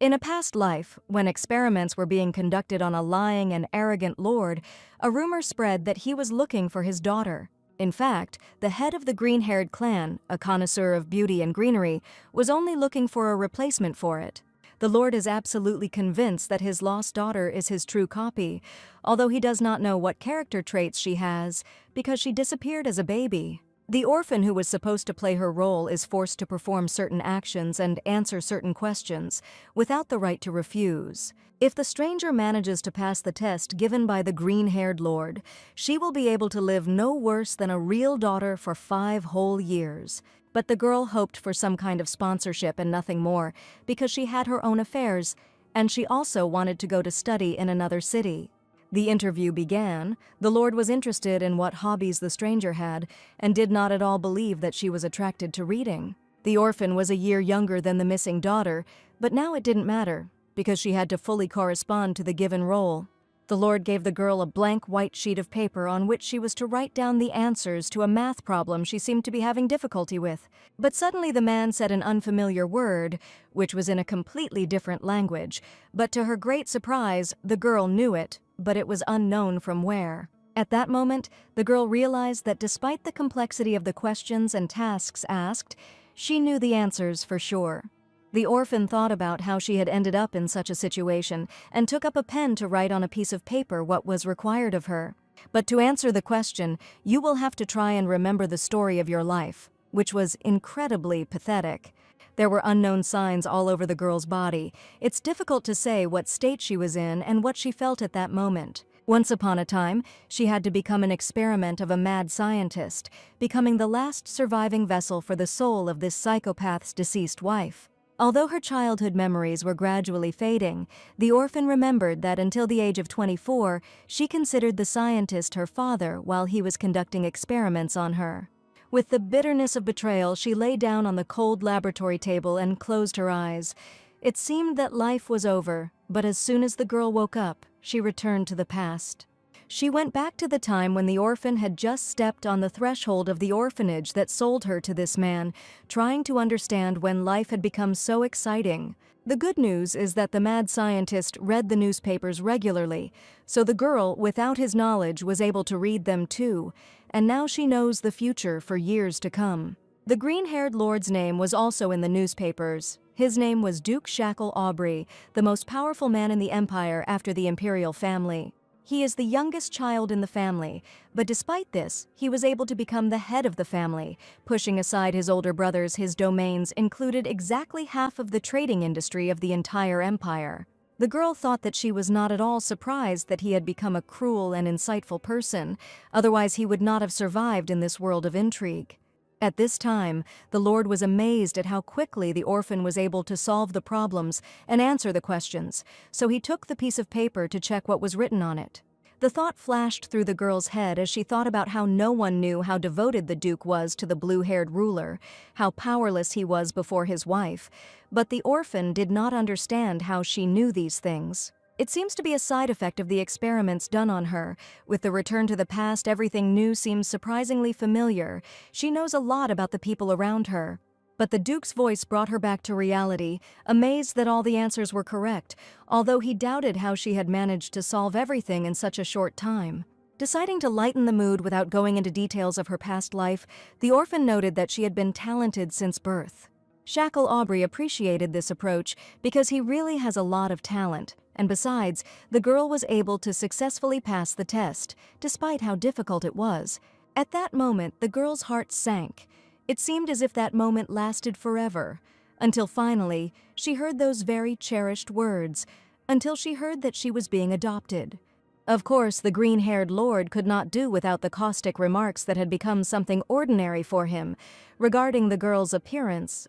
In a past life, when experiments were being conducted on a lying and arrogant lord, a rumor spread that he was looking for his daughter. In fact, the head of the green-haired clan, a connoisseur of beauty and greenery, was only looking for a replacement for it. The lord is absolutely convinced that his lost daughter is his true copy, although he does not know what character traits she has, because she disappeared as a baby. The orphan who was supposed to play her role is forced to perform certain actions and answer certain questions, without the right to refuse. If the stranger manages to pass the test given by the green-haired lord, she will be able to live no worse than a real daughter for 5 whole years. But the girl hoped for some kind of sponsorship and nothing more, because she had her own affairs, and she also wanted to go to study in another city. The interview began. The lord was interested in what hobbies the stranger had, and did not at all believe that she was attracted to reading. The orphan was a year younger than the missing daughter, but now it didn't matter, because she had to fully correspond to the given role. The lord gave the girl a blank white sheet of paper on which she was to write down the answers to a math problem she seemed to be having difficulty with. But suddenly the man said an unfamiliar word, which was in a completely different language, but to her great surprise, the girl knew it, but it was unknown from where. At that moment, the girl realized that despite the complexity of the questions and tasks asked, she knew the answers for sure. The orphan thought about how she had ended up in such a situation and took up a pen to write on a piece of paper what was required of her. But to answer the question, you will have to try and remember the story of your life, which was incredibly pathetic. There were unknown signs all over the girl's body. It's difficult to say what state she was in and what she felt at that moment. Once upon a time, she had to become an experiment of a mad scientist, becoming the last surviving vessel for the soul of this psychopath's deceased wife. Although her childhood memories were gradually fading, the orphan remembered that until the age of 24, she considered the scientist her father while he was conducting experiments on her. With the bitterness of betrayal, she lay down on the cold laboratory table and closed her eyes. It seemed that life was over, but as soon as the girl woke up, she returned to the past. She went back to the time when the orphan had just stepped on the threshold of the orphanage that sold her to this man, trying to understand when life had become so exciting. The good news is that the mad scientist read the newspapers regularly, so the girl, without his knowledge, was able to read them too, and now she knows the future for years to come. The green-haired lord's name was also in the newspapers. His name was Duke Shackle Aubrey, the most powerful man in the empire after the Imperial family. He is the youngest child in the family, but despite this, he was able to become the head of the family. Pushing aside his older brothers, his domains included exactly half of the trading industry of the entire empire. The girl thought that she was not at all surprised that he had become a cruel and insightful person, otherwise he would not have survived in this world of intrigue. At this time, the lord was amazed at how quickly the orphan was able to solve the problems and answer the questions, so he took the piece of paper to check what was written on it. The thought flashed through the girl's head as she thought about how no one knew how devoted the Duke was to the blue-haired ruler, how powerless he was before his wife, but the orphan did not understand how she knew these things. It seems to be a side effect of the experiments done on her. With the return to the past, everything new seems surprisingly familiar. She knows a lot about the people around her. But the Duke's voice brought her back to reality, amazed that all the answers were correct, although he doubted how she had managed to solve everything in such a short time. Deciding to lighten the mood without going into details of her past life, the orphan noted that she had been talented since birth. Shackle Aubrey appreciated this approach because he really has a lot of talent, and besides, the girl was able to successfully pass the test, despite how difficult it was. At that moment, the girl's heart sank. It seemed as if that moment lasted forever, until finally, she heard those very cherished words, until she heard that she was being adopted. Of course, the green-haired lord could not do without the caustic remarks that had become something ordinary for him, regarding the girl's appearance,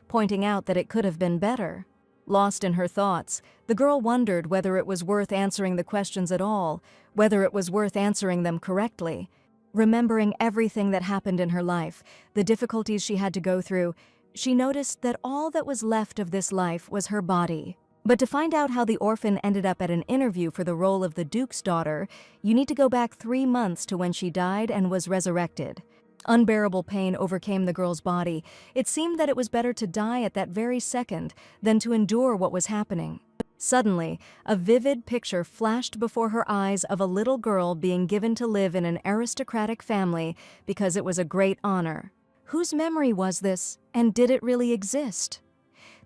pointing out that it could have been better. Lost in her thoughts, the girl wondered whether it was worth answering the questions at all, whether it was worth answering them correctly. Remembering everything that happened in her life, the difficulties she had to go through, she noticed that all that was left of this life was her body. But to find out how the orphan ended up at an interview for the role of the Duke's daughter, you need to go back 3 months to when she died and was resurrected. Unbearable pain overcame the girl's body. It seemed that it was better to die at that very second than to endure what was happening. Suddenly, a vivid picture flashed before her eyes of a little girl being given to live in an aristocratic family because it was a great honor. Whose memory was this, and did it really exist?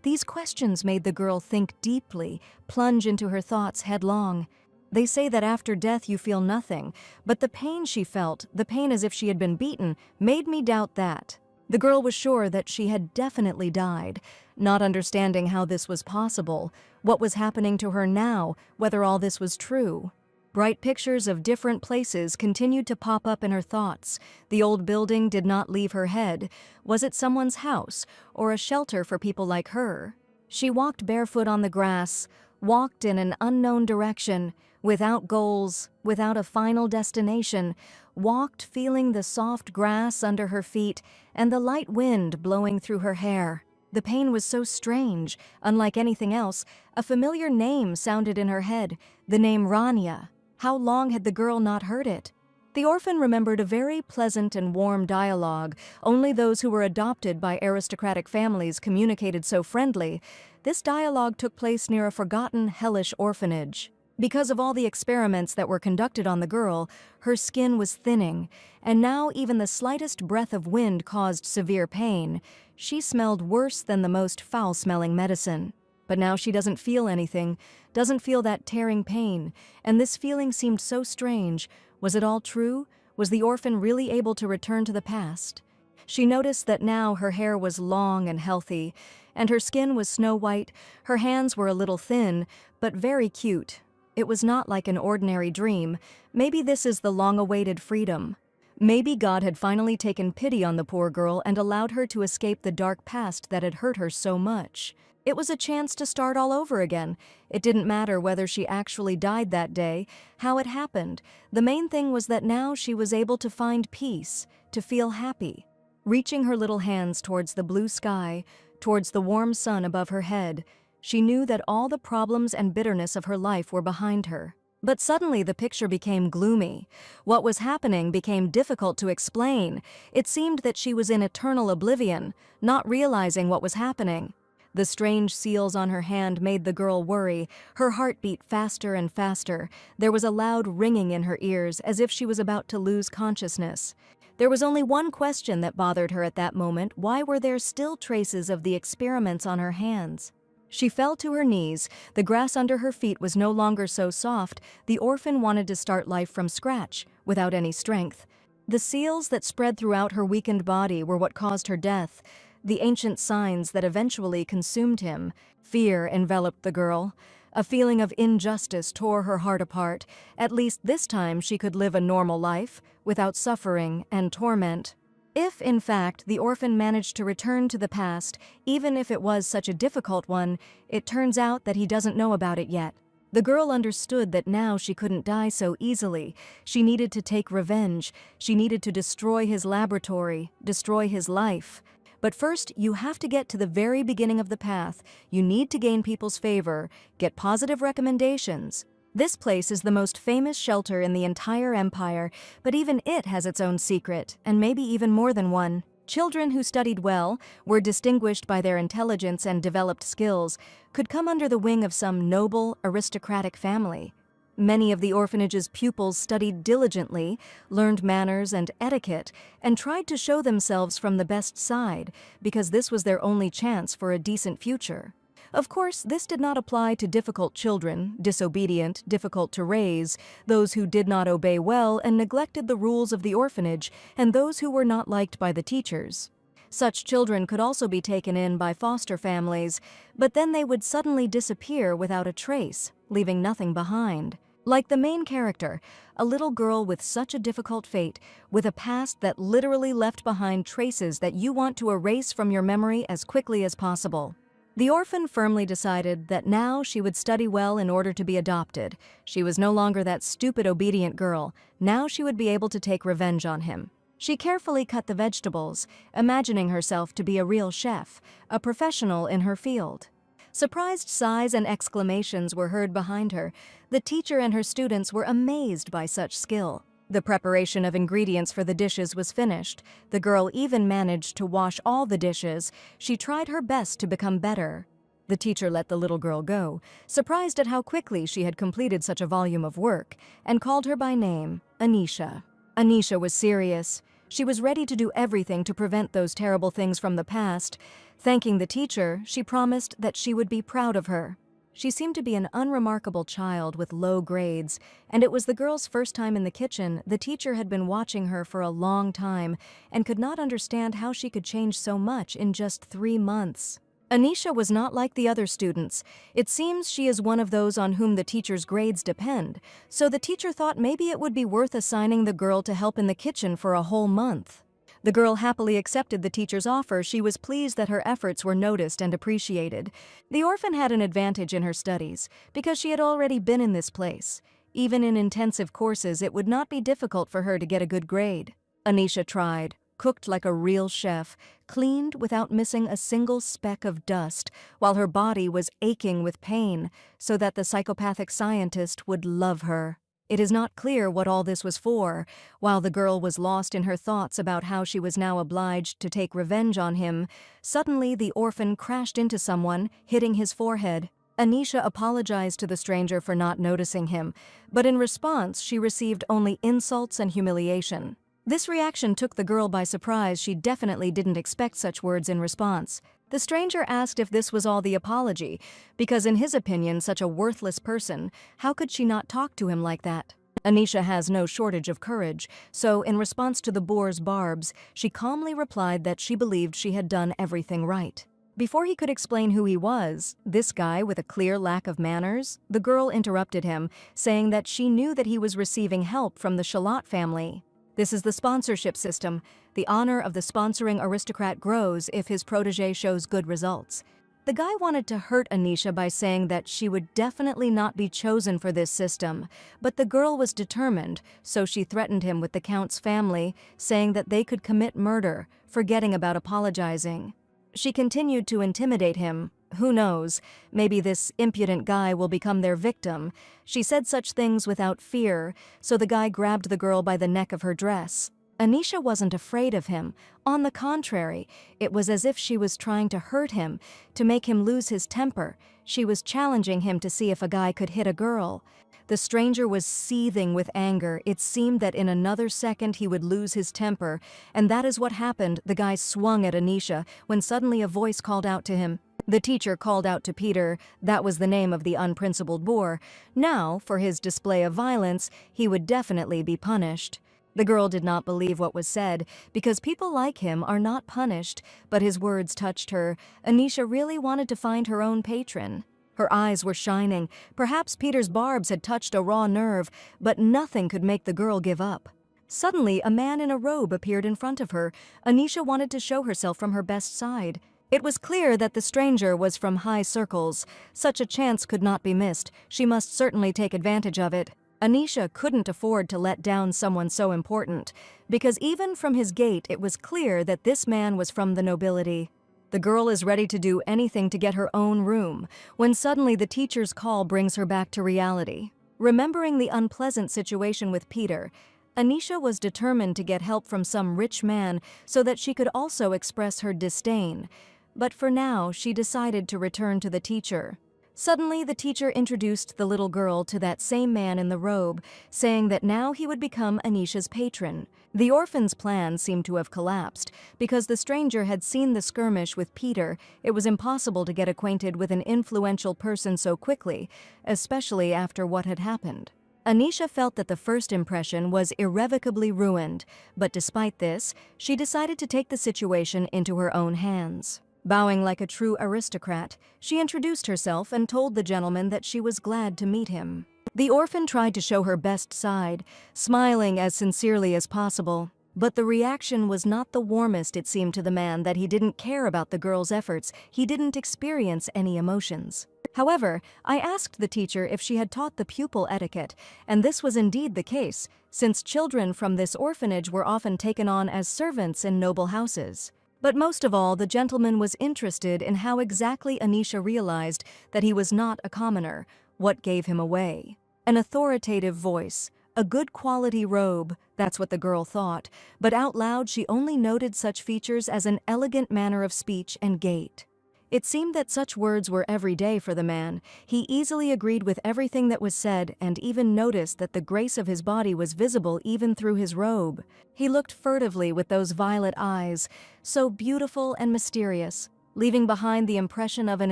These questions made the girl think deeply, plunge into her thoughts headlong. They say that after death you feel nothing, but the pain she felt, the pain as if she had been beaten, made me doubt that. The girl was sure that she had definitely died, not understanding how this was possible, what was happening to her now, whether all this was true. Bright pictures of different places continued to pop up in her thoughts. The old building did not leave her head. Was it someone's house, or a shelter for people like her? She walked barefoot on the grass, walked in an unknown direction, without goals, without a final destination, walked feeling the soft grass under her feet and the light wind blowing through her hair. The pain was so strange, unlike anything else. A familiar name sounded in her head, the name Rania. How long had the girl not heard it? The orphan remembered a very pleasant and warm dialogue. Only those who were adopted by aristocratic families communicated so friendly. This dialogue took place near a forgotten, hellish orphanage. Because of all the experiments that were conducted on the girl, her skin was thinning, and now even the slightest breath of wind caused severe pain. She smelled worse than the most foul-smelling medicine. But now she doesn't feel anything, doesn't feel that tearing pain, and this feeling seemed so strange. Was it all true? Was the orphan really able to return to the past? She noticed that now her hair was long and healthy, and her skin was snow-white. Her hands were a little thin, but very cute. It was not like an ordinary dream. Maybe this is the long-awaited freedom. Maybe God had finally taken pity on the poor girl and allowed her to escape the dark past that had hurt her so much. It was a chance to start all over again. It didn't matter whether she actually died that day, how it happened. The main thing was that now she was able to find peace, to feel happy. Reaching her little hands towards the blue sky, towards the warm sun above her head, she knew that all the problems and bitterness of her life were behind her. But suddenly the picture became gloomy. What was happening became difficult to explain. It seemed that she was in eternal oblivion, not realizing what was happening. The strange seals on her hand made the girl worry. Her heart beat faster and faster. There was a loud ringing in her ears, as if she was about to lose consciousness. There was only one question that bothered her at that moment. Why were there still traces of the experiments on her hands? She fell to her knees. The grass under her feet was no longer so soft. The orphan wanted to start life from scratch, without any strength. The seals that spread throughout her weakened body were what caused her death, the ancient signs that eventually consumed him. Fear enveloped the girl. A feeling of injustice tore her heart apart. At least this time she could live a normal life, without suffering and torment. If, in fact, the orphan managed to return to the past, even if it was such a difficult one, it turns out that he doesn't know about it yet. The girl understood that now she couldn't die so easily. She needed to take revenge. She needed to destroy his laboratory, destroy his life. But first, you have to get to the very beginning of the path. You need to gain people's favor, get positive recommendations. This place is the most famous shelter in the entire empire, but even it has its own secret, and maybe even more than one. Children who studied well, were distinguished by their intelligence and developed skills, could come under the wing of some noble, aristocratic family. Many of the orphanage's pupils studied diligently, learned manners and etiquette, and tried to show themselves from the best side, because this was their only chance for a decent future. Of course, this did not apply to difficult children, disobedient, difficult to raise, those who did not obey well and neglected the rules of the orphanage, and those who were not liked by the teachers. Such children could also be taken in by foster families, but then they would suddenly disappear without a trace, leaving nothing behind. Like the main character, a little girl with such a difficult fate, with a past that literally left behind traces that you want to erase from your memory as quickly as possible. The orphan firmly decided that now she would study well in order to be adopted. She was no longer that stupid, obedient girl. Now she would be able to take revenge on him. She carefully cut the vegetables, imagining herself to be a real chef, a professional in her field. Surprised sighs and exclamations were heard behind her. The teacher and her students were amazed by such skill. The preparation of ingredients for the dishes was finished. The girl even managed to wash all the dishes. She tried her best to become better. The teacher let the little girl go, surprised at how quickly she had completed such a volume of work, and called her by name, Anisha. Anisha was serious. She was ready to do everything to prevent those terrible things from the past. Thanking the teacher, she promised that she would be proud of her. She seemed to be an unremarkable child with low grades, and it was the girl's first time in the kitchen. The teacher had been watching her for a long time and could not understand how she could change so much in just 3 months. Anisha was not like the other students. It seems she is one of those on whom the teacher's grades depend, so the teacher thought maybe it would be worth assigning the girl to help in the kitchen for a whole month. The girl happily accepted the teacher's offer. She was pleased that her efforts were noticed and appreciated. The orphan had an advantage in her studies, because she had already been in this place. Even in intensive courses, it would not be difficult for her to get a good grade. Anisha tried, cooked like a real chef, cleaned without missing a single speck of dust, while her body was aching with pain, so that the psychopathic scientist would love her. It is not clear what all this was for. While the girl was lost in her thoughts about how she was now obliged to take revenge on him, suddenly the orphan crashed into someone, hitting his forehead. Anisha apologized to the stranger for not noticing him, but in response she received only insults and humiliation. This reaction took the girl by surprise. She definitely didn't expect such words in response. The stranger asked if this was all the apology, because in his opinion, such a worthless person, how could she not talk to him like that? Anisha has no shortage of courage, so in response to the boar's barbs, she calmly replied that she believed she had done everything right. Before he could explain who he was, this guy with a clear lack of manners, the girl interrupted him, saying that she knew that he was receiving help from the Shallot family. This is the sponsorship system. The honor of the sponsoring aristocrat grows if his protege shows good results. The guy wanted to hurt Anisha by saying that she would definitely not be chosen for this system, but the girl was determined, so she threatened him with the Count's family, saying that they could commit murder, forgetting about apologizing. She continued to intimidate him. Who knows, maybe this impudent guy will become their victim. She said such things without fear, so the guy grabbed the girl by the neck of her dress. Anisha wasn't afraid of him. On the contrary, it was as if she was trying to hurt him, to make him lose his temper. She was challenging him to see if a guy could hit a girl. The stranger was seething with anger. It seemed that in another second he would lose his temper, and that is what happened. The guy swung at Anisha when suddenly a voice called out to him. The teacher called out to Peter. That was the name of the unprincipled boor. Now, for his display of violence, he would definitely be punished. The girl did not believe what was said, because people like him are not punished, but his words touched her. Anisha really wanted to find her own patron. Her eyes were shining. Perhaps Peter's barbs had touched a raw nerve, but nothing could make the girl give up. Suddenly, a man in a robe appeared in front of her. Anisha wanted to show herself from her best side. It was clear that the stranger was from high circles. Such a chance could not be missed. She must certainly take advantage of it. Anisha couldn't afford to let down someone so important, because even from his gait it was clear that this man was from the nobility. The girl is ready to do anything to get her own room, when suddenly the teacher's call brings her back to reality. Remembering the unpleasant situation with Peter, Anisha was determined to get help from some rich man so that she could also express her disdain. But for now, she decided to return to the teacher. Suddenly, the teacher introduced the little girl to that same man in the robe, saying that now he would become Anisha's patron. The orphan's plan seemed to have collapsed. Because the stranger had seen the skirmish with Peter, it was impossible to get acquainted with an influential person so quickly, especially after what had happened. Anisha felt that the first impression was irrevocably ruined, but despite this, she decided to take the situation into her own hands. Bowing like a true aristocrat, she introduced herself and told the gentleman that she was glad to meet him. The orphan tried to show her best side, smiling as sincerely as possible. But the reaction was not the warmest. It seemed to the man that he didn't care about the girl's efforts. He didn't experience any emotions. However, I asked the teacher if she had taught the pupil etiquette, and this was indeed the case, since children from this orphanage were often taken on as servants in noble houses. But most of all, the gentleman was interested in how exactly Anisha realized that he was not a commoner. What gave him away? An authoritative voice, A good quality robe, that's what the girl thought, but out loud she only noted such features as an elegant manner of speech and gait. It seemed that such words were every day for the man. He easily agreed with everything that was said and even noticed that the grace of his body was visible even through his robe. He looked furtively with those violet eyes, so beautiful and mysterious, leaving behind the impression of an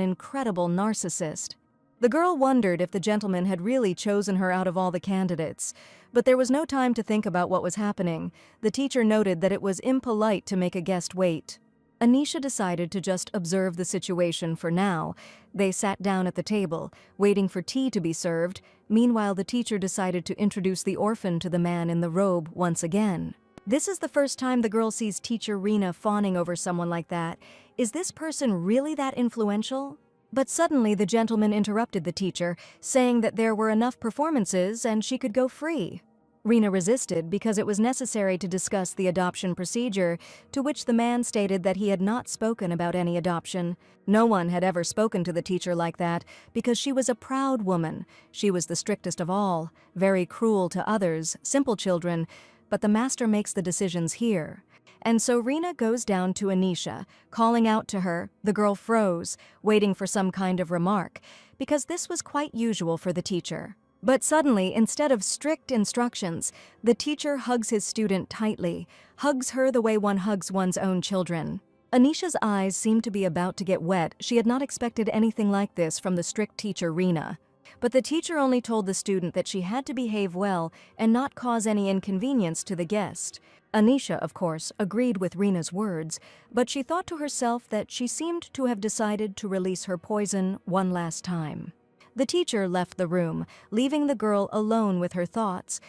incredible narcissist. The girl wondered if the gentleman had really chosen her out of all the candidates, but there was no time to think about what was happening. The teacher noted that it was impolite to make a guest wait. Anisha decided to just observe the situation for now. They sat down at the table, waiting for tea to be served. Meanwhile, the teacher decided to introduce the orphan to the man in the robe once again. This is the first time the girl sees teacher Rena fawning over someone like that. Is this person really that influential? But suddenly the gentleman interrupted the teacher, saying that there were enough performances and she could go free. Rena resisted because it was necessary to discuss the adoption procedure, to which the man stated that he had not spoken about any adoption. No one had ever spoken to the teacher like that, because she was a proud woman. She was the strictest of all, very cruel to others, simple children, but the master makes the decisions here. And so Rena goes down to Anisha, calling out to her. The girl froze, waiting for some kind of remark, because this was quite usual for the teacher. But suddenly, instead of strict instructions, the teacher hugs his student tightly, hugs her the way one hugs one's own children. Anisha's eyes seemed to be about to get wet. She had not expected anything like this from the strict teacher Rena. But the teacher only told the student that she had to behave well and not cause any inconvenience to the guest. Anisha, of course, agreed with Rena's words, but she thought to herself that she seemed to have decided to release her poison one last time. The teacher left the room, leaving the girl alone with her thoughts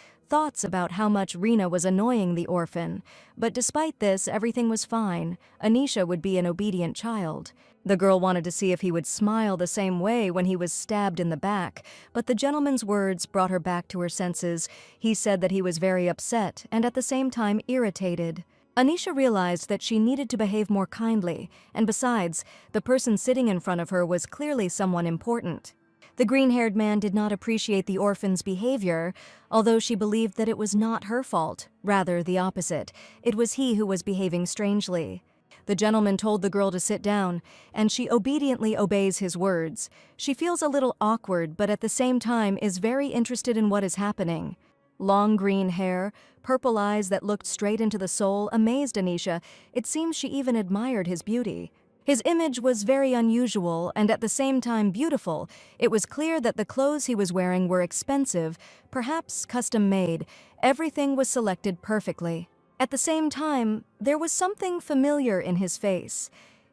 about how much Rena was annoying the orphan. But despite this, everything was fine. Anisha would be an obedient child. The girl wanted to see if he would smile the same way when he was stabbed in the back, but the gentleman's words brought her back to her senses. He said that he was very upset and at the same time irritated. Anisha realized that she needed to behave more kindly, and besides, the person sitting in front of her was clearly someone important. The green-haired man did not appreciate the orphan's behavior, although she believed that it was not her fault, rather the opposite. It was he who was behaving strangely. The gentleman told the girl to sit down, and she obediently obeys his words. She feels a little awkward, but at the same time is very interested in what is happening. Long green hair, purple eyes that looked straight into the soul amazed Anisha. It seems she even admired his beauty. His image was very unusual and at the same time beautiful. It was clear that the clothes he was wearing were expensive, perhaps custom-made. Everything was selected perfectly. At the same time, there was something familiar in his face.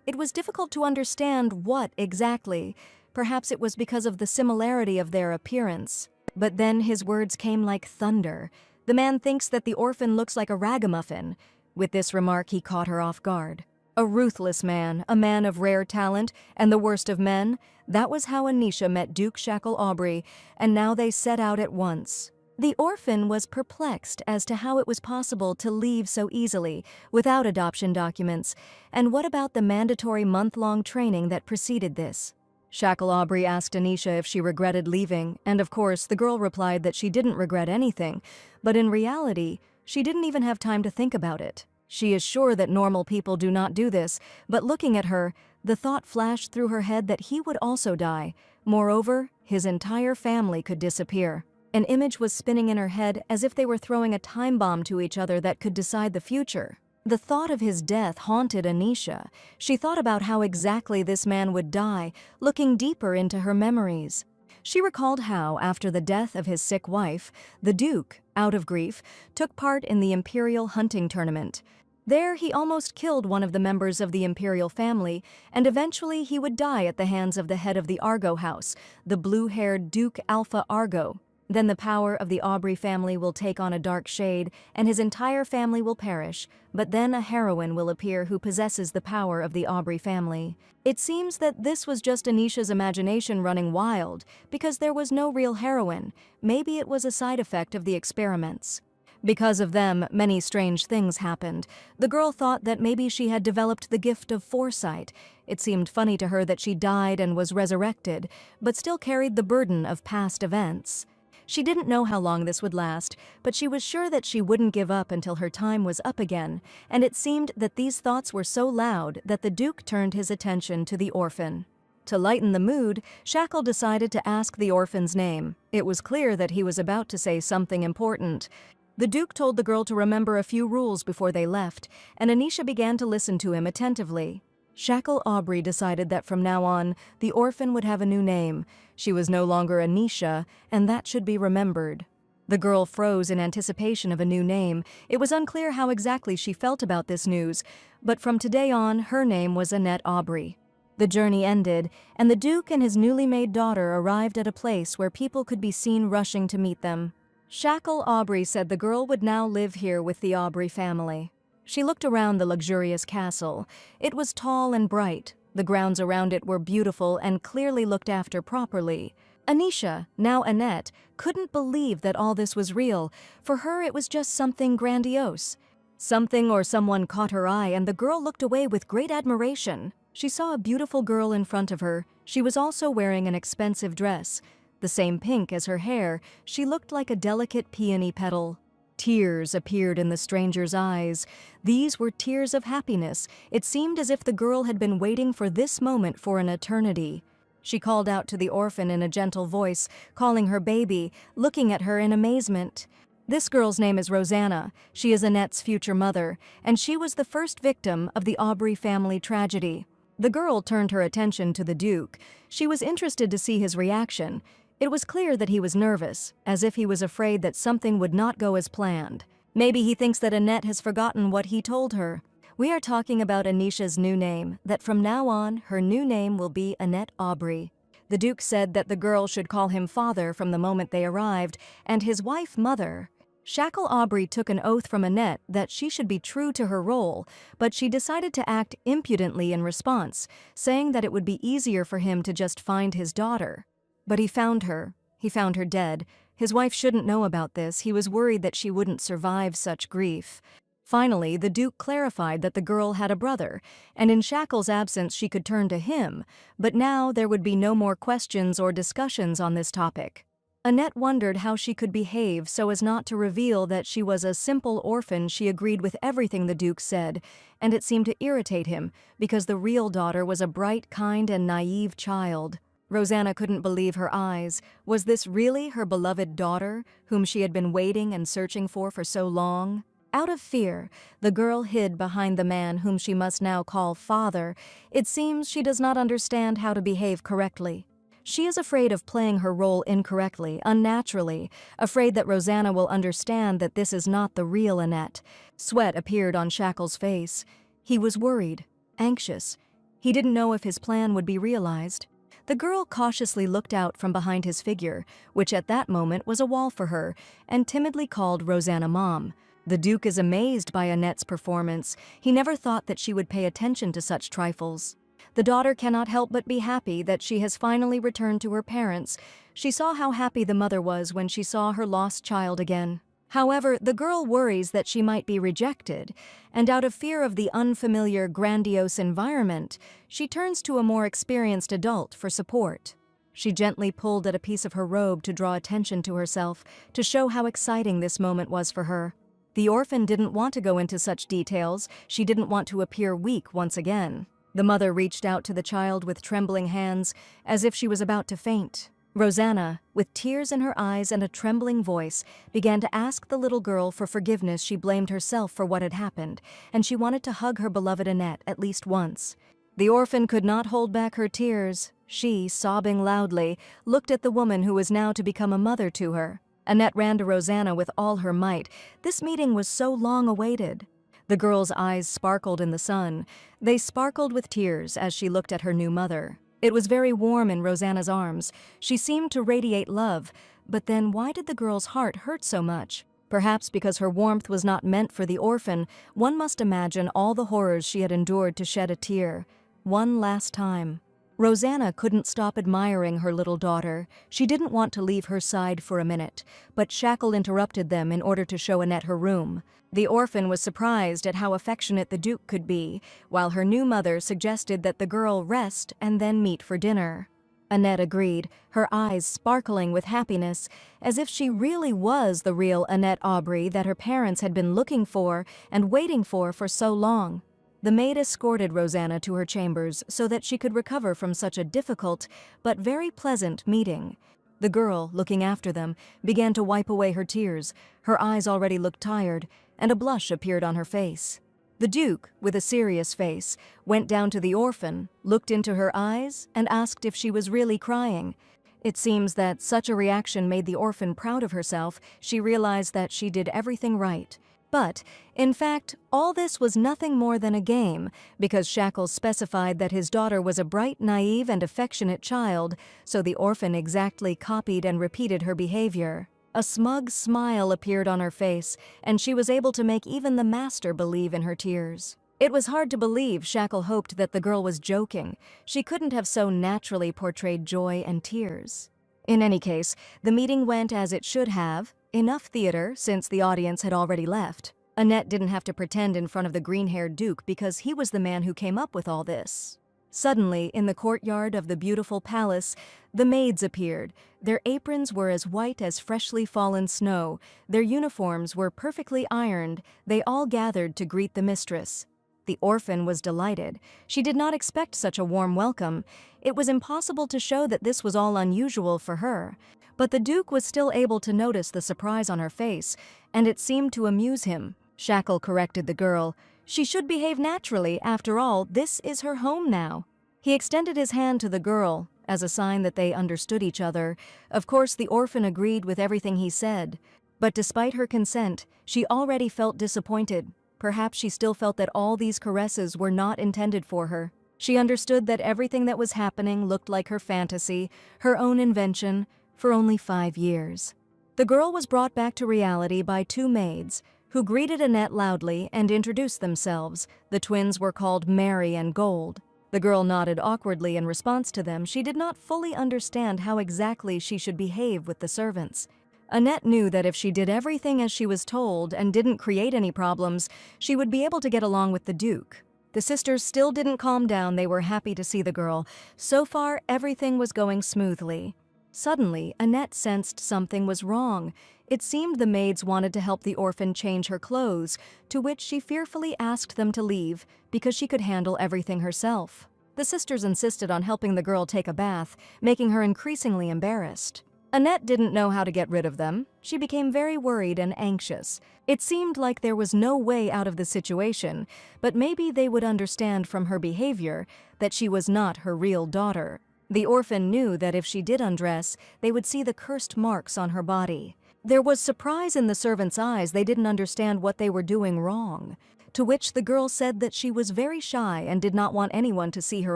It was difficult to understand what exactly. Perhaps it was because of the similarity of their appearance. But then his words came like thunder. The man thinks that the orphan looks like a ragamuffin. With this remark, he caught her off guard. A ruthless man, a man of rare talent, and the worst of men. That was how Anisha met Duke Shackle Aubrey, and now they set out at once. The orphan was perplexed as to how it was possible to leave so easily, without adoption documents, and what about the mandatory month-long training that preceded this? Shackle Aubrey asked Anisha if she regretted leaving, and of course the girl replied that she didn't regret anything, but in reality, she didn't even have time to think about it. She is sure that normal people do not do this, but looking at her, the thought flashed through her head that he would also die. Moreover, his entire family could disappear. An image was spinning in her head as if they were throwing a time bomb to each other that could decide the future. The thought of his death haunted Anisha. She thought about how exactly this man would die, looking deeper into her memories. She recalled how, after the death of his sick wife, the Duke, out of grief, took part in the Imperial hunting tournament. There, he almost killed one of the members of the Imperial family, and eventually he would die at the hands of the head of the Argo house, the blue-haired Duke Alpha Argo. Then the power of the Aubrey family will take on a dark shade, and his entire family will perish, but then a heroine will appear who possesses the power of the Aubrey family. It seems that this was just Anisha's imagination running wild, because there was no real heroine. Maybe it was a side effect of the experiments. Because of them, many strange things happened. The girl thought that maybe she had developed the gift of foresight. It seemed funny to her that she died and was resurrected, but still carried the burden of past events. She didn't know how long this would last, but she was sure that she wouldn't give up until her time was up again, and it seemed that these thoughts were so loud that the Duke turned his attention to the orphan. To lighten the mood, Shackle decided to ask the orphan's name. It was clear that he was about to say something important. The Duke told the girl to remember a few rules before they left, and Anisha began to listen to him attentively. Shackle Aubrey decided that from now on, the orphan would have a new name. She was no longer Anisha, and that should be remembered. The girl froze in anticipation of a new name. It was unclear how exactly she felt about this news, but from today on, her name was Annette Aubrey. The journey ended, and the Duke and his newly made daughter arrived at a place where people could be seen rushing to meet them. Shackle Aubrey said the girl would now live here with the Aubrey family. She looked around the luxurious castle. It was tall and bright. The grounds around it were beautiful and clearly looked after properly. Anisha, now Annette, couldn't believe that all this was real. For her, it was just something grandiose. Something or someone caught her eye, and the girl looked away with great admiration. She saw a beautiful girl in front of her. She was also wearing an expensive dress. The same pink as her hair, she looked like a delicate peony petal. Tears appeared in the stranger's eyes. These were tears of happiness. It seemed as if the girl had been waiting for this moment for an eternity. She called out to the orphan in a gentle voice, calling her baby, looking at her in amazement. This girl's name is Rosanna. She is Annette's future mother, and she was the first victim of the Aubrey family tragedy. The girl turned her attention to the Duke. She was interested to see his reaction. It was clear that he was nervous, as if he was afraid that something would not go as planned. Maybe he thinks that Annette has forgotten what he told her. We are talking about Anisha's new name, that from now on, her new name will be Annette Aubrey. The Duke said that the girl should call him father from the moment they arrived, and his wife mother. Shackle Aubrey took an oath from Annette that she should be true to her role, but she decided to act impudently in response, saying that it would be easier for him to just find his daughter. But he found her. He found her dead. His wife shouldn't know about this. He was worried that she wouldn't survive such grief. Finally, the Duke clarified that the girl had a brother, and in Shackle's absence she could turn to him, but now there would be no more questions or discussions on this topic. Annette wondered how she could behave so as not to reveal that she was a simple orphan. She agreed with everything the Duke said, and it seemed to irritate him, because the real daughter was a bright, kind, and naive child. Rosanna couldn't believe her eyes. Was this really her beloved daughter, whom she had been waiting and searching for so long? Out of fear, the girl hid behind the man whom she must now call father. It seems she does not understand how to behave correctly. She is afraid of playing her role incorrectly, unnaturally, afraid that Rosanna will understand that this is not the real Annette. Sweat appeared on Shackle's face. He was worried, anxious. He didn't know if his plan would be realized. The girl cautiously looked out from behind his figure, which at that moment was a wall for her, and timidly called Rosanna Mom. The Duke is amazed by Annette's performance. He never thought that she would pay attention to such trifles. The daughter cannot help but be happy that she has finally returned to her parents. She saw how happy the mother was when she saw her lost child again. However, the girl worries that she might be rejected, and out of fear of the unfamiliar, grandiose environment, she turns to a more experienced adult for support. She gently pulled at a piece of her robe to draw attention to herself, to show how exciting this moment was for her. The orphan didn't want to go into such details. She didn't want to appear weak once again. The mother reached out to the child with trembling hands, as if she was about to faint. Rosanna, with tears in her eyes and a trembling voice, began to ask the little girl for forgiveness. She blamed herself for what had happened, and she wanted to hug her beloved Annette at least once. The orphan could not hold back her tears. She, sobbing loudly, looked at the woman who was now to become a mother to her. Annette ran to Rosanna with all her might. This meeting was so long awaited. The girl's eyes sparkled in the sun. They sparkled with tears as she looked at her new mother. It was very warm in Rosanna's arms. She seemed to radiate love, but then why did the girl's heart hurt so much? Perhaps because her warmth was not meant for the orphan. One must imagine all the horrors she had endured to shed a tear. One last time. Rosanna couldn't stop admiring her little daughter. She didn't want to leave her side for a minute, but Shackle interrupted them in order to show Annette her room. The orphan was surprised at how affectionate the Duke could be, while her new mother suggested that the girl rest and then meet for dinner. Annette agreed, her eyes sparkling with happiness, as if she really was the real Annette Aubrey that her parents had been looking for and waiting for so long. The maid escorted Rosanna to her chambers so that she could recover from such a difficult but very pleasant meeting. The girl, looking after them, began to wipe away her tears. Her eyes already looked tired, and a blush appeared on her face. The Duke, with a serious face, went down to the orphan, looked into her eyes, and asked if she was really crying. It seems that such a reaction made the orphan proud of herself. She realized that she did everything right. But, in fact, all this was nothing more than a game, because Shackles specified that his daughter was a bright, naive, and affectionate child, so the orphan exactly copied and repeated her behavior. A smug smile appeared on her face, and she was able to make even the master believe in her tears. It was hard to believe Shackle hoped that the girl was joking. She couldn't have so naturally portrayed joy and tears. In any case, the meeting went as it should have. Enough theater, since the audience had already left. Annette didn't have to pretend in front of the green-haired Duke because he was the man who came up with all this. Suddenly, in the courtyard of the beautiful palace, the maids appeared. Their aprons were as white as freshly fallen snow. Their uniforms were perfectly ironed. They all gathered to greet the mistress. The orphan was delighted. She did not expect such a warm welcome. It was impossible to show that this was all unusual for her. But the Duke was still able to notice the surprise on her face, and it seemed to amuse him. Shackle corrected the girl. She should behave naturally. After all, this is her home now. He extended his hand to the girl, as a sign that they understood each other. Of course, the orphan agreed with everything he said. But despite her consent, she already felt disappointed. Perhaps she still felt that all these caresses were not intended for her. She understood that everything that was happening looked like her fantasy, her own invention, for only 5 years. The girl was brought back to reality by 2 maids, who greeted Annette loudly and introduced themselves. The twins were called Mary and Gold. The girl nodded awkwardly in response to them. She did not fully understand how exactly she should behave with the servants. Annette knew that if she did everything as she was told and didn't create any problems, she would be able to get along with the Duke. The sisters still didn't calm down. They were happy to see the girl. So far, everything was going smoothly. Suddenly, Annette sensed something was wrong. It seemed the maids wanted to help the orphan change her clothes, to which she fearfully asked them to leave because she could handle everything herself. The sisters insisted on helping the girl take a bath, making her increasingly embarrassed. Annette didn't know how to get rid of them. She became very worried and anxious. It seemed like there was no way out of the situation, but maybe they would understand from her behavior that she was not her real daughter. The orphan knew that if she did undress, they would see the cursed marks on her body. There was surprise in the servants' eyes. They didn't understand what they were doing wrong. To which the girl said that she was very shy and did not want anyone to see her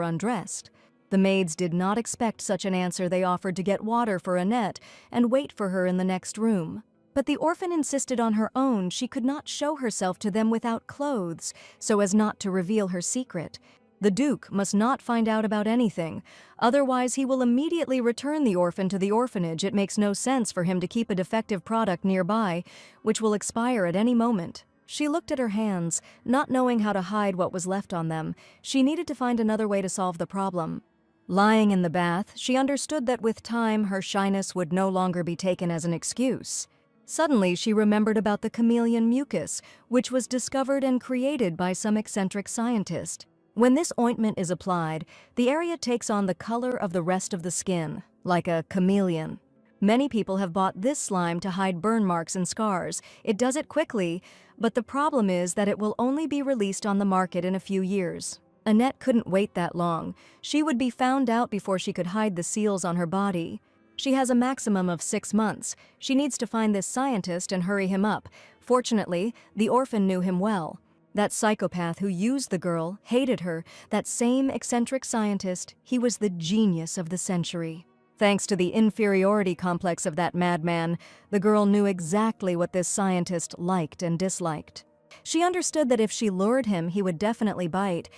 undressed. The maids did not expect such an answer. They offered to get water for Annette and wait for her in the next room. But the orphan insisted on her own. She could not show herself to them without clothes, so as not to reveal her secret. The Duke must not find out about anything. Otherwise, he will immediately return the orphan to the orphanage. It makes no sense for him to keep a defective product nearby, which will expire at any moment. She looked at her hands, not knowing how to hide what was left on them. She needed to find another way to solve the problem. Lying in the bath, she understood that with time, her shyness would no longer be taken as an excuse. Suddenly, she remembered about the chameleon mucus, which was discovered and created by some eccentric scientist. When this ointment is applied, the area takes on the color of the rest of the skin, like a chameleon. Many people have bought this slime to hide burn marks and scars. It does it quickly, but the problem is that it will only be released on the market in a few years. Annette couldn't wait that long. She would be found out before she could hide the seals on her body. She has a maximum of 6 months. She needs to find this scientist and hurry him up. Fortunately, the orphan knew him well. That psychopath who used the girl, hated her, that same eccentric scientist, he was the genius of the century. Thanks to the inferiority complex of that madman, the girl knew exactly what this scientist liked and disliked. She understood that if she lured him, he would definitely bite.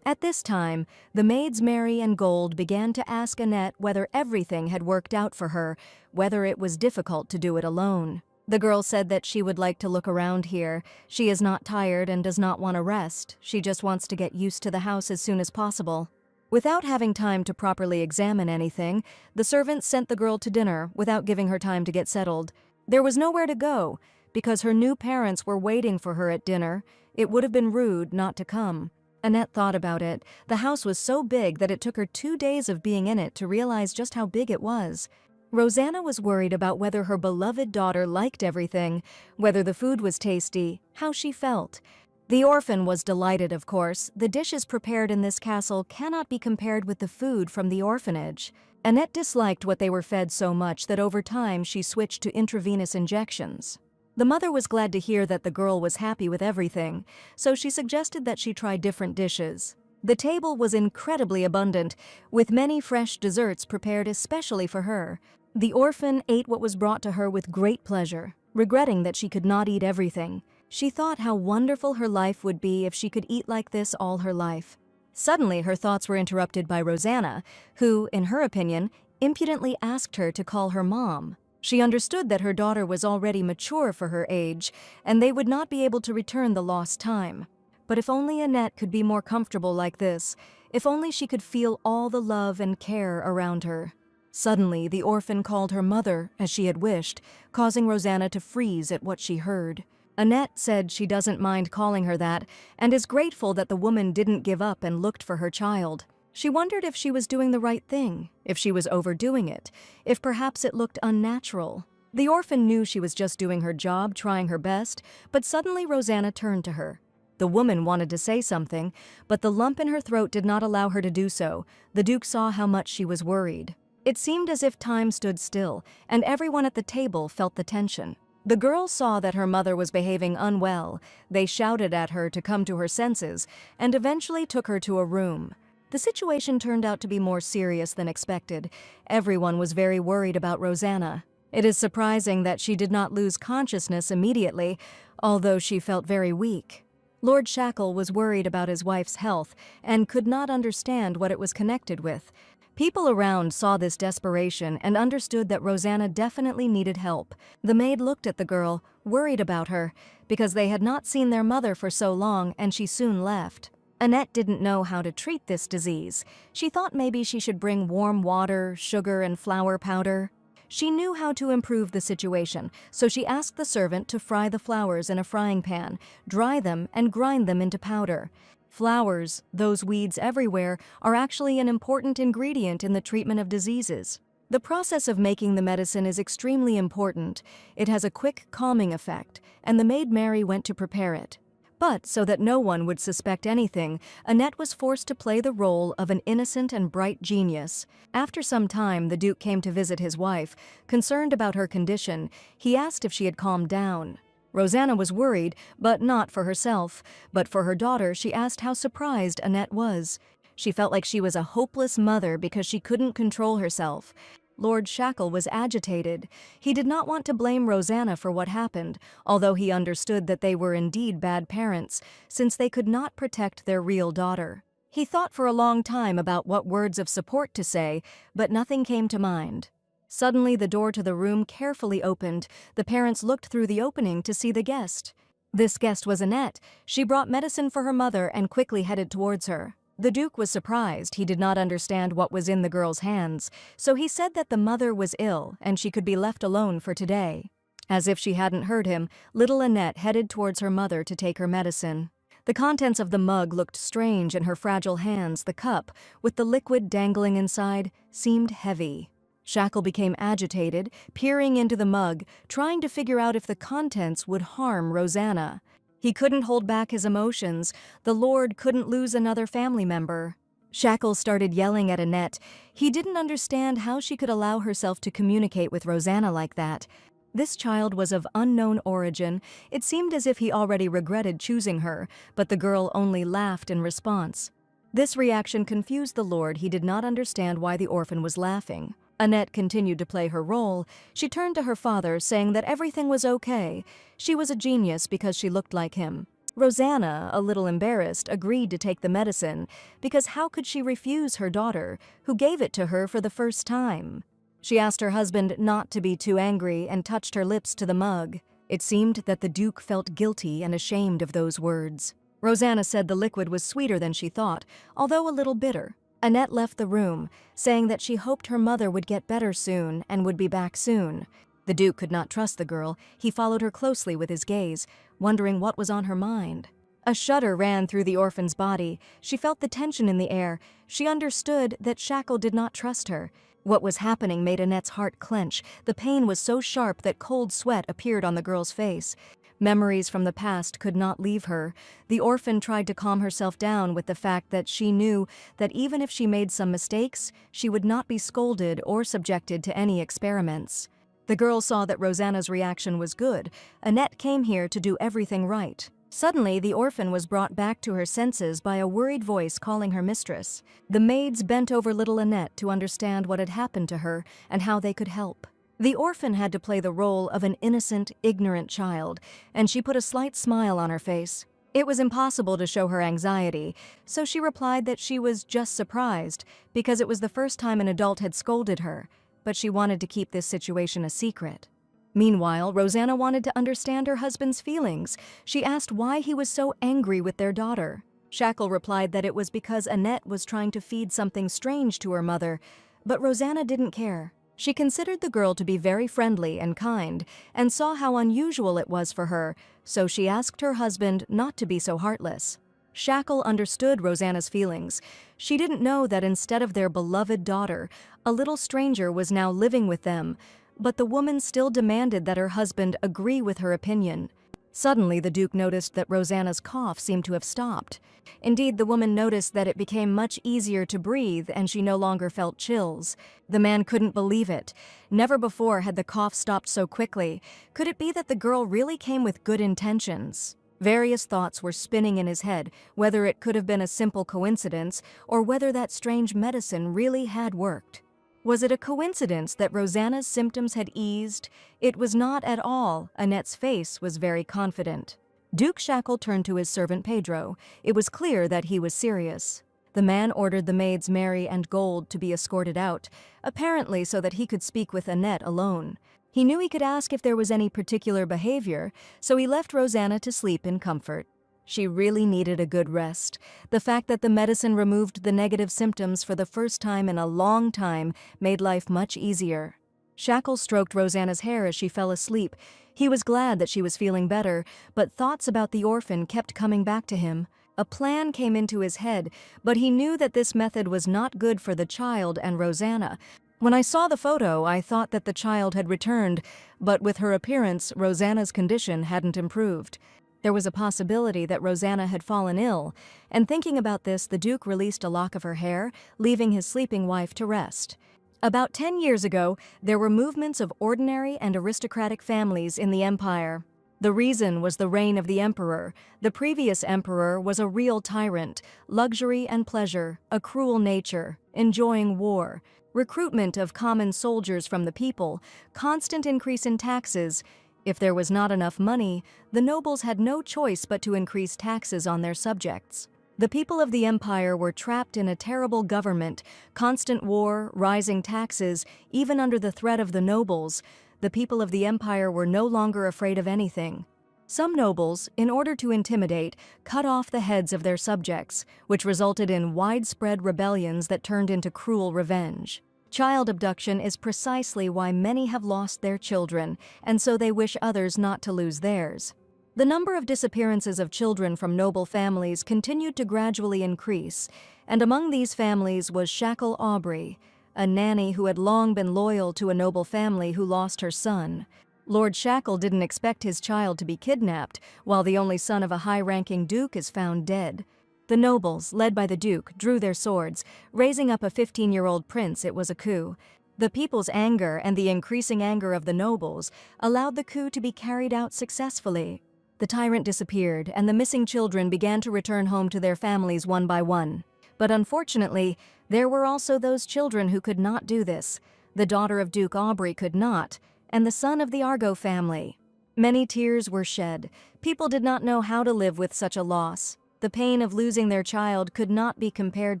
At this time, the maids Mary and Gold began to ask Annette whether everything had worked out for her, whether it was difficult to do it alone. The girl said that she would like to look around here. She is not tired and does not want to rest. She just wants to get used to the house as soon as possible. Without having time to properly examine anything, the servants sent the girl to dinner without giving her time to get settled. There was nowhere to go, because her new parents were waiting for her at dinner. It would have been rude not to come. Annette thought about it. The house was so big that it took her 2 days of being in it to realize just how big it was. Rosanna was worried about whether her beloved daughter liked everything, whether the food was tasty, how she felt. The orphan was delighted, of course. The dishes prepared in this castle cannot be compared with the food from the orphanage. Annette disliked what they were fed so much that over time she switched to intravenous injections. The mother was glad to hear that the girl was happy with everything, so she suggested that she try different dishes. The table was incredibly abundant, with many fresh desserts prepared especially for her. The orphan ate what was brought to her with great pleasure, regretting that she could not eat everything. She thought how wonderful her life would be if she could eat like this all her life. Suddenly, her thoughts were interrupted by Rosanna, who, in her opinion, impudently asked her to call her mom. She understood that her daughter was already mature for her age, and they would not be able to return the lost time. But if only Annette could be more comfortable like this, if only she could feel all the love and care around her. Suddenly, the orphan called her mother, as she had wished, causing Rosanna to freeze at what she heard. Annette said she doesn't mind calling her that and is grateful that the woman didn't give up and looked for her child. She wondered if she was doing the right thing, if she was overdoing it, if perhaps it looked unnatural. The orphan knew she was just doing her job, trying her best, but suddenly Rosanna turned to her. The woman wanted to say something, but the lump in her throat did not allow her to do so. The Duke saw how much she was worried. It seemed as if time stood still, and everyone at the table felt the tension. The girls saw that her mother was behaving unwell. They shouted at her to come to her senses and eventually took her to a room. The situation turned out to be more serious than expected. Everyone was very worried about Rosanna. It is surprising that she did not lose consciousness immediately, although she felt very weak. Lord Shackle was worried about his wife's health and could not understand what it was connected with. People around saw this desperation and understood that Rosanna definitely needed help. The maid looked at the girl, worried about her, because they had not seen their mother for so long and she soon left. Annette didn't know how to treat this disease. She thought maybe she should bring warm water, sugar, and flour powder. She knew how to improve the situation, so she asked the servant to fry the flowers in a frying pan, dry them, and grind them into powder. Flowers, those weeds everywhere, are actually an important ingredient in the treatment of diseases. The process of making the medicine is extremely important. It has a quick calming effect, and the maid Mary went to prepare it. But so that no one would suspect anything, Annette was forced to play the role of an innocent and bright genius. After some time, the Duke came to visit his wife. Concerned about her condition, he asked if she had calmed down. Rosanna was worried, but not for herself. But for her daughter, she asked how surprised Annette was. She felt like she was a hopeless mother because she couldn't control herself. Lord Shackle was agitated. He did not want to blame Rosanna for what happened, although he understood that they were indeed bad parents, since they could not protect their real daughter. He thought for a long time about what words of support to say, but nothing came to mind. Suddenly, the door to the room carefully opened. The parents looked through the opening to see the guest. This guest was Annette. She brought medicine for her mother and quickly headed towards her. The Duke was surprised. He did not understand what was in the girl's hands, so he said that the mother was ill and she could be left alone for today. As if she hadn't heard him, little Annette headed towards her mother to take her medicine. The contents of the mug looked strange in her fragile hands. The cup, with the liquid dangling inside, seemed heavy. Shackle became agitated, peering into the mug, trying to figure out if the contents would harm Rosanna. He couldn't hold back his emotions. The Lord couldn't lose another family member. Shackle started yelling at Annette. He didn't understand how she could allow herself to communicate with Rosanna like that. This child was of unknown origin. It seemed as if he already regretted choosing her, but the girl only laughed in response. This reaction confused the Lord. He did not understand why the orphan was laughing. Annette continued to play her role. She turned to her father, saying that everything was okay. She was a genius because she looked like him. Rosanna, a little embarrassed, agreed to take the medicine, because how could she refuse her daughter, who gave it to her for the first time? She asked her husband not to be too angry and touched her lips to the mug. It seemed that the Duke felt guilty and ashamed of those words. Rosanna said the liquid was sweeter than she thought, although a little bitter. Annette left the room, saying that she hoped her mother would get better soon and would be back soon. The Duke could not trust the girl. He followed her closely with his gaze, wondering what was on her mind. A shudder ran through the orphan's body. She felt the tension in the air. She understood that Shackle did not trust her. What was happening made Annette's heart clench. The pain was so sharp that cold sweat appeared on the girl's face. Memories from the past could not leave her. The orphan tried to calm herself down with the fact that she knew that even if she made some mistakes, she would not be scolded or subjected to any experiments. The girl saw that Rosanna's reaction was good. Annette came here to do everything right. Suddenly, the orphan was brought back to her senses by a worried voice calling her mistress. The maids bent over little Annette to understand what had happened to her and how they could help. The orphan had to play the role of an innocent, ignorant child, and she put a slight smile on her face. It was impossible to show her anxiety, so she replied that she was just surprised because it was the first time an adult had scolded her, but she wanted to keep this situation a secret. Meanwhile, Rosanna wanted to understand her husband's feelings. She asked why he was so angry with their daughter. Shackle replied that it was because Annette was trying to feed something strange to her mother, but Rosanna didn't care. She considered the girl to be very friendly and kind, and saw how unusual it was for her, so she asked her husband not to be so heartless. Shackle understood Rosanna's feelings. She didn't know that instead of their beloved daughter, a little stranger was now living with them, but the woman still demanded that her husband agree with her opinion. Suddenly, the Duke noticed that Rosanna's cough seemed to have stopped. Indeed, the woman noticed that it became much easier to breathe and she no longer felt chills. The man couldn't believe it. Never before had the cough stopped so quickly. Could it be that the girl really came with good intentions? Various thoughts were spinning in his head, whether it could have been a simple coincidence or whether that strange medicine really had worked. Was it a coincidence that Rosanna's symptoms had eased? It was not at all. Annette's face was very confident. Duke Shackle turned to his servant Pedro. It was clear that he was serious. The man ordered the maids Mary and Gold to be escorted out, apparently so that he could speak with Annette alone. He knew he could ask if there was any particular behavior, so he left Rosanna to sleep in comfort. She really needed a good rest. The fact that the medicine removed the negative symptoms for the first time in a long time made life much easier. Shackle stroked Rosanna's hair as she fell asleep. He was glad that she was feeling better, but thoughts about the orphan kept coming back to him. A plan came into his head, but he knew that this method was not good for the child and Rosanna. When I saw the photo, I thought that the child had returned, but with her appearance, Rosanna's condition hadn't improved. There was a possibility that Rosanna had fallen ill, and thinking about this, the Duke released a lock of her hair, leaving his sleeping wife to rest. About 10 years ago, there were movements of ordinary and aristocratic families in the Empire. The reason was the reign of the Emperor. The previous Emperor was a real tyrant, luxury and pleasure, a cruel nature, enjoying war, recruitment of common soldiers from the people, constant increase in taxes. If there was not enough money, the nobles had no choice but to increase taxes on their subjects. The people of the empire were trapped in a terrible government, constant war, rising taxes, even under the threat of the nobles. The people of the empire were no longer afraid of anything. Some nobles, in order to intimidate, cut off the heads of their subjects, which resulted in widespread rebellions that turned into cruel revenge. Child abduction is precisely why many have lost their children, and so they wish others not to lose theirs. The number of disappearances of children from noble families continued to gradually increase, and among these families was Shackle Aubrey, a nanny who had long been loyal to a noble family who lost her son. Lord Shackle didn't expect his child to be kidnapped, while the only son of a high-ranking duke is found dead. The nobles, led by the Duke, drew their swords. Raising up a 15-year-old prince, it was a coup. The people's anger and the increasing anger of the nobles allowed the coup to be carried out successfully. The tyrant disappeared, and the missing children began to return home to their families one by one. But unfortunately, there were also those children who could not do this. The daughter of Duke Aubrey could not, and the son of the Argon family. Many tears were shed. People did not know how to live with such a loss. The pain of losing their child could not be compared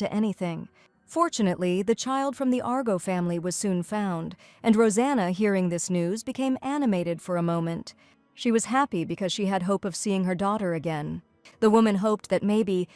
to anything. Fortunately, the child from the Argon family was soon found, and Rosanna, hearing this news, became animated for a moment. She was happy because she had hope of seeing her daughter again. The woman hoped that maybe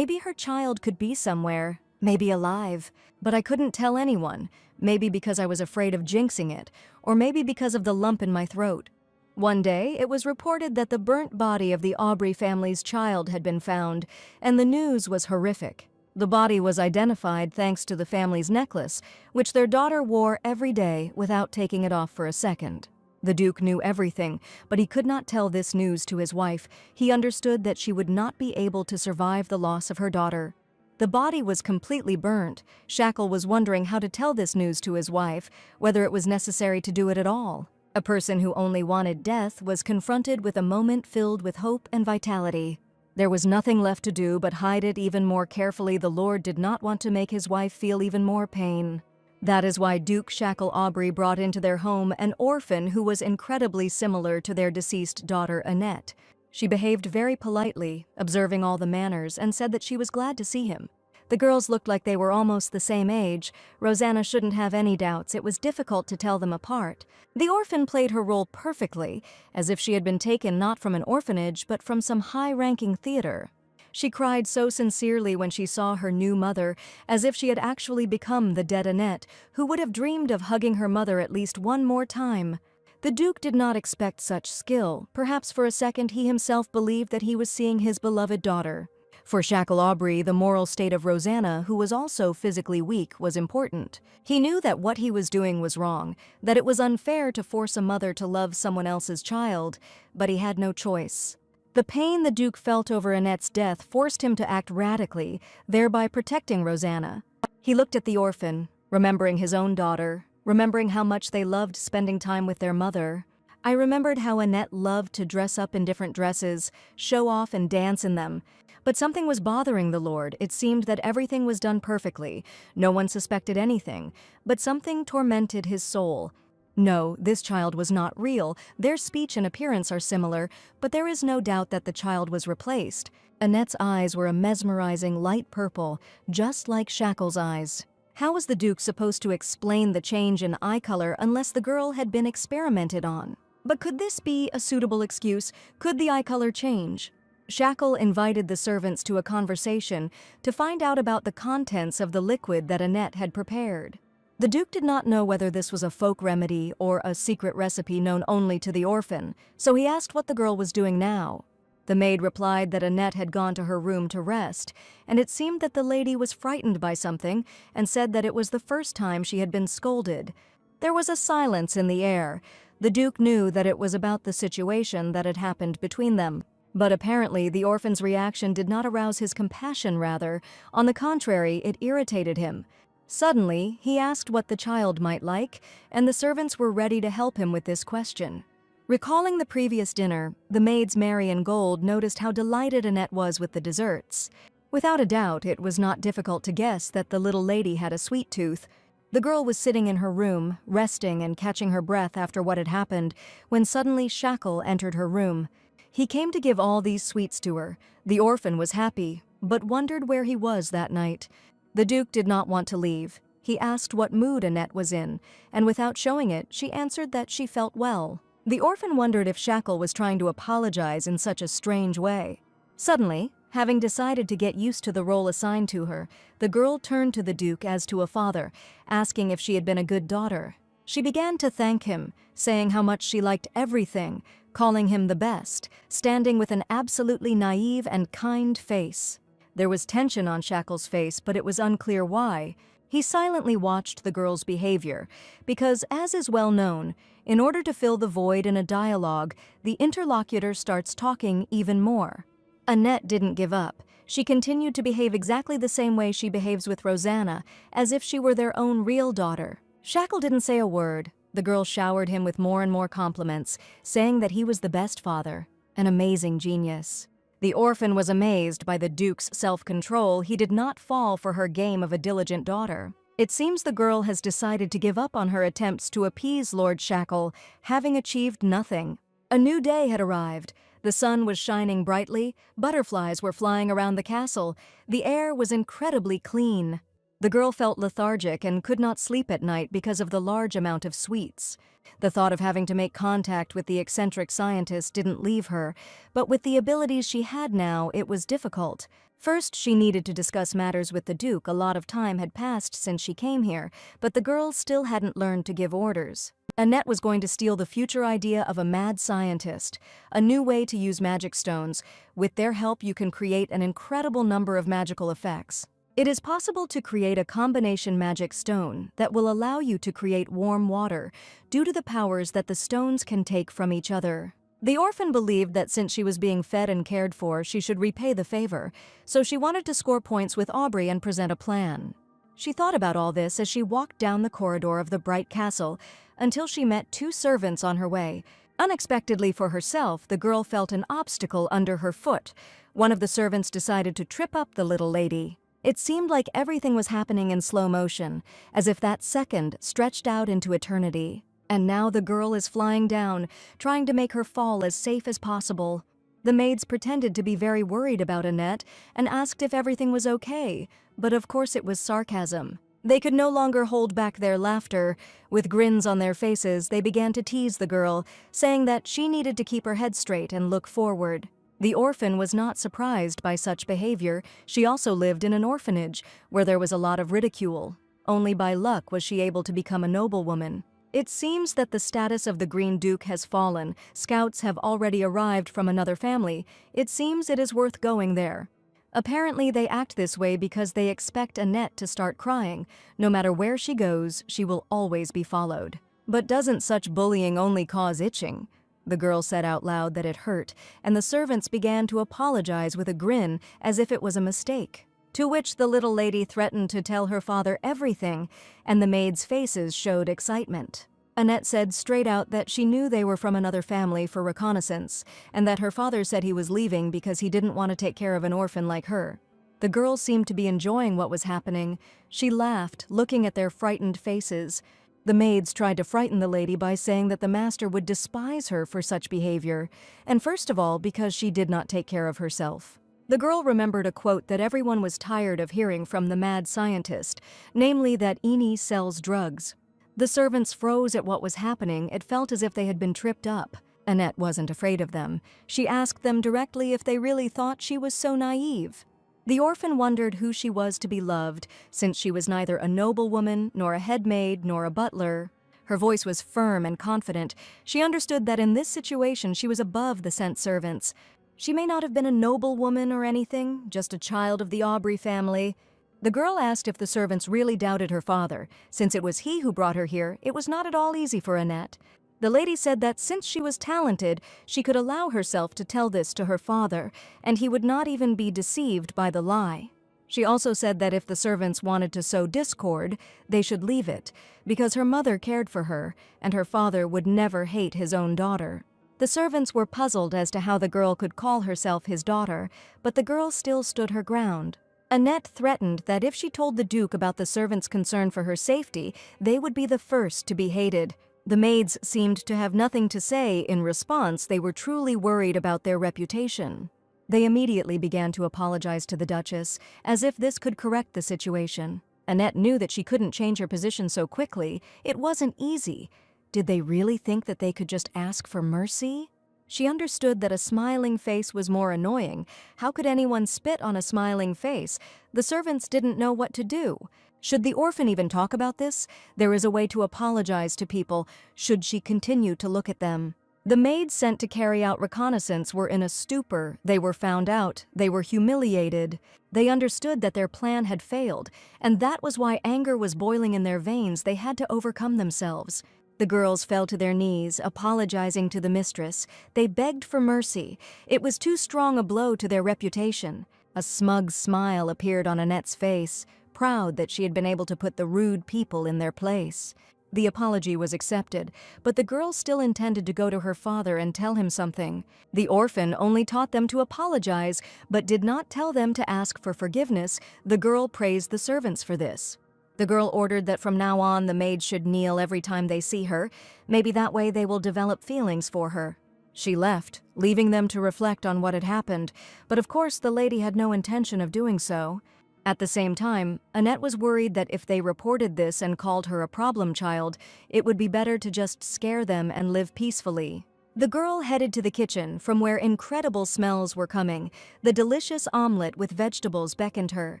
her child could be somewhere. maybe alive. But I couldn't tell anyone, maybe because I was afraid of jinxing it, or maybe because of the lump in my throat. One day, it was reported that the burnt body of the Aubrey family's child had been found, and the news was horrific. The body was identified thanks to the family's necklace, which their daughter wore every day without taking it off for a second. The Duke knew everything, but he could not tell this news to his wife. He understood that she would not be able to survive the loss of her daughter. The body was completely burnt. Shackle was wondering how to tell this news to his wife, whether it was necessary to do it at all. A person who only wanted death was confronted with a moment filled with hope and vitality. There was nothing left to do but hide it even more carefully. The Lord did not want to make his wife feel even more pain. That is why Duke Shackle Aubrey brought into their home an orphan who was incredibly similar to their deceased daughter Annette. She behaved very politely, observing all the manners, and said that she was glad to see him. The girls looked like they were almost the same age. Rosanna shouldn't have any doubts. It was difficult to tell them apart. The orphan played her role perfectly, as if she had been taken not from an orphanage, but from some high-ranking theater. She cried so sincerely when she saw her new mother, as if she had actually become the dead Annette, who would have dreamed of hugging her mother at least one more time. The Duke did not expect such skill. Perhaps for a second he himself believed that he was seeing his beloved daughter. For Shackle Aubrey, the moral state of Rosanna, who was also physically weak, was important. He knew that what he was doing was wrong, that it was unfair to force a mother to love someone else's child, but he had no choice. The pain the Duke felt over Annette's death forced him to act radically, thereby protecting Rosanna. He looked at the orphan, remembering his own daughter, remembering how much they loved spending time with their mother. I remembered how Annette loved to dress up in different dresses, show off and dance in them. But something was bothering the Lord. It seemed that everything was done perfectly. No one suspected anything, but something tormented his soul. No, this child was not real. Their speech and appearance are similar, but there is no doubt that the child was replaced. Annette's eyes were a mesmerizing light purple, just like Shackle's eyes. How was the Duke supposed to explain the change in eye color unless the girl had been experimented on? But could this be a suitable excuse? Could the eye color change? Shackle invited the servants to a conversation to find out about the contents of the liquid that Annette had prepared. The Duke did not know whether this was a folk remedy or a secret recipe known only to the orphan, so he asked what the girl was doing now. The maid replied that Annette had gone to her room to rest, and it seemed that the lady was frightened by something and said that it was the first time she had been scolded. There was a silence in the air. The Duke knew that it was about the situation that had happened between them. But apparently the orphan's reaction did not arouse his compassion, rather. On the contrary, it irritated him. Suddenly, he asked what the child might like, and the servants were ready to help him with this question. Recalling the previous dinner, the maids Mary and Gold noticed how delighted Annette was with the desserts. Without a doubt, it was not difficult to guess that the little lady had a sweet tooth. The girl was sitting in her room, resting and catching her breath after what had happened, when suddenly Shackle entered her room. He came to give all these sweets to her. The orphan was happy, but wondered where he was that night. The Duke did not want to leave. He asked what mood Annette was in, and without showing it, she answered that she felt well. The orphan wondered if Shackle was trying to apologize in such a strange way. Suddenly, having decided to get used to the role assigned to her, the girl turned to the Duke as to a father, asking if she had been a good daughter. She began to thank him, saying how much she liked everything, calling him the best, standing with an absolutely naive and kind face. There was tension on Shackle's face, but it was unclear why. He silently watched the girl's behavior, because, as is well known, in order to fill the void in a dialogue, the interlocutor starts talking even more. Annette didn't give up. She continued to behave exactly the same way she behaves with Rosanna, as if she were their own real daughter. Shackle didn't say a word. The girl showered him with more and more compliments, saying that he was the best father, an amazing genius. The orphan was amazed by the Duke's self-control. He did not fall for her game of a diligent daughter. It seems the girl has decided to give up on her attempts to appease Lord Shackle, having achieved nothing. A new day had arrived. The sun was shining brightly, butterflies were flying around the castle, the air was incredibly clean. The girl felt lethargic and could not sleep at night because of the large amount of sweets. The thought of having to make contact with the eccentric scientist didn't leave her, but with the abilities she had now, it was difficult. First, she needed to discuss matters with the Duke. A lot of time had passed since she came here, but the girl still hadn't learned to give orders. Annette was going to steal the future idea of a mad scientist, a new way to use magic stones. With their help, you can create an incredible number of magical effects. It is possible to create a combination magic stone that will allow you to create warm water due to the powers that the stones can take from each other. The orphan believed that since she was being fed and cared for, she should repay the favor, so she wanted to score points with Aubrey and present a plan. She thought about all this as she walked down the corridor of the bright castle until she met two servants on her way. Unexpectedly for herself, the girl felt an obstacle under her foot. One of the servants decided to trip up the little lady. It seemed like everything was happening in slow motion, as if that second stretched out into eternity. And now the girl is flying down, trying to make her fall as safe as possible. The maids pretended to be very worried about Annette and asked if everything was okay, but of course it was sarcasm. They could no longer hold back their laughter. With grins on their faces, they began to tease the girl, saying that she needed to keep her head straight and look forward. The orphan was not surprised by such behavior. She also lived in an orphanage, where there was a lot of ridicule. Only by luck was she able to become a noblewoman. It seems that the status of the Green Duke has fallen. Scouts have already arrived from another family. It seems it is worth going there. Apparently, they act this way because they expect Annette to start crying. No matter where she goes, she will always be followed. But doesn't such bullying only cause itching? The girl said out loud that it hurt, and the servants began to apologize with a grin as if it was a mistake. To which the little lady threatened to tell her father everything, and the maids' faces showed excitement. Annette said straight out that she knew they were from another family for reconnaissance, and that her father said he was leaving because he didn't want to take care of an orphan like her. The girl seemed to be enjoying what was happening. She laughed, looking at their frightened faces. The maids tried to frighten the lady by saying that the master would despise her for such behavior, and first of all because she did not take care of herself. The girl remembered a quote that everyone was tired of hearing from the mad scientist, namely that Eni sells drugs. The servants froze at what was happening. It felt as if they had been tripped up. Annette wasn't afraid of them. She asked them directly if they really thought she was so naive. The orphan wondered who she was to be loved, since she was neither a noblewoman, nor a headmaid, nor a butler. Her voice was firm and confident. She understood that in this situation she was above the sent servants. She may not have been a noblewoman or anything, just a child of the Aubrey family. The girl asked if the servants really doubted her father. Since it was he who brought her here, it was not at all easy for Annette. The lady said that since she was talented, she could allow herself to tell this to her father, and he would not even be deceived by the lie. She also said that if the servants wanted to sow discord, they should leave it, because her mother cared for her, and her father would never hate his own daughter. The servants were puzzled as to how the girl could call herself his daughter, but the girl still stood her ground. Annette threatened that if she told the Duke about the servants' concern for her safety, they would be the first to be hated. The maids seemed to have nothing to say. In response, they were truly worried about their reputation. They immediately began to apologize to the Duchess, as if this could correct the situation. Annette knew that she couldn't change her position so quickly. It wasn't easy. Did they really think that they could just ask for mercy? She understood that a smiling face was more annoying. How could anyone spit on a smiling face? The servants didn't know what to do. Should the orphan even talk about this? There is a way to apologize to people. Should she continue to look at them? The maids sent to carry out reconnaissance were in a stupor. They were found out. They were humiliated. They understood that their plan had failed, and that was why anger was boiling in their veins. They had to overcome themselves. The girls fell to their knees, apologizing to the mistress. They begged for mercy. It was too strong a blow to their reputation. A smug smile appeared on Annette's face, proud that she had been able to put the rude people in their place. The apology was accepted, but the girl still intended to go to her father and tell him something. The orphan only taught them to apologize, but did not tell them to ask for forgiveness. The girl praised the servants for this. The girl ordered that from now on the maids should kneel every time they see her. Maybe that way they will develop feelings for her. She left, leaving them to reflect on what had happened, but of course the lady had no intention of doing so. At the same time, Annette was worried that if they reported this and called her a problem child, it would be better to just scare them and live peacefully. The girl headed to the kitchen, from where incredible smells were coming. The delicious omelet with vegetables beckoned her.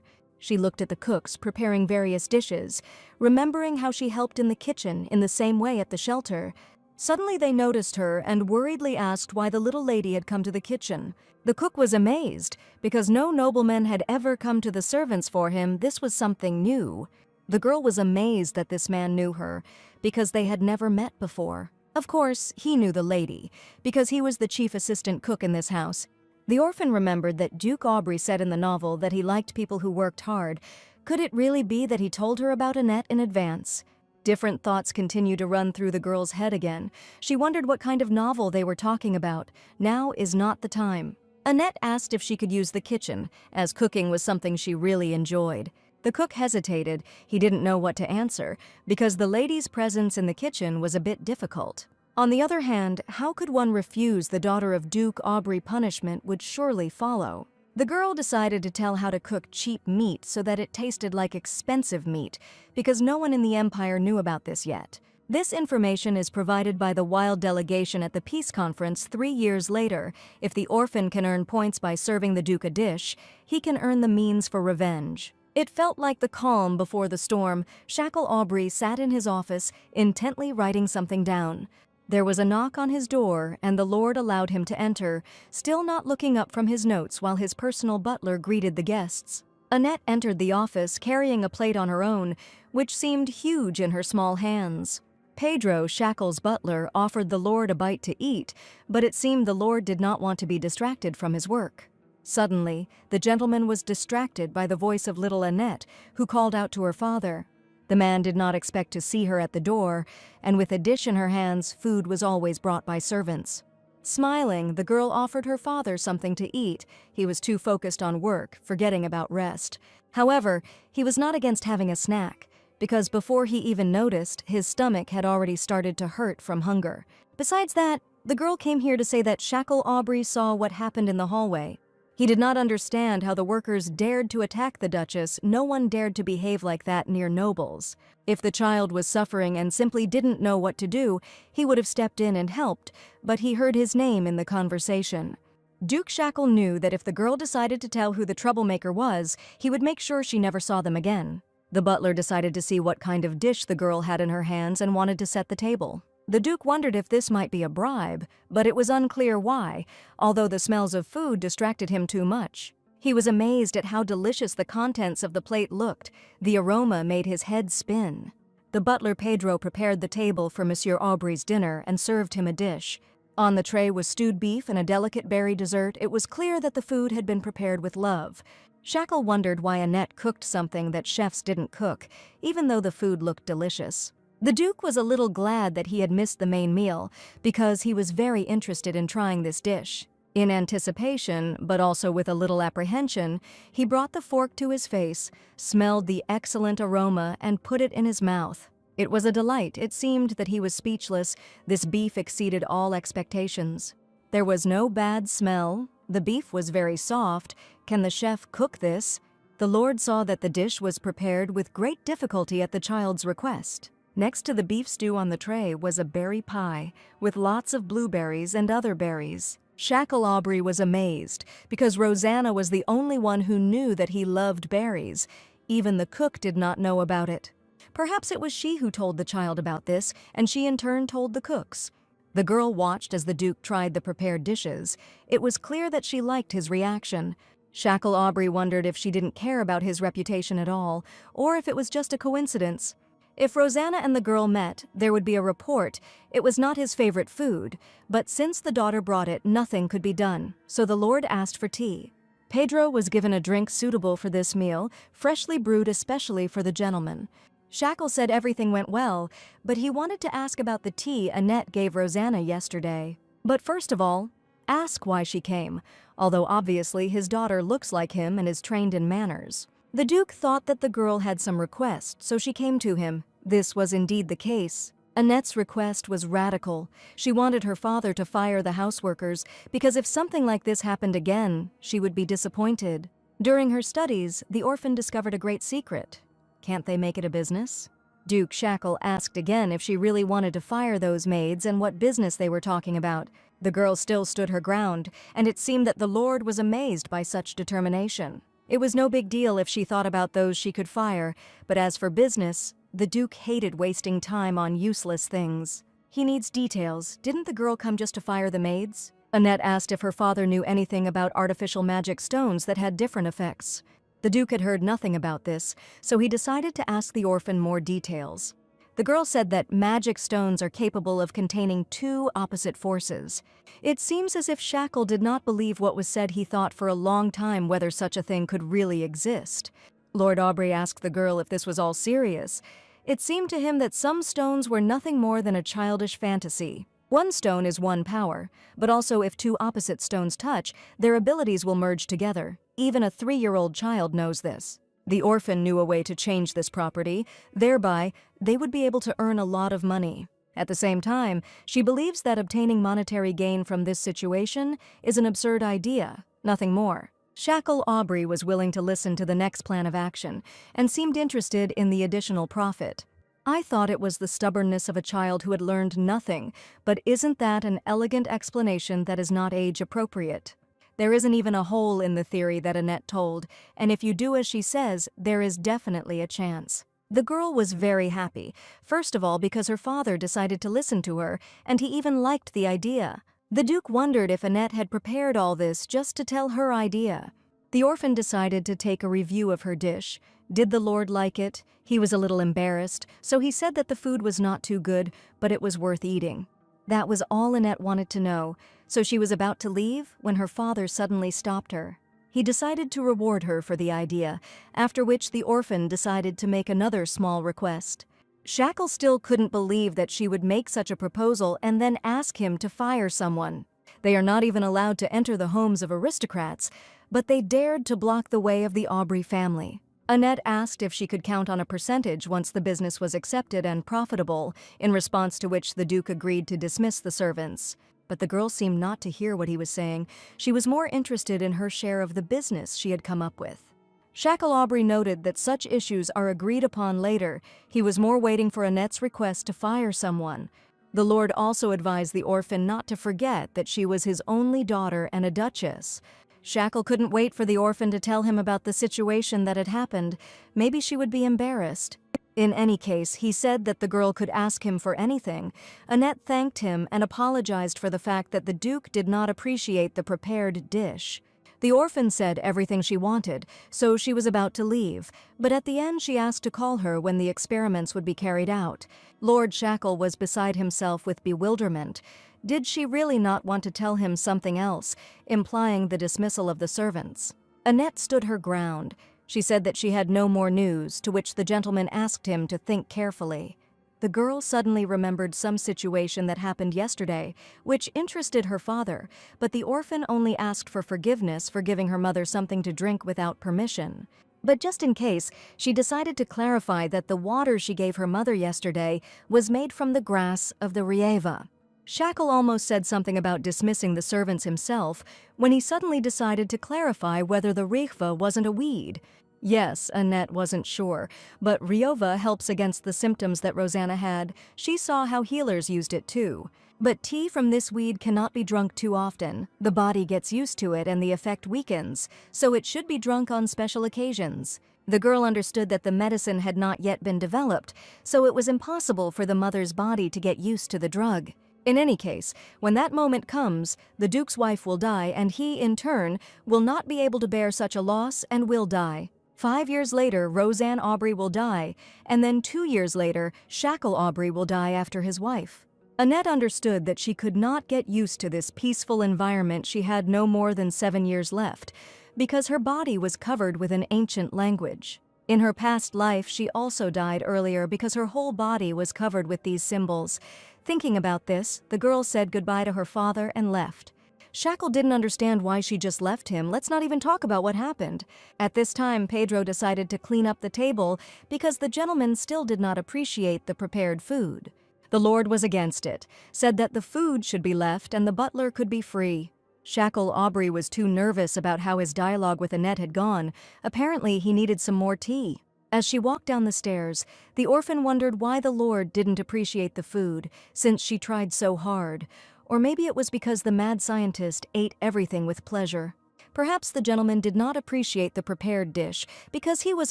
She looked at the cooks preparing various dishes, remembering how she helped in the kitchen in the same way at the shelter. Suddenly they noticed her and worriedly asked why the little lady had come to the kitchen. The cook was amazed, because no nobleman had ever come to the servants for him. This was something new. The girl was amazed that this man knew her, because they had never met before. Of course, he knew the lady, because he was the chief assistant cook in this house. The orphan remembered that Duke Aubrey said in the novel that he liked people who worked hard. Could it really be that he told her about Annette in advance? Different thoughts continued to run through the girl's head again. She wondered what kind of novel they were talking about. Now is not the time. Annette asked if she could use the kitchen, as cooking was something she really enjoyed. The cook hesitated. He didn't know what to answer, because the lady's presence in the kitchen was a bit difficult. On the other hand, how could one refuse the daughter of Duke Aubrey? Punishment would surely follow. The girl decided to tell how to cook cheap meat so that it tasted like expensive meat, because no one in the Empire knew about this yet. This information is provided by the Wild delegation at the peace conference 3 years later. If the orphan can earn points by serving the Duke a dish, he can earn the means for revenge. It felt like the calm before the storm. Shackle Aubrey sat in his office, intently writing something down. There was a knock on his door, and the Lord allowed him to enter, still not looking up from his notes while his personal butler greeted the guests. Annette entered the office carrying a plate on her own, which seemed huge in her small hands. Pedro, Shackle's butler, offered the Lord a bite to eat, but it seemed the Lord did not want to be distracted from his work. Suddenly, the gentleman was distracted by the voice of little Annette, who called out to her father. The man did not expect to see her at the door, and with a dish in her hands, food was always brought by servants. Smiling, the girl offered her father something to eat. He was too focused on work, forgetting about rest. However, he was not against having a snack, because before he even noticed, his stomach had already started to hurt from hunger. Besides that, the girl came here to say that Shackle Aubrey saw what happened in the hallway. He did not understand how the workers dared to attack the Duchess. No one dared to behave like that near nobles. If the child was suffering and simply didn't know what to do, he would have stepped in and helped, but he heard his name in the conversation. Duke Shackle knew that if the girl decided to tell who the troublemaker was, he would make sure she never saw them again. The butler decided to see what kind of dish the girl had in her hands and wanted to set the table. The Duke wondered if this might be a bribe, but it was unclear why, although the smells of food distracted him too much. He was amazed at how delicious the contents of the plate looked. The aroma made his head spin. The butler Pedro prepared the table for Monsieur Aubrey's dinner and served him a dish. On the tray was stewed beef and a delicate berry dessert. It was clear that the food had been prepared with love. Shackle wondered why Annette cooked something that chefs didn't cook, even though the food looked delicious. The Duke was a little glad that he had missed the main meal, because he was very interested in trying this dish. In anticipation, but also with a little apprehension, he brought the fork to his face, smelled the excellent aroma, and put it in his mouth. It was a delight. It seemed that he was speechless. This beef exceeded all expectations. There was no bad smell. The beef was very soft. Can the chef cook this? The Lord saw that the dish was prepared with great difficulty at the child's request. Next to the beef stew on the tray was a berry pie, with lots of blueberries and other berries. Shackle Aubrey was amazed, because Rosanna was the only one who knew that he loved berries. Even the cook did not know about it. Perhaps it was she who told the child about this, and she in turn told the cooks. The girl watched as the Duke tried the prepared dishes. It was clear that she liked his reaction. Shackle Aubrey wondered if she didn't care about his reputation at all, or if it was just a coincidence. If Rosanna and the girl met, there would be a report. It was not his favorite food, but since the daughter brought it, nothing could be done, so the Lord asked for tea. Pedro was given a drink suitable for this meal, freshly brewed especially for the gentleman. Shackle said everything went well, but he wanted to ask about the tea Annette gave Rosanna yesterday. But first of all, ask why she came, although obviously his daughter looks like him and is trained in manners. The Duke thought that the girl had some request, so she came to him. This was indeed the case. Annette's request was radical. She wanted her father to fire the houseworkers, because if something like this happened again, she would be disappointed. During her studies, the orphan discovered a great secret. Can't they make it a business? Duke Shackle asked again if she really wanted to fire those maids and what business they were talking about. The girl still stood her ground, and it seemed that the Lord was amazed by such determination. It was no big deal if she thought about those she could fire, but as for business, the Duke hated wasting time on useless things. He needs details. Didn't the girl come just to fire the maids? Annette asked if her father knew anything about artificial magic stones that had different effects. The Duke had heard nothing about this, so he decided to ask the orphan more details. The girl said that magic stones are capable of containing two opposite forces. It seems as if Shackle did not believe what was said. He thought for a long time whether such a thing could really exist. Lord Aubrey asked the girl if this was all serious. It seemed to him that some stones were nothing more than a childish fantasy. One stone is one power, but also if two opposite stones touch, their abilities will merge together. Even a 3-year-old child knows this. The orphan knew a way to change this property, thereby they would be able to earn a lot of money. At the same time, she believes that obtaining monetary gain from this situation is an absurd idea, nothing more. Shackle Aubrey was willing to listen to the next plan of action and seemed interested in the additional profit. I thought it was the stubbornness of a child who had learned nothing, but isn't that an elegant explanation that is not age-appropriate? There isn't even a hole in the theory that Annette told, and if you do as she says, there is definitely a chance. The girl was very happy, first of all because her father decided to listen to her, and he even liked the idea. The Duke wondered if Annette had prepared all this just to tell her idea. The orphan decided to take a review of her dish. Did the Lord like it? He was a little embarrassed, so he said that the food was not too good, but it was worth eating. That was all Annette wanted to know, so she was about to leave when her father suddenly stopped her. He decided to reward her for the idea, after which the orphan decided to make another small request. Shackle still couldn't believe that she would make such a proposal and then ask him to fire someone. They are not even allowed to enter the homes of aristocrats, but they dared to block the way of the Aubrey family. Annette asked if she could count on a percentage once the business was accepted and profitable, in response to which the Duke agreed to dismiss the servants. But the girl seemed not to hear what he was saying. She was more interested in her share of the business she had come up with. Shackle Aubrey noted that such issues are agreed upon later. He was more waiting for Annette's request to fire someone. The Lord also advised the orphan not to forget that she was his only daughter and a Duchess. Shackle couldn't wait for the orphan to tell him about the situation that had happened. Maybe she would be embarrassed. In any case, he said that the girl could ask him for anything. Annette thanked him and apologized for the fact that the Duke did not appreciate the prepared dish. The orphan said everything she wanted, so she was about to leave, but at the end she asked to call her when the experiments would be carried out. Lord Shackle was beside himself with bewilderment. Did she really not want to tell him something else, implying the dismissal of the servants? Annette stood her ground. She said that she had no more news, to which the gentleman asked him to think carefully. The girl suddenly remembered some situation that happened yesterday, which interested her father, but the orphan only asked for forgiveness for giving her mother something to drink without permission. But just in case, she decided to clarify that the water she gave her mother yesterday was made from the grass of the rieva. Shackle almost said something about dismissing the servants himself when he suddenly decided to clarify whether the rieva wasn't a weed. Yes, Annette wasn't sure, but rieva helps against the symptoms that Rosanna had. She saw how healers used it too. But tea from this weed cannot be drunk too often. The body gets used to it and the effect weakens, so it should be drunk on special occasions. The girl understood that the medicine had not yet been developed, so it was impossible for the mother's body to get used to the drug. In any case, when that moment comes, the Duke's wife will die, and he, in turn, will not be able to bear such a loss and will die. 5 years later, Roseanne Aubrey will die, and then 2 years later, Shackle Aubrey will die after his wife. Annette understood that she could not get used to this peaceful environment. She had no more than 7 years left, because her body was covered with an ancient language. In her past life, she also died earlier because her whole body was covered with these symbols. Thinking about this, the girl said goodbye to her father and left. Shackle didn't understand why she just left him. Let's not even talk about what happened. At this time, Pedro decided to clean up the table because the gentleman still did not appreciate the prepared food. The Lord was against it, said that the food should be left and the butler could be free. Shackle Aubrey was too nervous about how his dialogue with Annette had gone. Apparently, he needed some more tea. As she walked down the stairs, the orphan wondered why the Lord didn't appreciate the food, since she tried so hard. Or maybe it was because the mad scientist ate everything with pleasure. Perhaps the gentleman did not appreciate the prepared dish, because he was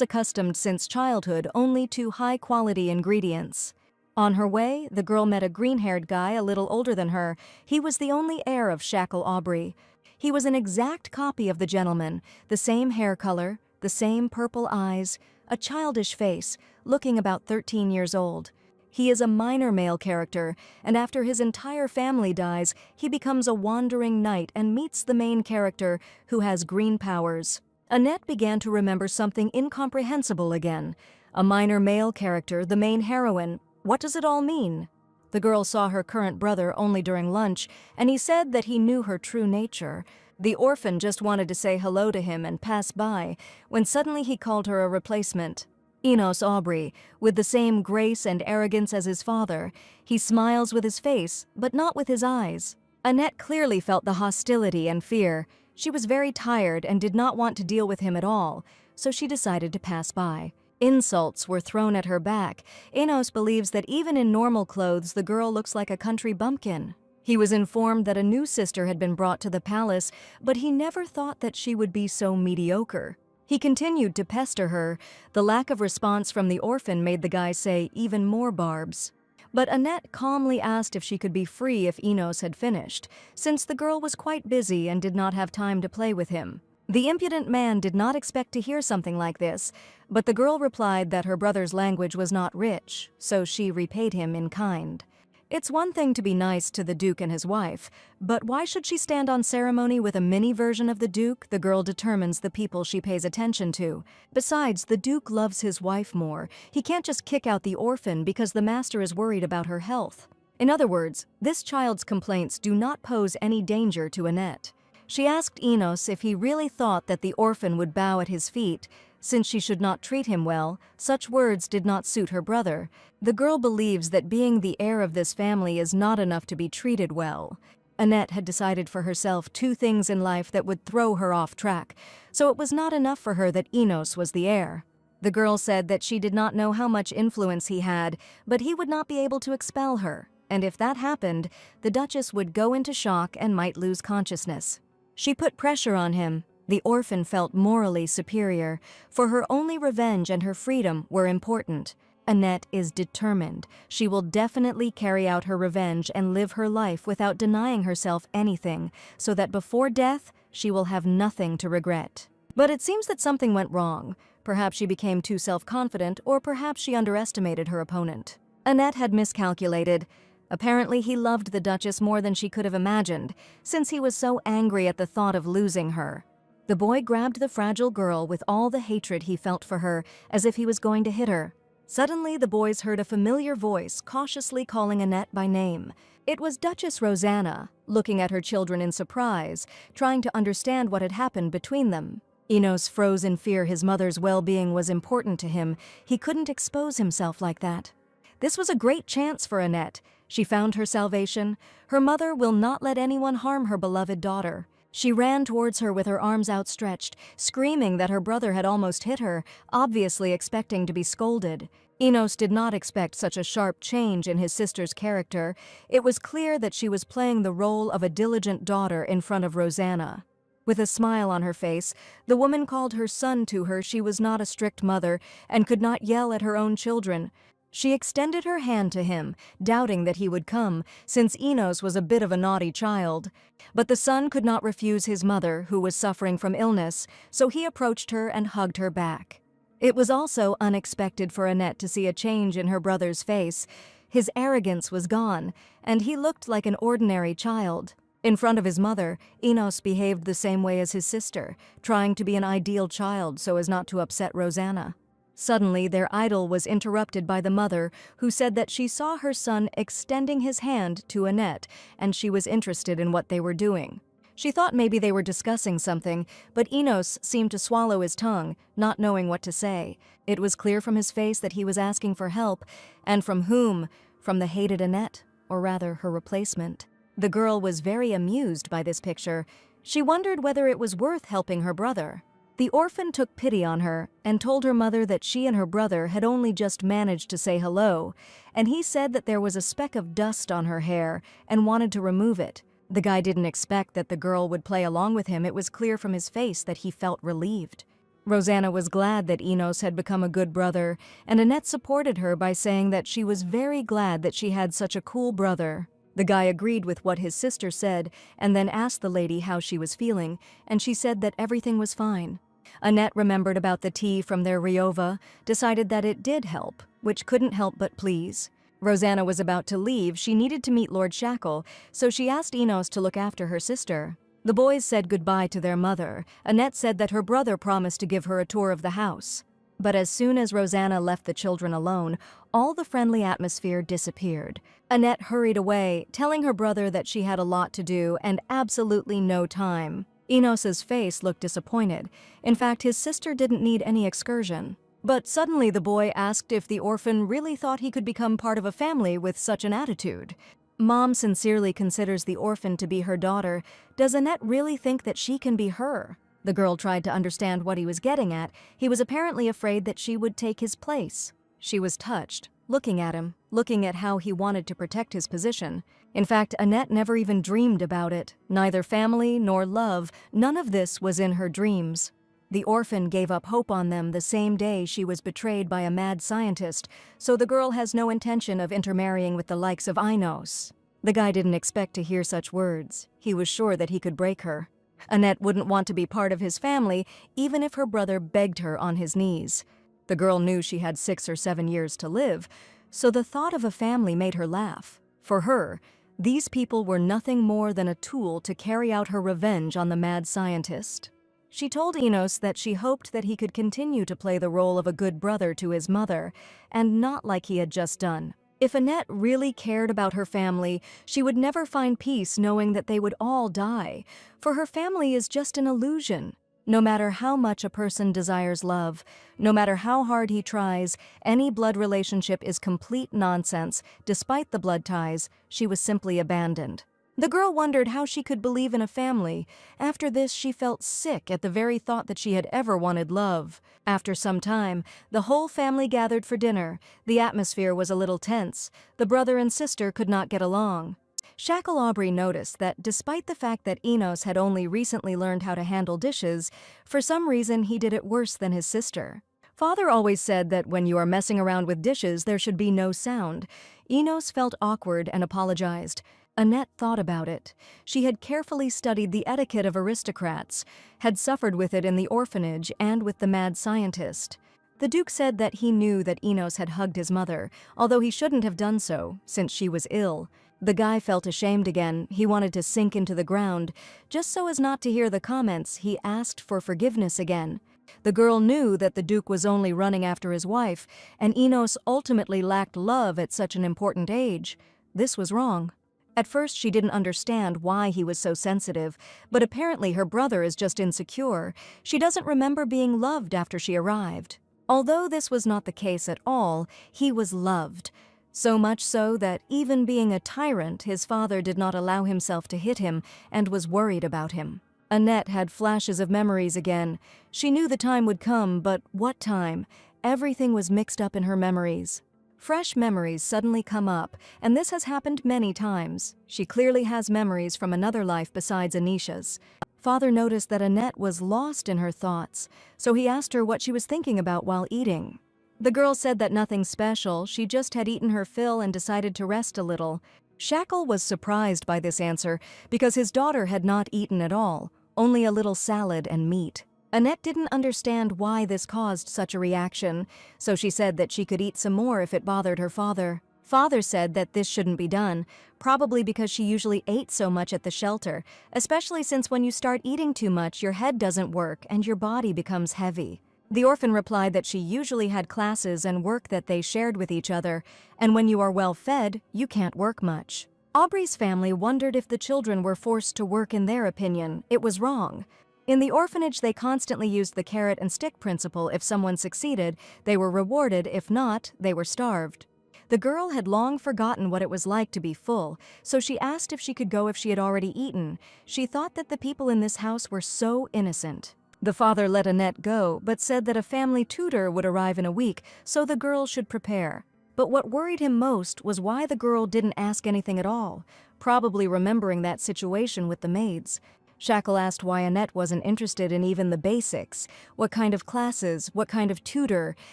accustomed since childhood only to high-quality ingredients. On her way, the girl met a green-haired guy a little older than her. He was the only heir of Shackle Aubrey. He was an exact copy of the gentleman, the same hair color, the same purple eyes, a childish face, looking about 13 years old. He is a minor male character, and after his entire family dies, he becomes a wandering knight and meets the main character, who has green powers. Annette began to remember something incomprehensible again. A minor male character, the main heroine. What does it all mean? The girl saw her current brother only during lunch, and he said that he knew her true nature. The orphan just wanted to say hello to him and pass by, when suddenly he called her a replacement. Enos Aubrey, with the same grace and arrogance as his father. He smiles with his face, but not with his eyes. Annette clearly felt the hostility and fear. She was very tired and did not want to deal with him at all, so she decided to pass by. Insults were thrown at her back. Enos believes that even in normal clothes, the girl looks like a country bumpkin. He was informed that a new sister had been brought to the palace, but he never thought that she would be so mediocre. He continued to pester her. The lack of response from the orphan made the guy say even more barbs. But Annette calmly asked if she could be free if Enos had finished, since the girl was quite busy and did not have time to play with him. The impudent man did not expect to hear something like this, but the girl replied that her brother's language was not rich, so she repaid him in kind. It's one thing to be nice to the Duke and his wife, but why should she stand on ceremony with a mini version of the Duke? The girl determines the people she pays attention to. Besides, the Duke loves his wife more. He can't just kick out the orphan because the master is worried about her health. In other words, this child's complaints do not pose any danger to Annette. She asked Enos if he really thought that the orphan would bow at his feet. Since she should not treat him well, such words did not suit her brother. The girl believes that being the heir of this family is not enough to be treated well. Annette had decided for herself 2 things in life that would throw her off track, so it was not enough for her that Enos was the heir. The girl said that she did not know how much influence he had, but he would not be able to expel her, and if that happened, the Duchess would go into shock and might lose consciousness. She put pressure on him. The orphan felt morally superior, for her only revenge and her freedom were important. Annette is determined. She will definitely carry out her revenge and live her life without denying herself anything, so that before death, she will have nothing to regret. But it seems that something went wrong. Perhaps she became too self-confident, or perhaps she underestimated her opponent. Annette had miscalculated. Apparently, he loved the Duchess more than she could have imagined, since he was so angry at the thought of losing her. The boy grabbed the fragile girl with all the hatred he felt for her, as if he was going to hit her. Suddenly, the boys heard a familiar voice cautiously calling Annette by name. It was Duchess Rosanna, looking at her children in surprise, trying to understand what had happened between them. Enos froze in fear. His mother's well-being was important to him. He couldn't expose himself like that. This was a great chance for Annette. She found her salvation. Her mother will not let anyone harm her beloved daughter. She ran towards her with her arms outstretched, screaming that her brother had almost hit her, obviously expecting to be scolded. Enos did not expect such a sharp change in his sister's character. It was clear that she was playing the role of a diligent daughter in front of Rosanna. With a smile on her face, the woman called her son to her. She was not a strict mother and could not yell at her own children. She extended her hand to him, doubting that he would come, since Enos was a bit of a naughty child. But the son could not refuse his mother, who was suffering from illness, so he approached her and hugged her back. It was also unexpected for Annette to see a change in her brother's face. His arrogance was gone, and he looked like an ordinary child. In front of his mother, Enos behaved the same way as his sister, trying to be an ideal child so as not to upset Rosanna. Suddenly, their idyll was interrupted by the mother, who said that she saw her son extending his hand to Annette, and she was interested in what they were doing. She thought maybe they were discussing something, but Enos seemed to swallow his tongue, not knowing what to say. It was clear from his face that he was asking for help, and from whom? From the hated Annette, or rather her replacement. The girl was very amused by this picture. She wondered whether it was worth helping her brother. The orphan took pity on her and told her mother that she and her brother had only just managed to say hello, and he said that there was a speck of dust on her hair and wanted to remove it. The guy didn't expect that the girl would play along with him. It was clear from his face that he felt relieved. Rosanna was glad that Enos had become a good brother, and Annette supported her by saying that she was very glad that she had such a cool brother. The guy agreed with what his sister said and then asked the lady how she was feeling, and she said that everything was fine. Annette remembered about the tea from their Riova, decided that it did help, which couldn't help but please. Rosanna was about to leave. She needed to meet Lord Shackle, so she asked Enos to look after her sister. The boys said goodbye to their mother. Annette said that her brother promised to give her a tour of the house. But as soon as Rosanna left the children alone, all the friendly atmosphere disappeared. Annette hurried away, telling her brother that she had a lot to do and absolutely no time. Enos's face looked disappointed. In fact, his sister didn't need any excursion. But suddenly the boy asked if the orphan really thought he could become part of a family with such an attitude. Mom sincerely considers the orphan to be her daughter. Does Annette really think that she can be her? The girl tried to understand what he was getting at. He was apparently afraid that she would take his place. She was touched, looking at him, looking at how he wanted to protect his position. In fact, Annette never even dreamed about it. Neither family nor love, none of this was in her dreams. The orphan gave up hope on them the same day she was betrayed by a mad scientist, so the girl has no intention of intermarrying with the likes of Enos. The guy didn't expect to hear such words. He was sure that he could break her. Annette wouldn't want to be part of his family, even if her brother begged her on his knees. The girl knew she had 6 or 7 years to live, so the thought of a family made her laugh. For her, these people were nothing more than a tool to carry out her revenge on the mad scientist. She told Enos that she hoped that he could continue to play the role of a good brother to his mother, and not like he had just done. If Annette really cared about her family, she would never find peace knowing that they would all die, for her family is just an illusion. No matter how much a person desires love, no matter how hard he tries, any blood relationship is complete nonsense. Despite the blood ties, she was simply abandoned. The girl wondered how she could believe in a family. After this, she felt sick at the very thought that she had ever wanted love. After some time, the whole family gathered for dinner. The atmosphere was a little tense. The brother and sister could not get along. Shackle Aubrey noticed that despite the fact that Enos had only recently learned how to handle dishes, for some reason he did it worse than his sister. Father always said that when you are messing around with dishes, there should be no sound. Enos felt awkward and apologized. Annette thought about it. She had carefully studied the etiquette of aristocrats, had suffered with it in the orphanage and with the mad scientist. The Duke said that he knew that Enos had hugged his mother, although he shouldn't have done so, since she was ill. The guy felt ashamed again. He wanted to sink into the ground. Just so as not to hear the comments, he asked for forgiveness again. The girl knew that the Duke was only running after his wife, and Enos ultimately lacked love at such an important age. This was wrong. At first, she didn't understand why he was so sensitive, but apparently her brother is just insecure. She doesn't remember being loved after she arrived. Although this was not the case at all, he was loved. So much so that even being a tyrant, his father did not allow himself to hit him and was worried about him. Annette had flashes of memories again. She knew the time would come, but what time? Everything was mixed up in her memories. Fresh memories suddenly come up, and this has happened many times. She clearly has memories from another life besides Anisha's. Father noticed that Annette was lost in her thoughts, so he asked her what she was thinking about while eating. The girl said that nothing special, she just had eaten her fill and decided to rest a little. Shackle was surprised by this answer because his daughter had not eaten at all, only a little salad and meat. Annette didn't understand why this caused such a reaction, so she said that she could eat some more if it bothered her father. Father said that this shouldn't be done, probably because she usually ate so much at the shelter, especially since when you start eating too much, your head doesn't work and your body becomes heavy. The orphan replied that she usually had classes and work that they shared with each other, and when you are well fed, you can't work much. Aubrey's family wondered if the children were forced to work. In their opinion, it was wrong. In the orphanage, they constantly used the carrot and stick principle. If someone succeeded, they were rewarded. If not, they were starved. The girl had long forgotten what it was like to be full, so she asked if she could go if she had already eaten. She thought that the people in this house were so innocent. The father let Annette go, but said that a family tutor would arrive in a week, so the girl should prepare. But what worried him most was why the girl didn't ask anything at all, probably remembering that situation with the maids. Shackle asked why Annette wasn't interested in even the basics, what kind of classes, what kind of tutor,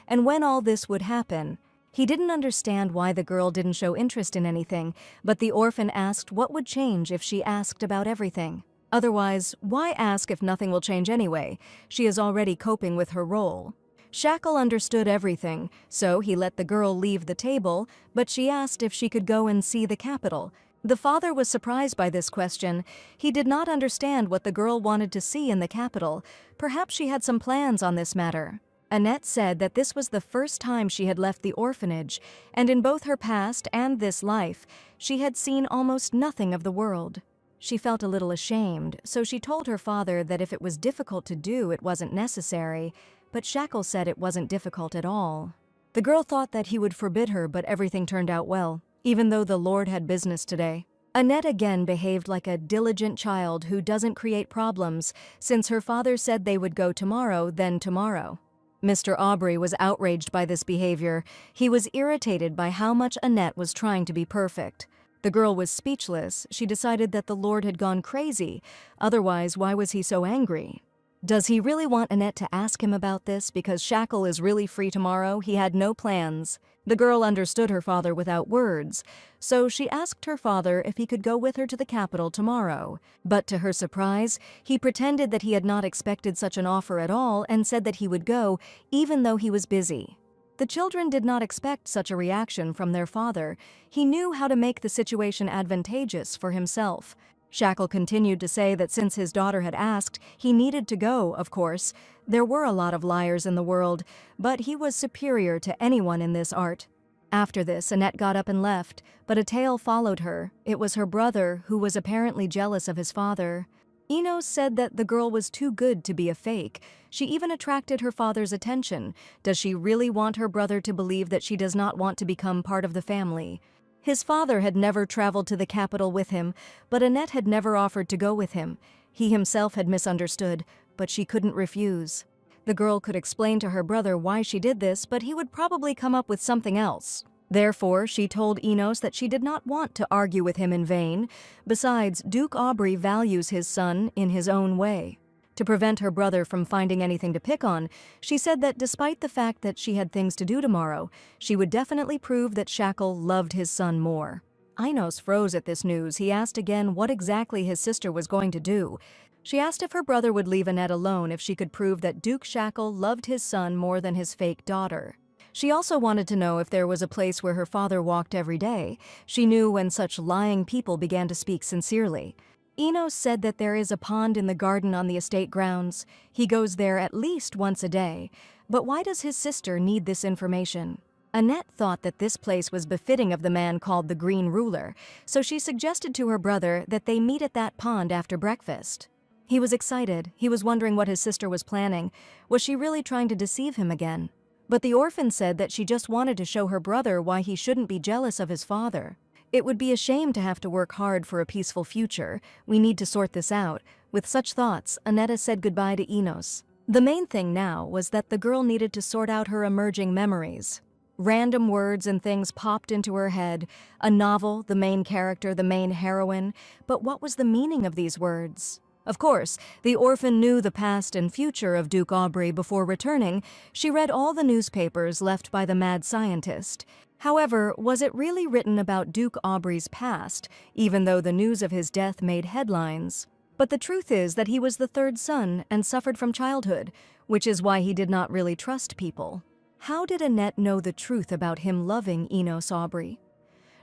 and when all this would happen. He didn't understand why the girl didn't show interest in anything, but the orphan asked what would change if she asked about everything. Otherwise, why ask if nothing will change anyway? She is already coping with her role. Shackle understood everything, so he let the girl leave the table, but she asked if she could go and see the capital. The father was surprised by this question. He did not understand what the girl wanted to see in the capital. Perhaps she had some plans on this matter. Annette said that this was the first time she had left the orphanage, and in both her past and this life, she had seen almost nothing of the world. She felt a little ashamed, so she told her father that if it was difficult to do, it wasn't necessary, but Shackle said it wasn't difficult at all. The girl thought that he would forbid her, but everything turned out well, even though the Lord had business today. Annette again behaved like a diligent child who doesn't create problems, since her father said they would go tomorrow, then tomorrow. Mr. Aubrey was outraged by this behavior. He was irritated by how much Annette was trying to be perfect. The girl was speechless. She decided that the Lord had gone crazy. Otherwise, why was he so angry? Does he really want Annette to ask him about this because Shackle is really free tomorrow? He had no plans. The girl understood her father without words, so she asked her father if he could go with her to the capital tomorrow. But to her surprise, he pretended that he had not expected such an offer at all and said that he would go, even though he was busy. The children did not expect such a reaction from their father. He knew how to make the situation advantageous for himself. Shackle continued to say that since his daughter had asked, he needed to go, of course. There were a lot of liars in the world, but he was superior to anyone in this art. After this, Annette got up and left, but a tale followed her. It was her brother, who was apparently jealous of his father. Enos said that the girl was too good to be a fake. She even attracted her father's attention. Does she really want her brother to believe that she does not want to become part of the family? His father had never traveled to the capital with him, but Annette had never offered to go with him. He himself had misunderstood, but she couldn't refuse. The girl could explain to her brother why she did this, but he would probably come up with something else. Therefore, she told Enos that she did not want to argue with him in vain. Besides, Duke Aubrey values his son in his own way. To prevent her brother from finding anything to pick on, she said that despite the fact that she had things to do tomorrow, she would definitely prove that Shackle loved his son more. Enos froze at this news. He asked again what exactly his sister was going to do. She asked if her brother would leave Annette alone if she could prove that Duke Shackle loved his son more than his fake daughter. She also wanted to know if there was a place where her father walked every day. She knew when such lying people began to speak sincerely. Enos said that there is a pond in the garden on the estate grounds. He goes there at least once a day. But why does his sister need this information? Annette thought that this place was befitting of the man called the Green Ruler, so she suggested to her brother that they meet at that pond after breakfast. He was excited. He was wondering what his sister was planning. Was she really trying to deceive him again? But the orphan said that she just wanted to show her brother why he shouldn't be jealous of his father. It would be a shame to have to work hard for a peaceful future. We need to sort this out. With such thoughts, Annette said goodbye to Enos. The main thing now was that the girl needed to sort out her emerging memories. Random words and things popped into her head. A novel, the main character, the main heroine. But what was the meaning of these words? Of course, the orphan knew the past and future of Duke Aubrey before returning. She read all the newspapers left by the mad scientist. However, was it really written about Duke Aubrey's past, even though the news of his death made headlines? But the truth is that he was the third son and suffered from childhood, which is why he did not really trust people. How did Annette know the truth about him loving Enos Aubrey?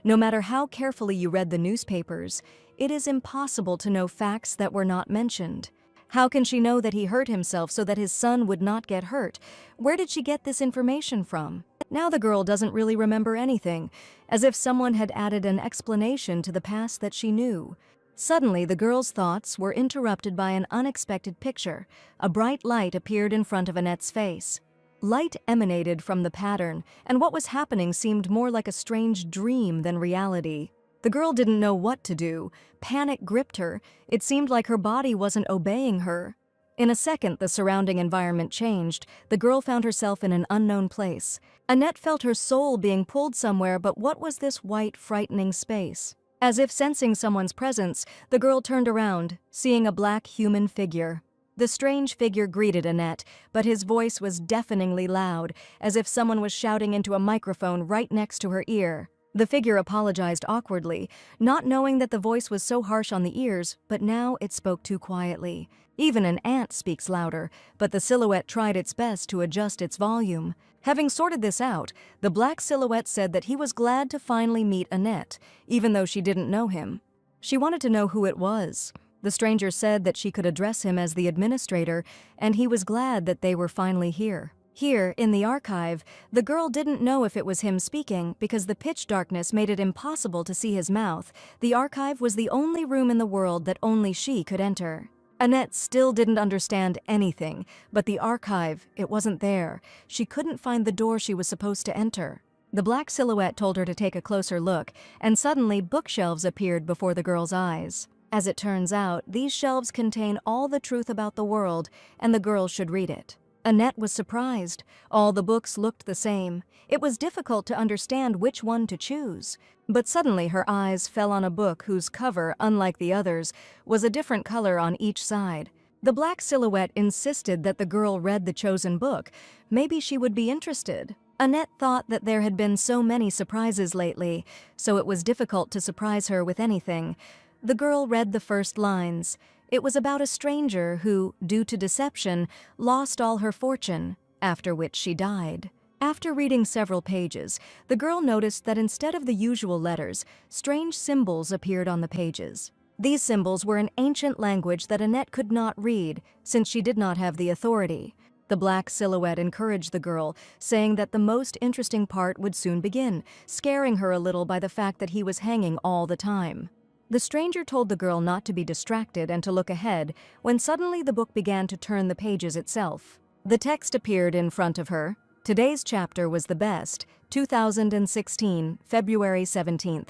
No matter how carefully you read the newspapers, it is impossible to know facts that were not mentioned. How can she know that he hurt himself so that his son would not get hurt? Where did she get this information from? Now the girl doesn't really remember anything, as if someone had added an explanation to the past that she knew. Suddenly, the girl's thoughts were interrupted by an unexpected picture. A bright light appeared in front of Annette's face. Light emanated from the pattern, and what was happening seemed more like a strange dream than reality. The girl didn't know what to do. Panic gripped her. It seemed like her body wasn't obeying her. In a second, the surrounding environment changed. The girl found herself in an unknown place. Annette felt her soul being pulled somewhere, but what was this white, frightening space? As if sensing someone's presence, the girl turned around, seeing a black human figure. The strange figure greeted Annette, but his voice was deafeningly loud, as if someone was shouting into a microphone right next to her ear. The figure apologized awkwardly, not knowing that the voice was so harsh on the ears, but now it spoke too quietly. Even an ant speaks louder, but the silhouette tried its best to adjust its volume. Having sorted this out, the black silhouette said that he was glad to finally meet Annette, even though she didn't know him. She wanted to know who it was. The stranger said that she could address him as the administrator, and he was glad that they were finally here. Here, in the archive, the girl didn't know if it was him speaking because the pitch darkness made it impossible to see his mouth. The archive was the only room in the world that only she could enter. Annette still didn't understand anything, but the archive, it wasn't there. She couldn't find the door she was supposed to enter. The black silhouette told her to take a closer look, and suddenly bookshelves appeared before the girl's eyes. As it turns out, these shelves contain all the truth about the world, and the girl should read it. Annette was surprised. All the books looked the same. It was difficult to understand which one to choose. But suddenly her eyes fell on a book whose cover, unlike the others, was a different color on each side. The black silhouette insisted that the girl read the chosen book. Maybe she would be interested. Annette thought that there had been so many surprises lately, so it was difficult to surprise her with anything. The girl read the first lines. It was about a stranger who, due to deception, lost all her fortune, after which she died. After reading several pages, the girl noticed that instead of the usual letters, strange symbols appeared on the pages. These symbols were an ancient language that Annette could not read, since she did not have the authority. The black silhouette encouraged the girl, saying that the most interesting part would soon begin, scaring her a little by the fact that he was hanging all the time. The stranger told the girl not to be distracted and to look ahead, when suddenly the book began to turn the pages itself. The text appeared in front of her. Today's chapter was the best, 2016, February 17th.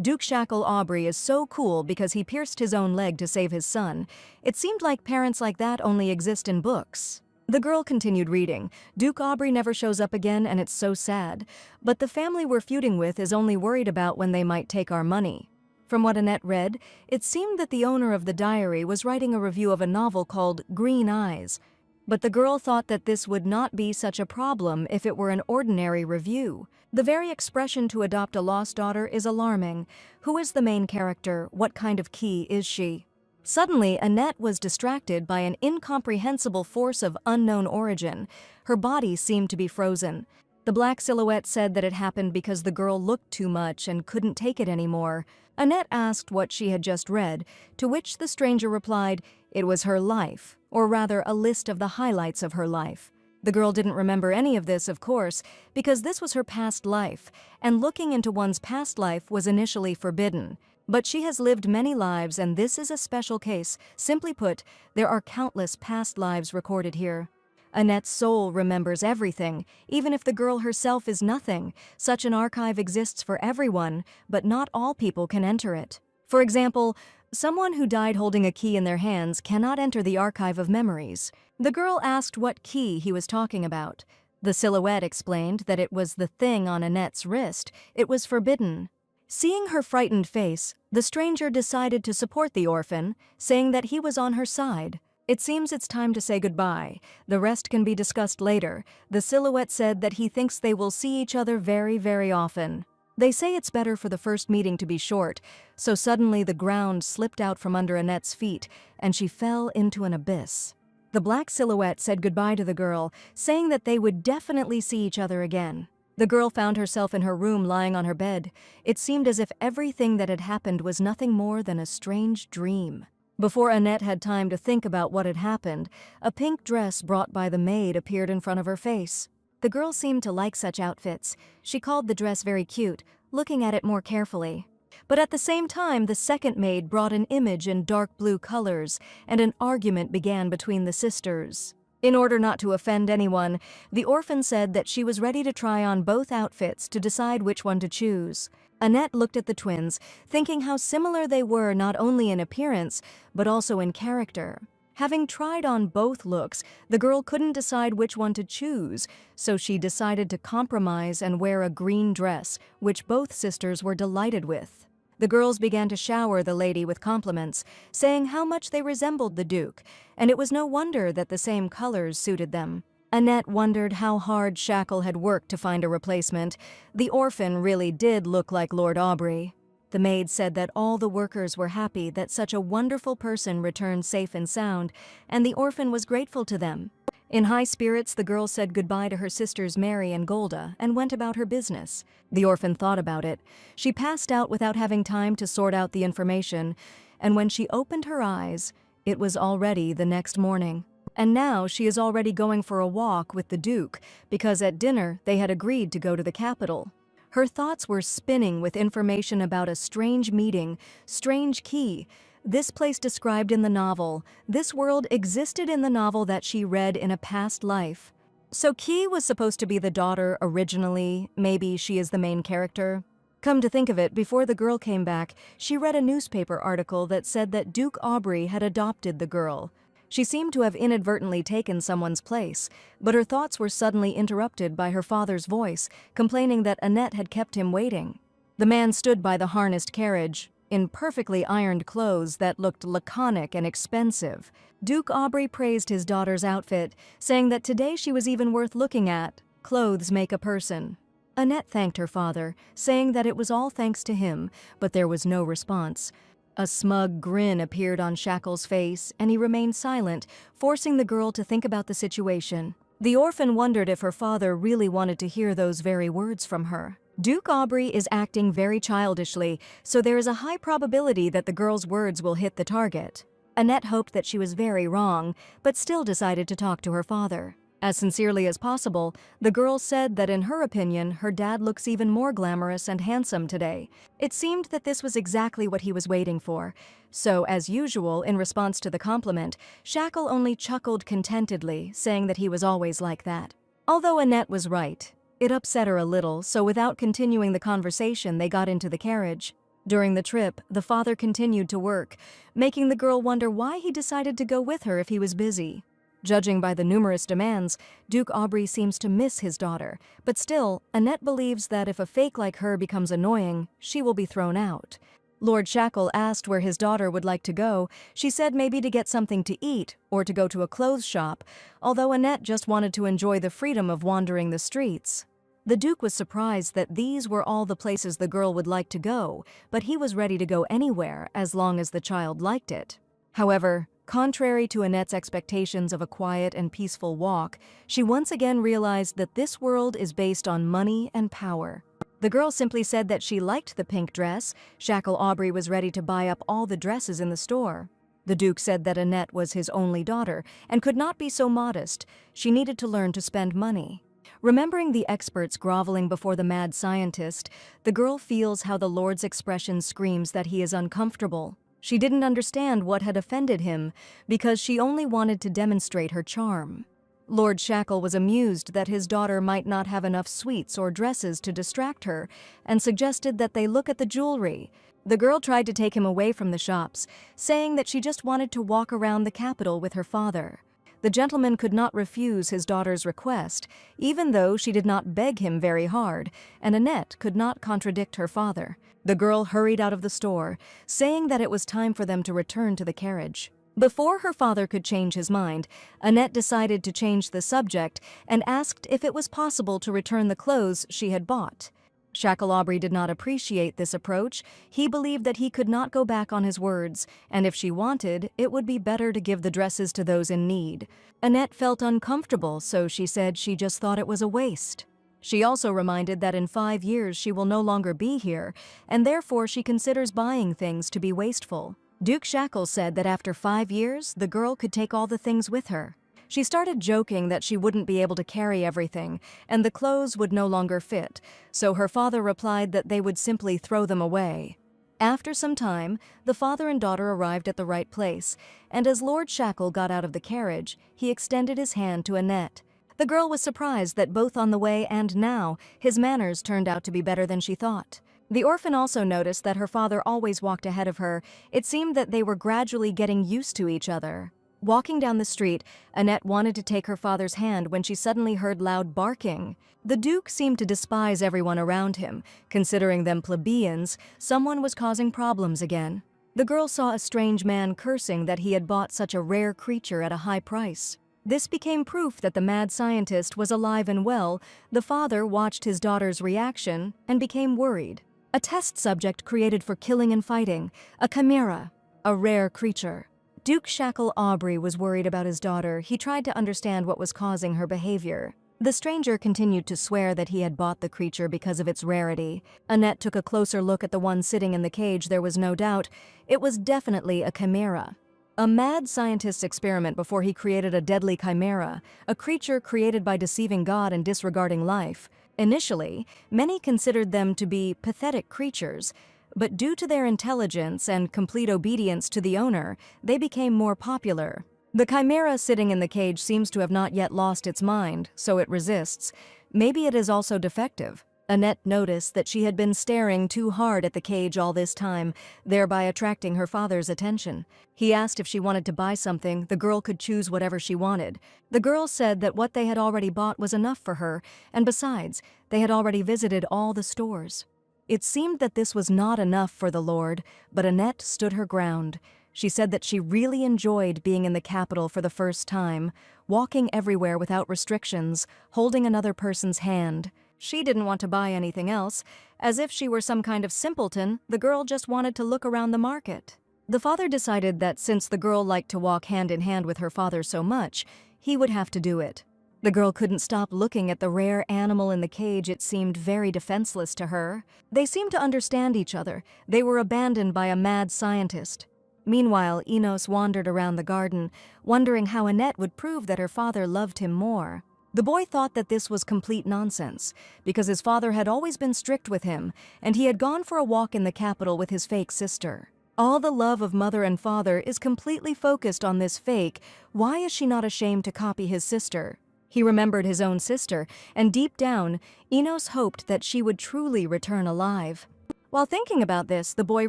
Duke Shackle Aubrey is so cool because he pierced his own leg to save his son. It seemed like parents like that only exist in books. The girl continued reading. Duke Aubrey never shows up again and it's so sad. But the family we're feuding with is only worried about when they might take our money. From what Annette read, it seemed that the owner of the diary was writing a review of a novel called Green Eyes. But the girl thought that this would not be such a problem if it were an ordinary review. The very expression to adopt a lost daughter is alarming. Who is the main character? What kind of key is she? Suddenly, Annette was distracted by an incomprehensible force of unknown origin. Her body seemed to be frozen. The black silhouette said that it happened because the girl looked too much and couldn't take it anymore. Annette asked what she had just read, to which the stranger replied, it was her life, or rather a list of the highlights of her life. The girl didn't remember any of this, of course, because this was her past life, and looking into one's past life was initially forbidden. But she has lived many lives, and this is a special case. Simply put, there are countless past lives recorded here. Annette's soul remembers everything, even if the girl herself is nothing. Such an archive exists for everyone, but not all people can enter it. For example, someone who died holding a key in their hands cannot enter the archive of memories. The girl asked what key he was talking about. The silhouette explained that it was the thing on Annette's wrist. It was forbidden. Seeing her frightened face, the stranger decided to support the orphan, saying that he was on her side. It seems it's time to say goodbye. The rest can be discussed later. The silhouette said that he thinks they will see each other very, very often. They say it's better for the first meeting to be short, so suddenly the ground slipped out from under Annette's feet, and she fell into an abyss. The black silhouette said goodbye to the girl, saying that they would definitely see each other again. The girl found herself in her room lying on her bed. It seemed as if everything that had happened was nothing more than a strange dream. Before Annette had time to think about what had happened, a pink dress brought by the maid appeared in front of her face. The girl seemed to like such outfits. She called the dress very cute, looking at it more carefully. But at the same time, the second maid brought an image in dark blue colors, and an argument began between the sisters. In order not to offend anyone, the orphan said that she was ready to try on both outfits to decide which one to choose. Annette looked at the twins, thinking how similar they were not only in appearance, but also in character. Having tried on both looks, the girl couldn't decide which one to choose, so she decided to compromise and wear a green dress, which both sisters were delighted with. The girls began to shower the lady with compliments, saying how much they resembled the Duke, and it was no wonder that the same colors suited them. Annette wondered how hard Shackle had worked to find a replacement. The orphan really did look like Lord Aubrey. The maid said that all the workers were happy that such a wonderful person returned safe and sound, and the orphan was grateful to them. In high spirits, the girl said goodbye to her sisters Mary and Golda and went about her business. The orphan thought about it. She passed out without having time to sort out the information, and when she opened her eyes, it was already the next morning. And now she is already going for a walk with the Duke, because at dinner they had agreed to go to the capital. Her thoughts were spinning with information about a strange meeting, strange key. This place described in the novel. This world existed in the novel that she read in a past life. So Key was supposed to be the daughter originally. Maybe she is the main character. Come to think of it, before the girl came back, she read a newspaper article that said that Duke Aubrey had adopted the girl. She seemed to have inadvertently taken someone's place, but her thoughts were suddenly interrupted by her father's voice, complaining that Annette had kept him waiting. The man stood by the harnessed carriage, in perfectly ironed clothes that looked laconic and expensive. Duke Aubrey praised his daughter's outfit, saying that today she was even worth looking at. Clothes make a person. Annette thanked her father, saying that it was all thanks to him, but there was no response. A smug grin appeared on Shackle's face, and he remained silent, forcing the girl to think about the situation. The orphan wondered if her father really wanted to hear those very words from her. Duke Aubrey is acting very childishly, so there is a high probability that the girl's words will hit the target. Annette hoped that she was very wrong, but still decided to talk to her father. As sincerely as possible, the girl said that in her opinion, her dad looks even more glamorous and handsome today. It seemed that this was exactly what he was waiting for. So, as usual, in response to the compliment, Shackle only chuckled contentedly, saying that he was always like that. Although Annette was right, it upset her a little, so without continuing the conversation, they got into the carriage. During the trip, the father continued to work, making the girl wonder why he decided to go with her if he was busy. Judging by the numerous demands, Duke Aubrey seems to miss his daughter, but still, Annette believes that if a fake like her becomes annoying, she will be thrown out. Lord Shackle asked where his daughter would like to go. She said maybe to get something to eat or to go to a clothes shop, although Annette just wanted to enjoy the freedom of wandering the streets. The Duke was surprised that these were all the places the girl would like to go, but he was ready to go anywhere as long as the child liked it. However, contrary to Annette's expectations of a quiet and peaceful walk, she once again realized that this world is based on money and power. The girl simply said that she liked the pink dress. Shackle Aubrey was ready to buy up all the dresses in the store. The Duke said that Annette was his only daughter and could not be so modest. She needed to learn to spend money. Remembering the experts groveling before the mad scientist, the girl feels how the Lord's expression screams that he is uncomfortable. She didn't understand what had offended him because she only wanted to demonstrate her charm. Lord Shackle was amused that his daughter might not have enough sweets or dresses to distract her and suggested that they look at the jewelry. The girl tried to take him away from the shops, saying that she just wanted to walk around the capital with her father. The gentleman could not refuse his daughter's request, even though she did not beg him very hard, and Annette could not contradict her father. The girl hurried out of the store, saying that it was time for them to return to the carriage. Before her father could change his mind, Annette decided to change the subject and asked if it was possible to return the clothes she had bought. Shackle Aubrey did not appreciate this approach. He believed that he could not go back on his words, and if she wanted, it would be better to give the dresses to those in need. Annette felt uncomfortable, so she said she just thought it was a waste. She also reminded that in 5 years she will no longer be here, and therefore she considers buying things to be wasteful. Duke Shackle said that after 5 years, the girl could take all the things with her. She started joking that she wouldn't be able to carry everything, and the clothes would no longer fit, so her father replied that they would simply throw them away. After some time, the father and daughter arrived at the right place, and as Lord Shackle got out of the carriage, he extended his hand to Annette. The girl was surprised that both on the way and now, his manners turned out to be better than she thought. The orphan also noticed that her father always walked ahead of her. It seemed that they were gradually getting used to each other. Walking down the street, Annette wanted to take her father's hand when she suddenly heard loud barking. The Duke seemed to despise everyone around him. Considering them plebeians, someone was causing problems again. The girl saw a strange man cursing that he had bought such a rare creature at a high price. This became proof that the mad scientist was alive and well. The father watched his daughter's reaction and became worried. A test subject created for killing and fighting, a chimera, a rare creature. Duke Shackle Aubrey was worried about his daughter. He tried to understand what was causing her behavior. The stranger continued to swear that he had bought the creature because of its rarity. Annette took a closer look at the one sitting in the cage. There was no doubt. It was definitely a chimera. A mad scientist's experiment before he created a deadly chimera, a creature created by deceiving God and disregarding life. Initially, many considered them to be pathetic creatures, but due to their intelligence and complete obedience to the owner, they became more popular. The chimera sitting in the cage seems to have not yet lost its mind, so it resists. Maybe it is also defective. Annette noticed that she had been staring too hard at the cage all this time, thereby attracting her father's attention. He asked if she wanted to buy something. The girl could choose whatever she wanted. The girl said that what they had already bought was enough for her, and besides, they had already visited all the stores. It seemed that this was not enough for the Lord, but Annette stood her ground. She said that she really enjoyed being in the capital for the first time, walking everywhere without restrictions, holding another person's hand. She didn't want to buy anything else. As if she were some kind of simpleton, the girl just wanted to look around the market. The father decided that since the girl liked to walk hand in hand with her father so much, he would have to do it. The girl couldn't stop looking at the rare animal in the cage. It seemed very defenseless to her. They seemed to understand each other. They were abandoned by a mad scientist. Meanwhile, Enos wandered around the garden, wondering how Annette would prove that her father loved him more. The boy thought that this was complete nonsense, because his father had always been strict with him, and he had gone for a walk in the capital with his fake sister. All the love of mother and father is completely focused on this fake. Why is she not ashamed to copy his sister? He remembered his own sister, and deep down, Enos hoped that she would truly return alive. While thinking about this, the boy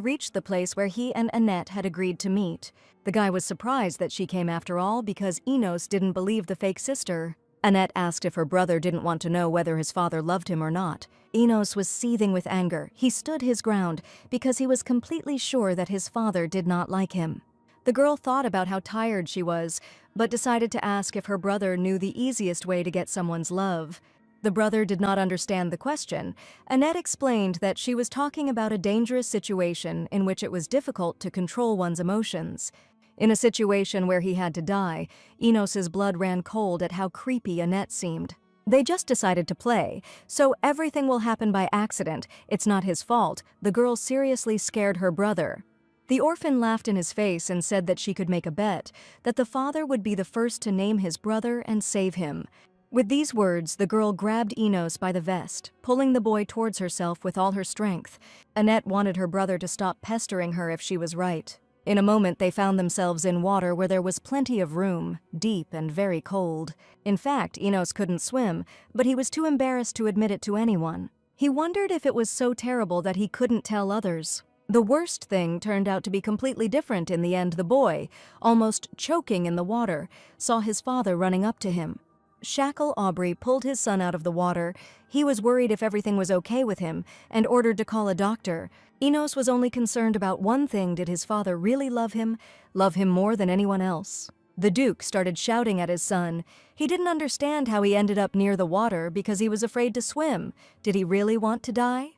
reached the place where he and Annette had agreed to meet. The guy was surprised that she came after all because Enos didn't believe the fake sister. Annette asked if her brother didn't want to know whether his father loved him or not. Enos was seething with anger. He stood his ground because he was completely sure that his father did not like him. The girl thought about how tired she was, but decided to ask if her brother knew the easiest way to get someone's love. The brother did not understand the question. Annette explained that she was talking about a dangerous situation in which it was difficult to control one's emotions. In a situation where he had to die, Enos's blood ran cold at how creepy Annette seemed. They just decided to play, so everything will happen by accident. It's not his fault. The girl seriously scared her brother. The orphan laughed in his face and said that she could make a bet, that the father would be the first to name his brother and save him. With these words, the girl grabbed Enos by the vest, pulling the boy towards herself with all her strength. Annette wanted her brother to stop pestering her if she was right. In a moment, they found themselves in water where there was plenty of room, deep and very cold. In fact, Enos couldn't swim, but he was too embarrassed to admit it to anyone. He wondered if it was so terrible that he couldn't tell others. The worst thing turned out to be completely different in the end. The boy, almost choking in the water, saw his father running up to him. Shackle Aubrey pulled his son out of the water. He was worried if everything was okay with him and ordered to call a doctor. Enos was only concerned about one thing: did his father really love him more than anyone else? The Duke started shouting at his son. He didn't understand how he ended up near the water because he was afraid to swim. Did he really want to die?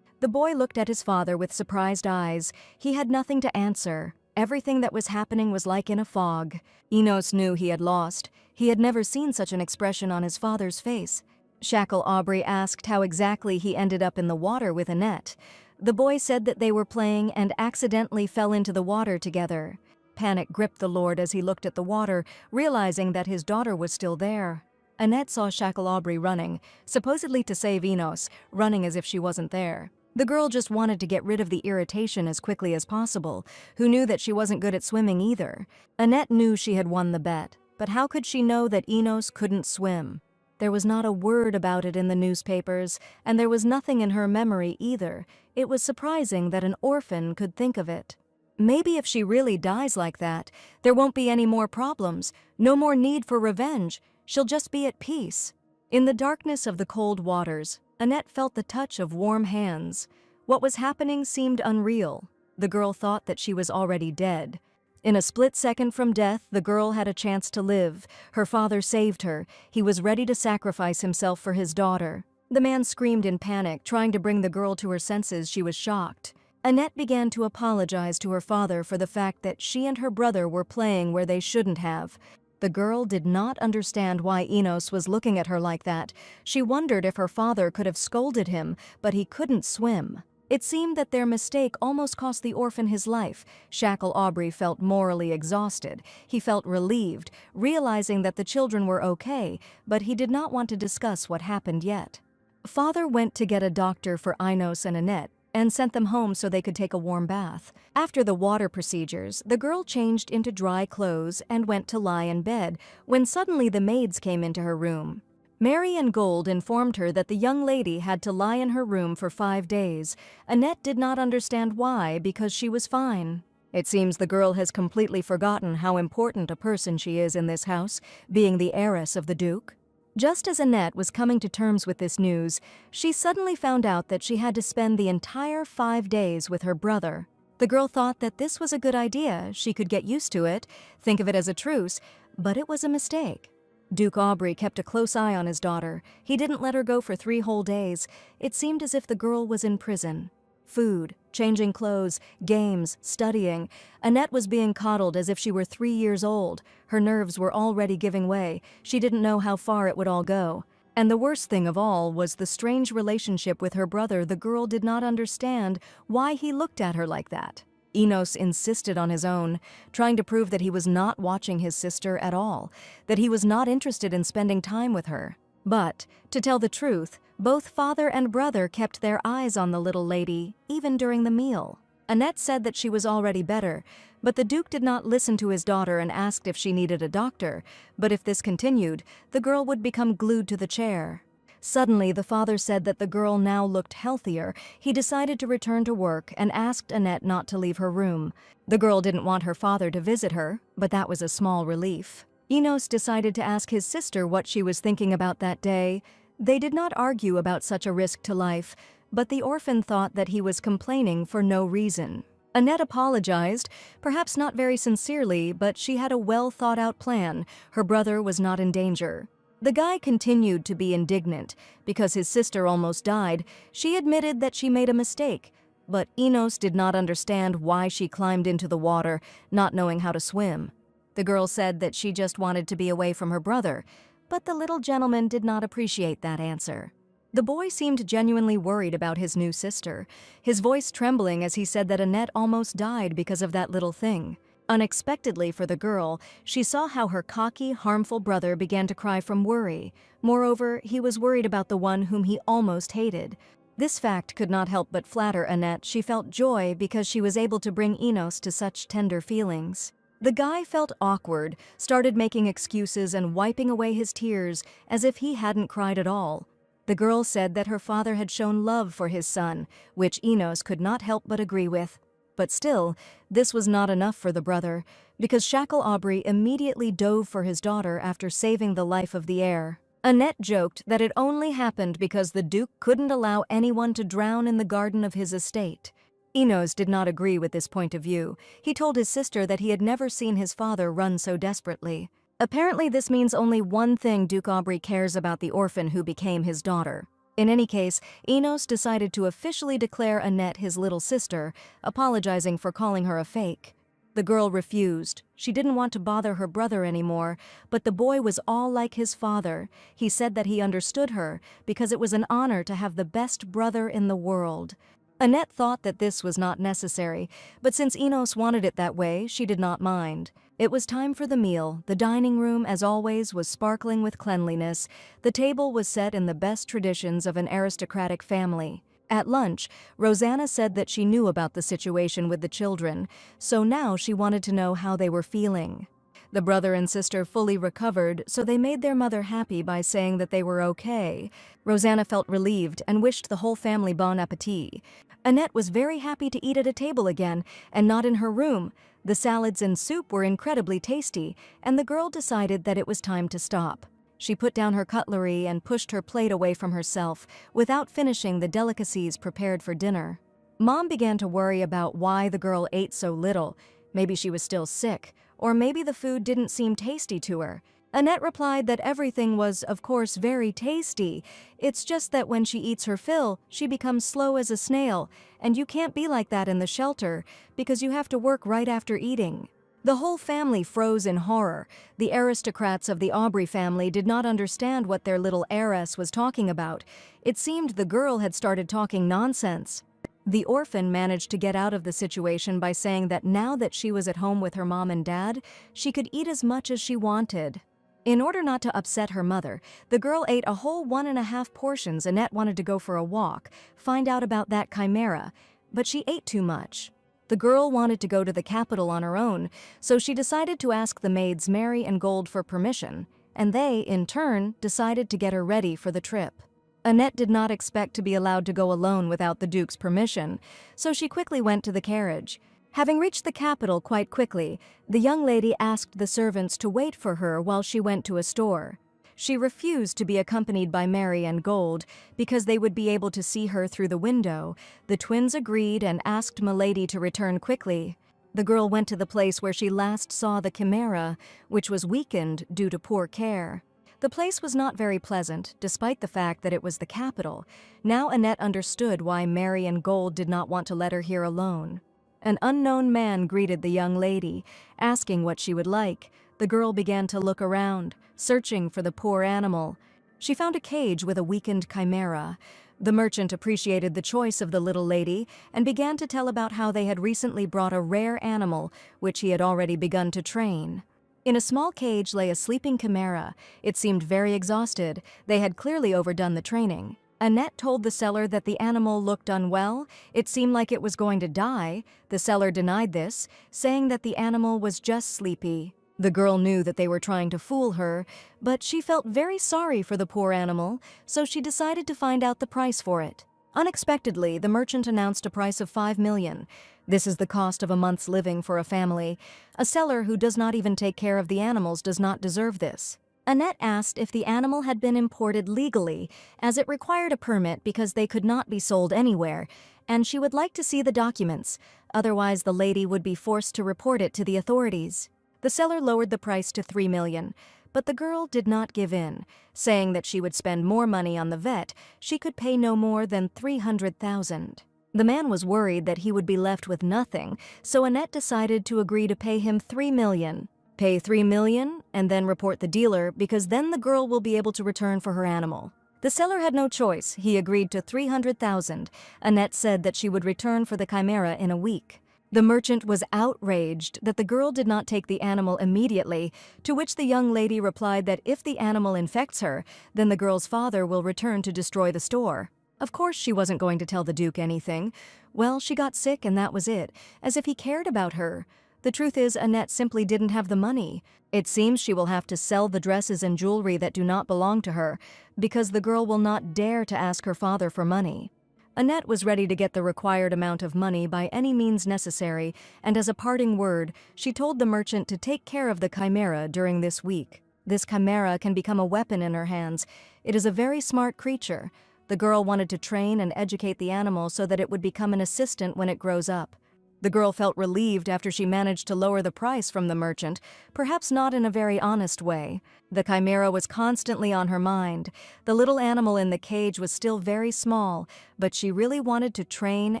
The boy looked at his father with surprised eyes. He had nothing to answer. Everything that was happening was like in a fog. Enos knew he had lost. He had never seen such an expression on his father's face. Shackle Aubrey asked how exactly he ended up in the water with Annette. The boy said that they were playing and accidentally fell into the water together. Panic gripped the Lord as he looked at the water, realizing that his daughter was still there. Annette saw Shackle Aubrey running, supposedly to save Enos, running as if she wasn't there. The girl just wanted to get rid of the irritation as quickly as possible, who knew that she wasn't good at swimming either. Annette knew she had won the bet, but how could she know that Enos couldn't swim? There was not a word about it in the newspapers, and there was nothing in her memory either. It was surprising that an orphan could think of it. Maybe if she really dies like that, there won't be any more problems, no more need for revenge. She'll just be at peace. In the darkness of the cold waters, Annette felt the touch of warm hands. What was happening seemed unreal. The girl thought that she was already dead. In a split second from death, the girl had a chance to live. Her father saved her. He was ready to sacrifice himself for his daughter. The man screamed in panic, trying to bring the girl to her senses. She was shocked. Annette began to apologize to her father for the fact that she and her brother were playing where they shouldn't have. The girl did not understand why Enos was looking at her like that. She wondered if her father could have scolded him, but he couldn't swim. It seemed that their mistake almost cost the orphan his life. Shackle Aubrey felt morally exhausted. He felt relieved, realizing that the children were okay, but he did not want to discuss what happened yet. Father went to get a doctor for Enos and Annette and sent them home so they could take a warm bath. After the water procedures, the girl changed into dry clothes and went to lie in bed when suddenly the maids came into her room. Mary and Gold informed her that the young lady had to lie in her room for 5 days. Annette did not understand why, because she was fine. It seems the girl has completely forgotten how important a person she is in this house, being the heiress of the Duke. Just as Annette was coming to terms with this news, she suddenly found out that she had to spend the entire 5 days with her brother. The girl thought that this was a good idea, she could get used to it, think of it as a truce, but it was a mistake. Duke Aubrey kept a close eye on his daughter. He didn't let her go for 3 whole days. It seemed as if the girl was in prison. Food, changing clothes, games, studying. Annette was being coddled as if she were 3 years old. Her nerves were already giving way. She didn't know how far it would all go. And the worst thing of all was the strange relationship with her brother. The girl did not understand why he looked at her like that. Enos insisted on his own, trying to prove that he was not watching his sister at all, that he was not interested in spending time with her. But, to tell the truth, both father and brother kept their eyes on the little lady, even during the meal. Annette said that she was already better, but the Duke did not listen to his daughter and asked if she needed a doctor. But if this continued, the girl would become glued to the chair. Suddenly, the father said that the girl now looked healthier. He decided to return to work and asked Annette not to leave her room. The girl didn't want her father to visit her, but that was a small relief. Enos decided to ask his sister what she was thinking about that day. They did not argue about such a risk to life, but the orphan thought that he was complaining for no reason. Annette apologized, perhaps not very sincerely, but she had a well-thought-out plan. Her brother was not in danger. The guy continued to be indignant. Because his sister almost died, she admitted that she made a mistake. But Enos did not understand why she climbed into the water, not knowing how to swim. The girl said that she just wanted to be away from her brother, but the little gentleman did not appreciate that answer. The boy seemed genuinely worried about his new sister, his voice trembling as he said that Annette almost died because of that little thing. Unexpectedly for the girl, she saw how her cocky, harmful brother began to cry from worry. Moreover, he was worried about the one whom he almost hated. This fact could not help but flatter Annette. She felt joy because she was able to bring Enos to such tender feelings. The guy felt awkward, started making excuses and wiping away his tears as if he hadn't cried at all. The girl said that her father had shown love for his son, which Enos could not help but agree with. But still, this was not enough for the brother, because Shackle Aubrey immediately dove for his daughter after saving the life of the heir. Annette joked that it only happened because the Duke couldn't allow anyone to drown in the garden of his estate. Enos did not agree with this point of view. He told his sister that he had never seen his father run so desperately. Apparently this means only one thing: Duke Aubrey cares about the orphan who became his daughter. In any case, Enos decided to officially declare Annette his little sister, apologizing for calling her a fake. The girl refused. She didn't want to bother her brother anymore, but the boy was all like his father. He said that he understood her because it was an honor to have the best brother in the world. Annette thought that this was not necessary, but since Enos wanted it that way, she did not mind. It was time for the meal. The dining room, as always, was sparkling with cleanliness. The table was set in the best traditions of an aristocratic family. At lunch, Rosanna said that she knew about the situation with the children, so now she wanted to know how they were feeling. The brother and sister fully recovered, so they made their mother happy by saying that they were okay. Rosanna felt relieved and wished the whole family bon appetit. Annette was very happy to eat at a table again, and not in her room. The salads and soup were incredibly tasty, and the girl decided that it was time to stop. She put down her cutlery and pushed her plate away from herself, without finishing the delicacies prepared for dinner. Mom began to worry about why the girl ate so little. Maybe she was still sick, or maybe the food didn't seem tasty to her. Annette replied that everything was, of course, very tasty. It's just that when she eats her fill, she becomes slow as a snail, and you can't be like that in the shelter, because you have to work right after eating. The whole family froze in horror. The aristocrats of the Aubrey family did not understand what their little heiress was talking about. It seemed the girl had started talking nonsense. The orphan managed to get out of the situation by saying that now that she was at home with her mom and dad, she could eat as much as she wanted. In order not to upset her mother, the girl ate a whole 1.5 portions. Annette wanted to go for a walk, find out about that chimera, but she ate too much. The girl wanted to go to the capital on her own, so she decided to ask the maids Mary and Gold for permission, and they, in turn, decided to get her ready for the trip. Annette did not expect to be allowed to go alone without the Duke's permission, so she quickly went to the carriage. Having reached the capital quite quickly, the young lady asked the servants to wait for her while she went to a store. She refused to be accompanied by Mary and Gold because they would be able to see her through the window. The twins agreed and asked Milady to return quickly. The girl went to the place where she last saw the chimera, which was weakened due to poor care. The place was not very pleasant, despite the fact that it was the capital. Now Annette understood why Mary and Gold did not want to let her here alone. An unknown man greeted the young lady, asking what she would like. The girl began to look around, searching for the poor animal. She found a cage with a weakened chimera. The merchant appreciated the choice of the little lady and began to tell about how they had recently brought a rare animal, which he had already begun to train. In a small cage lay a sleeping chimera. It seemed very exhausted. They had clearly overdone the training. Annette told the seller that the animal looked unwell. It seemed like it was going to die. The seller denied this, saying that the animal was just sleepy. The girl knew that they were trying to fool her, but she felt very sorry for the poor animal, so she decided to find out the price for it. Unexpectedly, the merchant announced a price of 5 million. This is the cost of a month's living for a family. A seller who does not even take care of the animals does not deserve this. Annette asked if the animal had been imported legally, as it required a permit because they could not be sold anywhere, and she would like to see the documents. Otherwise, the lady would be forced to report it to the authorities. The seller lowered the price to 3 million, but the girl did not give in, saying that she would spend more money on the vet. She could pay no more than 300,000. The man was worried that he would be left with nothing, so Annette decided to agree to pay him 3 million. Pay 3 million and then report the dealer, because then the girl will be able to return for her animal. The seller had no choice. He agreed to 300,000. Annette said that she would return for the chimera in a week. The merchant was outraged that the girl did not take the animal immediately, to which the young lady replied that if the animal infects her, then the girl's father will return to destroy the store. Of course she wasn't going to tell the Duke anything. Well, she got sick and that was it, as if he cared about her. The truth is, Annette simply didn't have the money. It seems she will have to sell the dresses and jewelry that do not belong to her, because the girl will not dare to ask her father for money. Annette was ready to get the required amount of money by any means necessary, and as a parting word, she told the merchant to take care of the chimera during this week. This chimera can become a weapon in her hands. It is a very smart creature. The girl wanted to train and educate the animal so that it would become an assistant when it grows up. The girl felt relieved after she managed to lower the price from the merchant, perhaps not in a very honest way. The chimera was constantly on her mind. The little animal in the cage was still very small, but she really wanted to train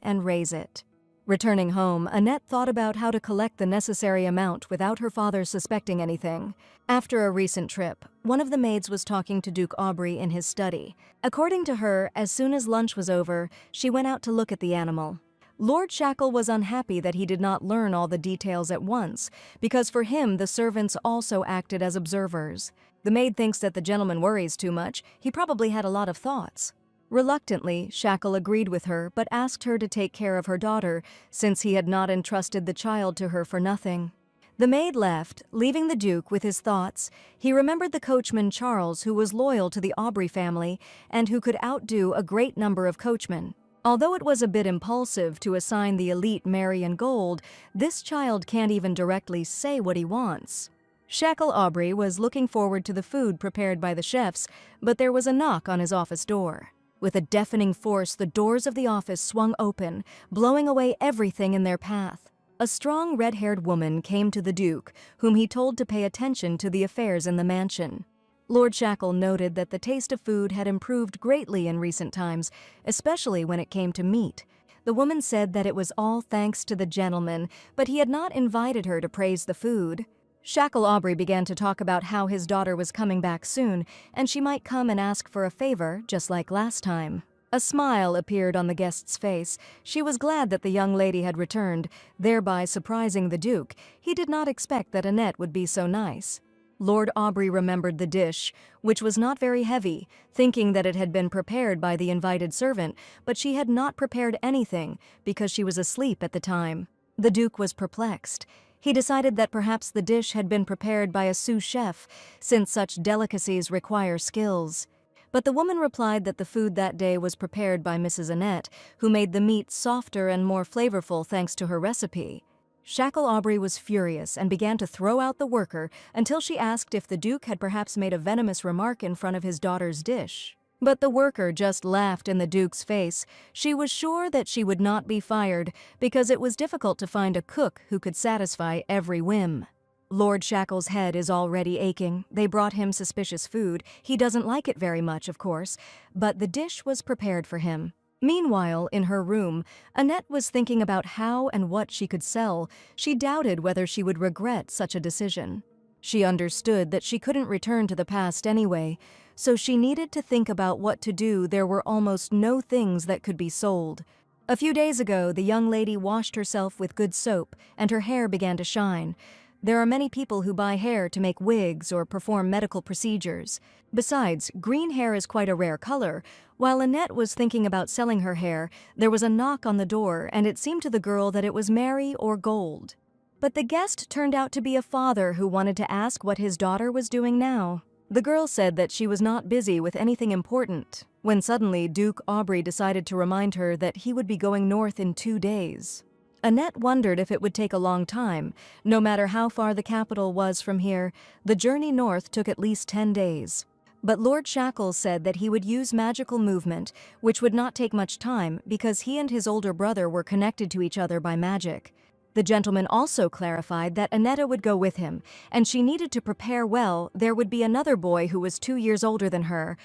and raise it. Returning home, Annette thought about how to collect the necessary amount without her father suspecting anything. After a recent trip, one of the maids was talking to Duke Aubrey in his study. According to her, as soon as lunch was over, she went out to look at the animal. Lord Shackle was unhappy that he did not learn all the details at once, because for him the servants also acted as observers. The maid thinks that the gentleman worries too much. He probably had a lot of thoughts. Reluctantly, Shackle agreed with her, but asked her to take care of her daughter, since he had not entrusted the child to her for nothing. The maid left, leaving the Duke with his thoughts. He remembered the coachman Charles, who was loyal to the Aubrey family and who could outdo a great number of coachmen. Although it was a bit impulsive to assign the elite Mary and Gold, this child can't even directly say what he wants. Shackle Aubrey was looking forward to the food prepared by the chefs, but there was a knock on his office door. With a deafening force, the doors of the office swung open, blowing away everything in their path. A strong red-haired woman came to the Duke, whom he told to pay attention to the affairs in the mansion. Lord Shackle noted that the taste of food had improved greatly in recent times, especially when it came to meat. The woman said that it was all thanks to the gentleman, but he had not invited her to praise the food. Shackle Aubrey began to talk about how his daughter was coming back soon, and she might come and ask for a favor, just like last time. A smile appeared on the guest's face. She was glad that the young lady had returned, thereby surprising the Duke. He did not expect that Annette would be so nice. Lord Aubrey remembered the dish, which was not very heavy, thinking that it had been prepared by the invited servant, but she had not prepared anything because she was asleep at the time. The Duke was perplexed. He decided that perhaps the dish had been prepared by a sous chef, since such delicacies require skills. But the woman replied that the food that day was prepared by Mrs. Annette, who made the meat softer and more flavorful thanks to her recipe. Shackle Aubrey was furious and began to throw out the worker until she asked if the Duke had perhaps made a venomous remark in front of his daughter's dish. But the worker just laughed in the Duke's face. She was sure that she would not be fired because it was difficult to find a cook who could satisfy every whim. Lord Shackle's head is already aching. They brought him suspicious food. He doesn't like it very much, of course, but the dish was prepared for him. Meanwhile, in her room, Annette was thinking about how and what she could sell. She doubted whether she would regret such a decision. She understood that she couldn't return to the past anyway, so she needed to think about what to do. There were almost no things that could be sold. A few days ago, the young lady washed herself with good soap, and her hair began to shine. There are many people who buy hair to make wigs or perform medical procedures. Besides, green hair is quite a rare color. While Annette was thinking about selling her hair, there was a knock on the door, and it seemed to the girl that it was Mary or Gold. But the guest turned out to be a father who wanted to ask what his daughter was doing now. The girl said that she was not busy with anything important, when suddenly Duke Aubrey decided to remind her that he would be going north in 2 days. Annette wondered if it would take a long time. No matter how far the capital was from here, the journey north took at least 10 days. But Lord Shackle said that he would use magical movement, which would not take much time because he and his older brother were connected to each other by magic. The gentleman also clarified that Annette would go with him, and she needed to prepare well. There would be another boy who was 2 years older than her,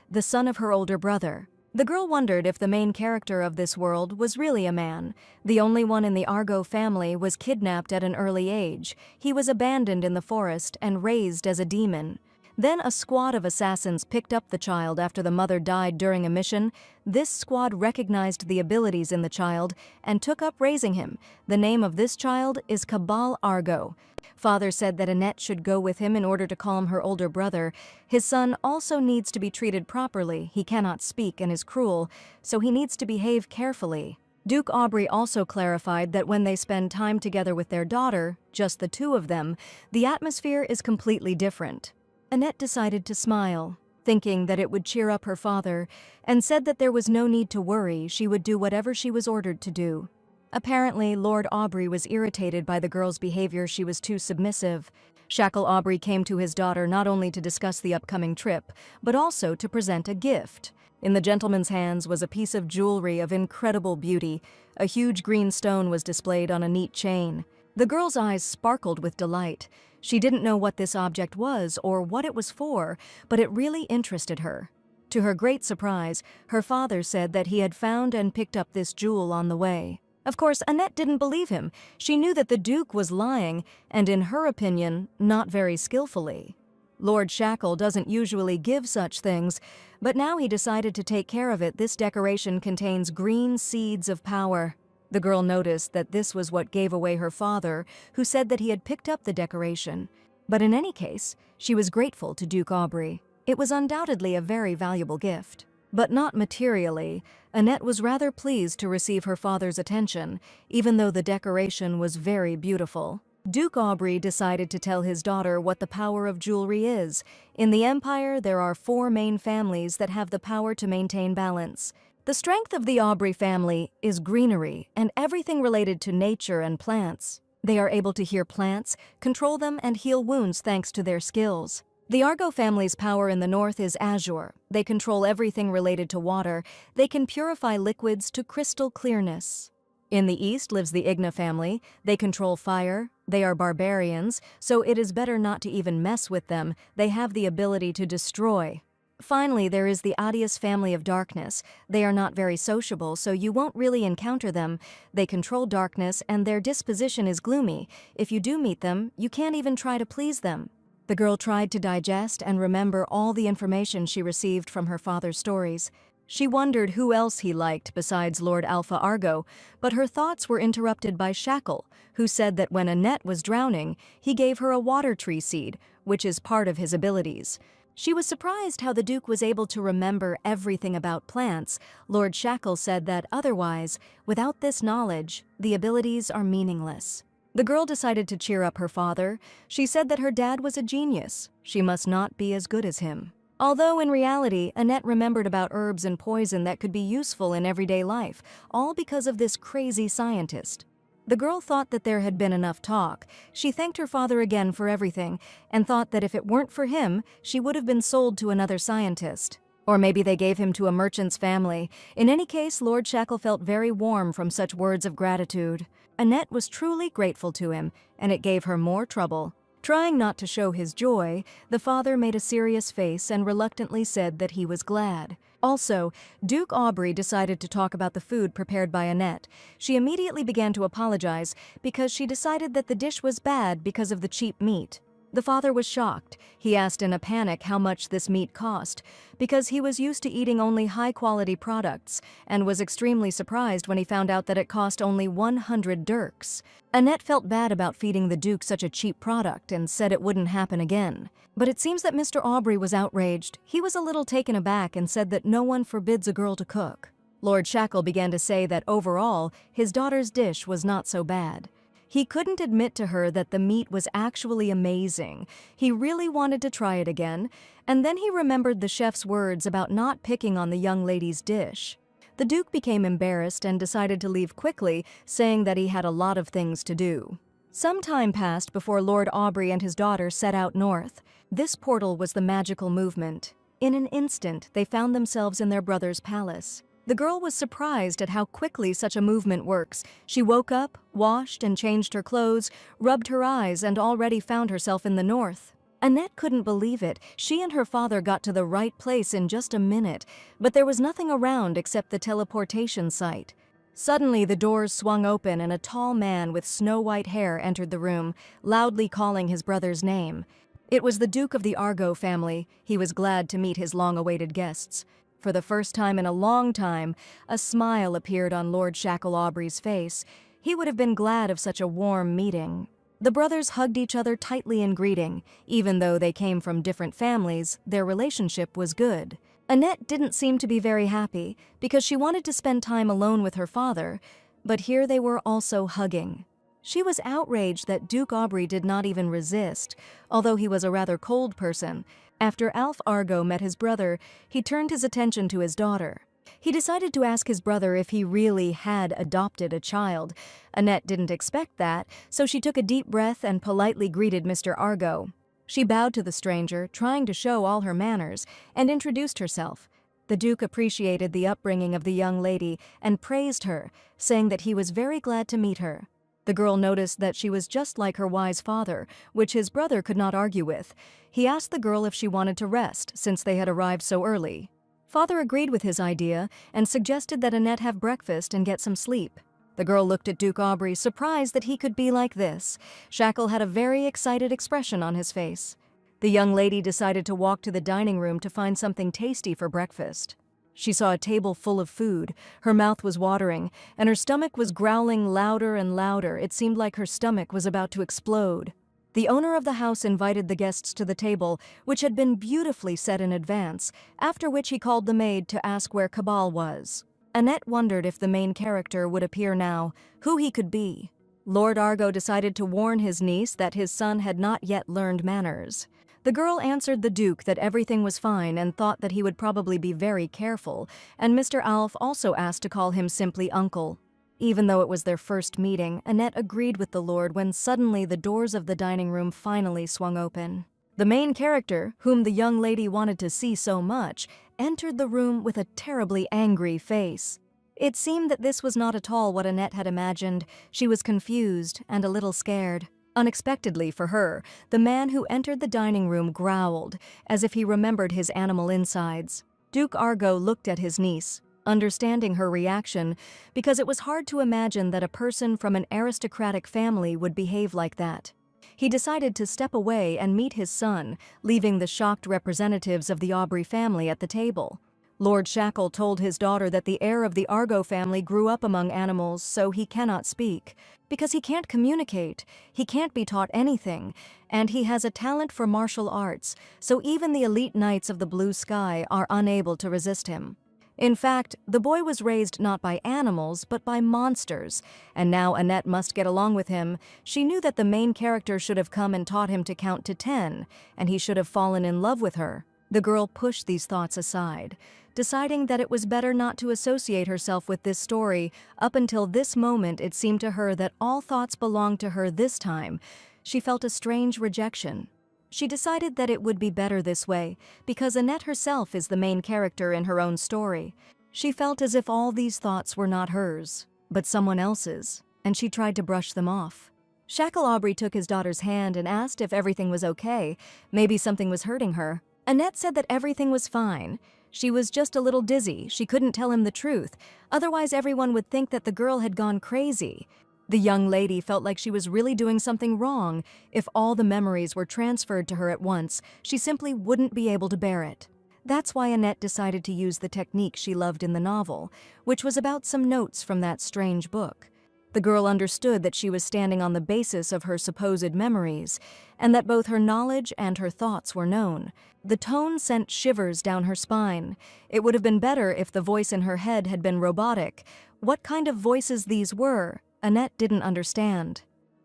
the son of her older brother. The girl wondered if the main character of this world was really a man. The only one in the Argon family was kidnapped at an early age. He was abandoned in the forest and raised as a demon. Then a squad of assassins picked up the child after the mother died during a mission. This squad recognized the abilities in the child and took up raising him. The name of this child is Cabal Argon. Father said that Annette should go with him in order to calm her older brother. His son also needs to be treated properly. He cannot speak and is cruel, so he needs to behave carefully. Duke Aubrey also clarified that when they spend time together with their daughter, just the two of them, the atmosphere is completely different. Annette decided to smile, thinking that it would cheer up her father, and said that there was no need to worry. She would do whatever she was ordered to do. Apparently, Lord Aubrey was irritated by the girl's behavior. She was too submissive. Shackle Aubrey came to his daughter not only to discuss the upcoming trip, but also to present a gift. In the gentleman's hands was a piece of jewelry of incredible beauty. A huge green stone was displayed on a neat chain. The girl's eyes sparkled with delight. She didn't know what this object was or what it was for, but it really interested her. To her great surprise, her father said that he had found and picked up this jewel on the way. Of course, Annette didn't believe him. She knew that the Duke was lying, and in her opinion, not very skillfully. Lord Shackle doesn't usually give such things, but now he decided to take care of it. This decoration contains green seeds of power. The girl noticed that this was what gave away her father, who said that he had picked up the decoration. But in any case, she was grateful to Duke Aubrey. It was undoubtedly a very valuable gift. But not materially. Annette was rather pleased to receive her father's attention, even though the decoration was very beautiful. Duke Aubrey decided to tell his daughter what the power of jewelry is. In the Empire, there are 4 main families that have the power to maintain balance. The strength of the Aubrey family is greenery and everything related to nature and plants. They are able to hear plants, control them, and heal wounds thanks to their skills. The Argo family's power in the north is azure. They control everything related to water. They can purify liquids to crystal clearness. In the east lives the Igna family. They control fire. They are barbarians, so it is better not to even mess with them. They have the ability to destroy. Finally, there is the Adius family of darkness. They are not very sociable, so you won't really encounter them. They control darkness, and their disposition is gloomy. If you do meet them, you can't even try to please them. The girl tried to digest and remember all the information she received from her father's stories. She wondered who else he liked besides Lord Alpha Argo, but her thoughts were interrupted by Shackle, who said that when Annette was drowning, he gave her a water tree seed, which is part of his abilities. She was surprised how the Duke was able to remember everything about plants. Lord Shackle said that otherwise, without this knowledge, the abilities are meaningless. The girl decided to cheer up her father. She said that her dad was a genius. She must not be as good as him. Although in reality, Annette remembered about herbs and poison that could be useful in everyday life, all because of this crazy scientist. The girl thought that there had been enough talk. She thanked her father again for everything, and thought that if it weren't for him, she would have been sold to another scientist. Or maybe they gave him to a merchant's family. In any case, Lord Shackle felt very warm from such words of gratitude. Annette was truly grateful to him, and it gave her more trouble. Trying not to show his joy, the father made a serious face and reluctantly said that he was glad. Also, Duke Aubrey decided to talk about the food prepared by Annette. She immediately began to apologize because she decided that the dish was bad because of the cheap meat. The father was shocked. He asked in a panic how much this meat cost, because he was used to eating only high-quality products, and was extremely surprised when he found out that it cost only 100 dirks. Annette felt bad about feeding the Duke such a cheap product and said it wouldn't happen again. But it seems that Mr. Aubrey was outraged. He was a little taken aback and said that no one forbids a girl to cook. Lord Shackle began to say that overall, his daughter's dish was not so bad. He couldn't admit to her that the meat was actually amazing. He really wanted to try it again, and then he remembered the chef's words about not picking on the young lady's dish. The Duke became embarrassed and decided to leave quickly, saying that he had a lot of things to do. Some time passed before Lord Aubrey and his daughter set out north. This portal was the magical movement. In an instant, they found themselves in their brother's palace. The girl was surprised at how quickly such a movement works. She woke up, washed and changed her clothes, rubbed her eyes, and already found herself in the north. Annette couldn't believe it. She and her father got to the right place in just a minute, but there was nothing around except the teleportation site. Suddenly, the doors swung open and a tall man with snow-white hair entered the room, loudly calling his brother's name. It was the Duke of the Argo family. He was glad to meet his long-awaited guests. For the first time in a long time, a smile appeared on Lord Shackle Aubrey's face. He would have been glad of such a warm meeting. The brothers hugged each other tightly in greeting. Even though they came from different families, their relationship was good. Annette didn't seem to be very happy because she wanted to spend time alone with her father, but here they were also hugging. She was outraged that Duke Aubrey did not even resist, although he was a rather cold person. After Alf Argo met his brother, he turned his attention to his daughter. He decided to ask his brother if he really had adopted a child. Annette didn't expect that, so she took a deep breath and politely greeted Mr. Argo. She bowed to the stranger, trying to show all her manners, and introduced herself. The Duke appreciated the upbringing of the young lady and praised her, saying that he was very glad to meet her. The girl noticed that she was just like her wise father, which his brother could not argue with. He asked the girl if she wanted to rest, since they had arrived so early. Father agreed with his idea and suggested that Annette have breakfast and get some sleep. The girl looked at Duke Aubrey, surprised that he could be like this. Shackle had a very excited expression on his face. The young lady decided to walk to the dining room to find something tasty for breakfast. She saw a table full of food. Her mouth was watering, and her stomach was growling louder and louder. It seemed like her stomach was about to explode. The owner of the house invited the guests to the table, which had been beautifully set in advance, after which he called the maid to ask where Cabal was. Annette wondered if the main character would appear now, who he could be. Lord Argo decided to warn his niece that his son had not yet learned manners. The girl answered the Duke that everything was fine and thought that he would probably be very careful, and Mr. Alf also asked to call him simply Uncle. Even though it was their first meeting, Annette agreed with the Lord when suddenly the doors of the dining room finally swung open. The main character, whom the young lady wanted to see so much, entered the room with a terribly angry face. It seemed that this was not at all what Annette had imagined. She was confused and a little scared. Unexpectedly for her, the man who entered the dining room growled, as if he remembered his animal insides. Duke Argo looked at his niece, understanding her reaction, because it was hard to imagine that a person from an aristocratic family would behave like that. He decided to step away and meet his son, leaving the shocked representatives of the Aubrey family at the table. Lord Shackle told his daughter that the heir of the Argo family grew up among animals, so he cannot speak. Because he can't communicate, he can't be taught anything, and he has a talent for martial arts, so even the elite knights of the blue sky are unable to resist him. In fact, the boy was raised not by animals, but by monsters, and now Annette must get along with him. She knew that the main character should have come and taught him to count to 10, and he should have fallen in love with her. The girl pushed these thoughts aside, deciding that it was better not to associate herself with this story. Up until this moment, it seemed to her that all thoughts belonged to her this time. She felt a strange rejection. She decided that it would be better this way, because Annette herself is the main character in her own story. She felt as if all these thoughts were not hers, but someone else's, and she tried to brush them off. Shackle Aubrey took his daughter's hand and asked if everything was okay. Maybe something was hurting her. Annette said that everything was fine. She was just a little dizzy. She couldn't tell him the truth. Otherwise, everyone would think that the girl had gone crazy. The young lady felt like she was really doing something wrong. If all the memories were transferred to her at once, she simply wouldn't be able to bear it. That's why Annette decided to use the technique she loved in the novel, which was about some notes from that strange book. The girl understood that she was standing on the basis of her supposed memories, and that both her knowledge and her thoughts were known. The tone sent shivers down her spine. It would have been better if the voice in her head had been robotic. What kind of voices these were, Annette didn't understand.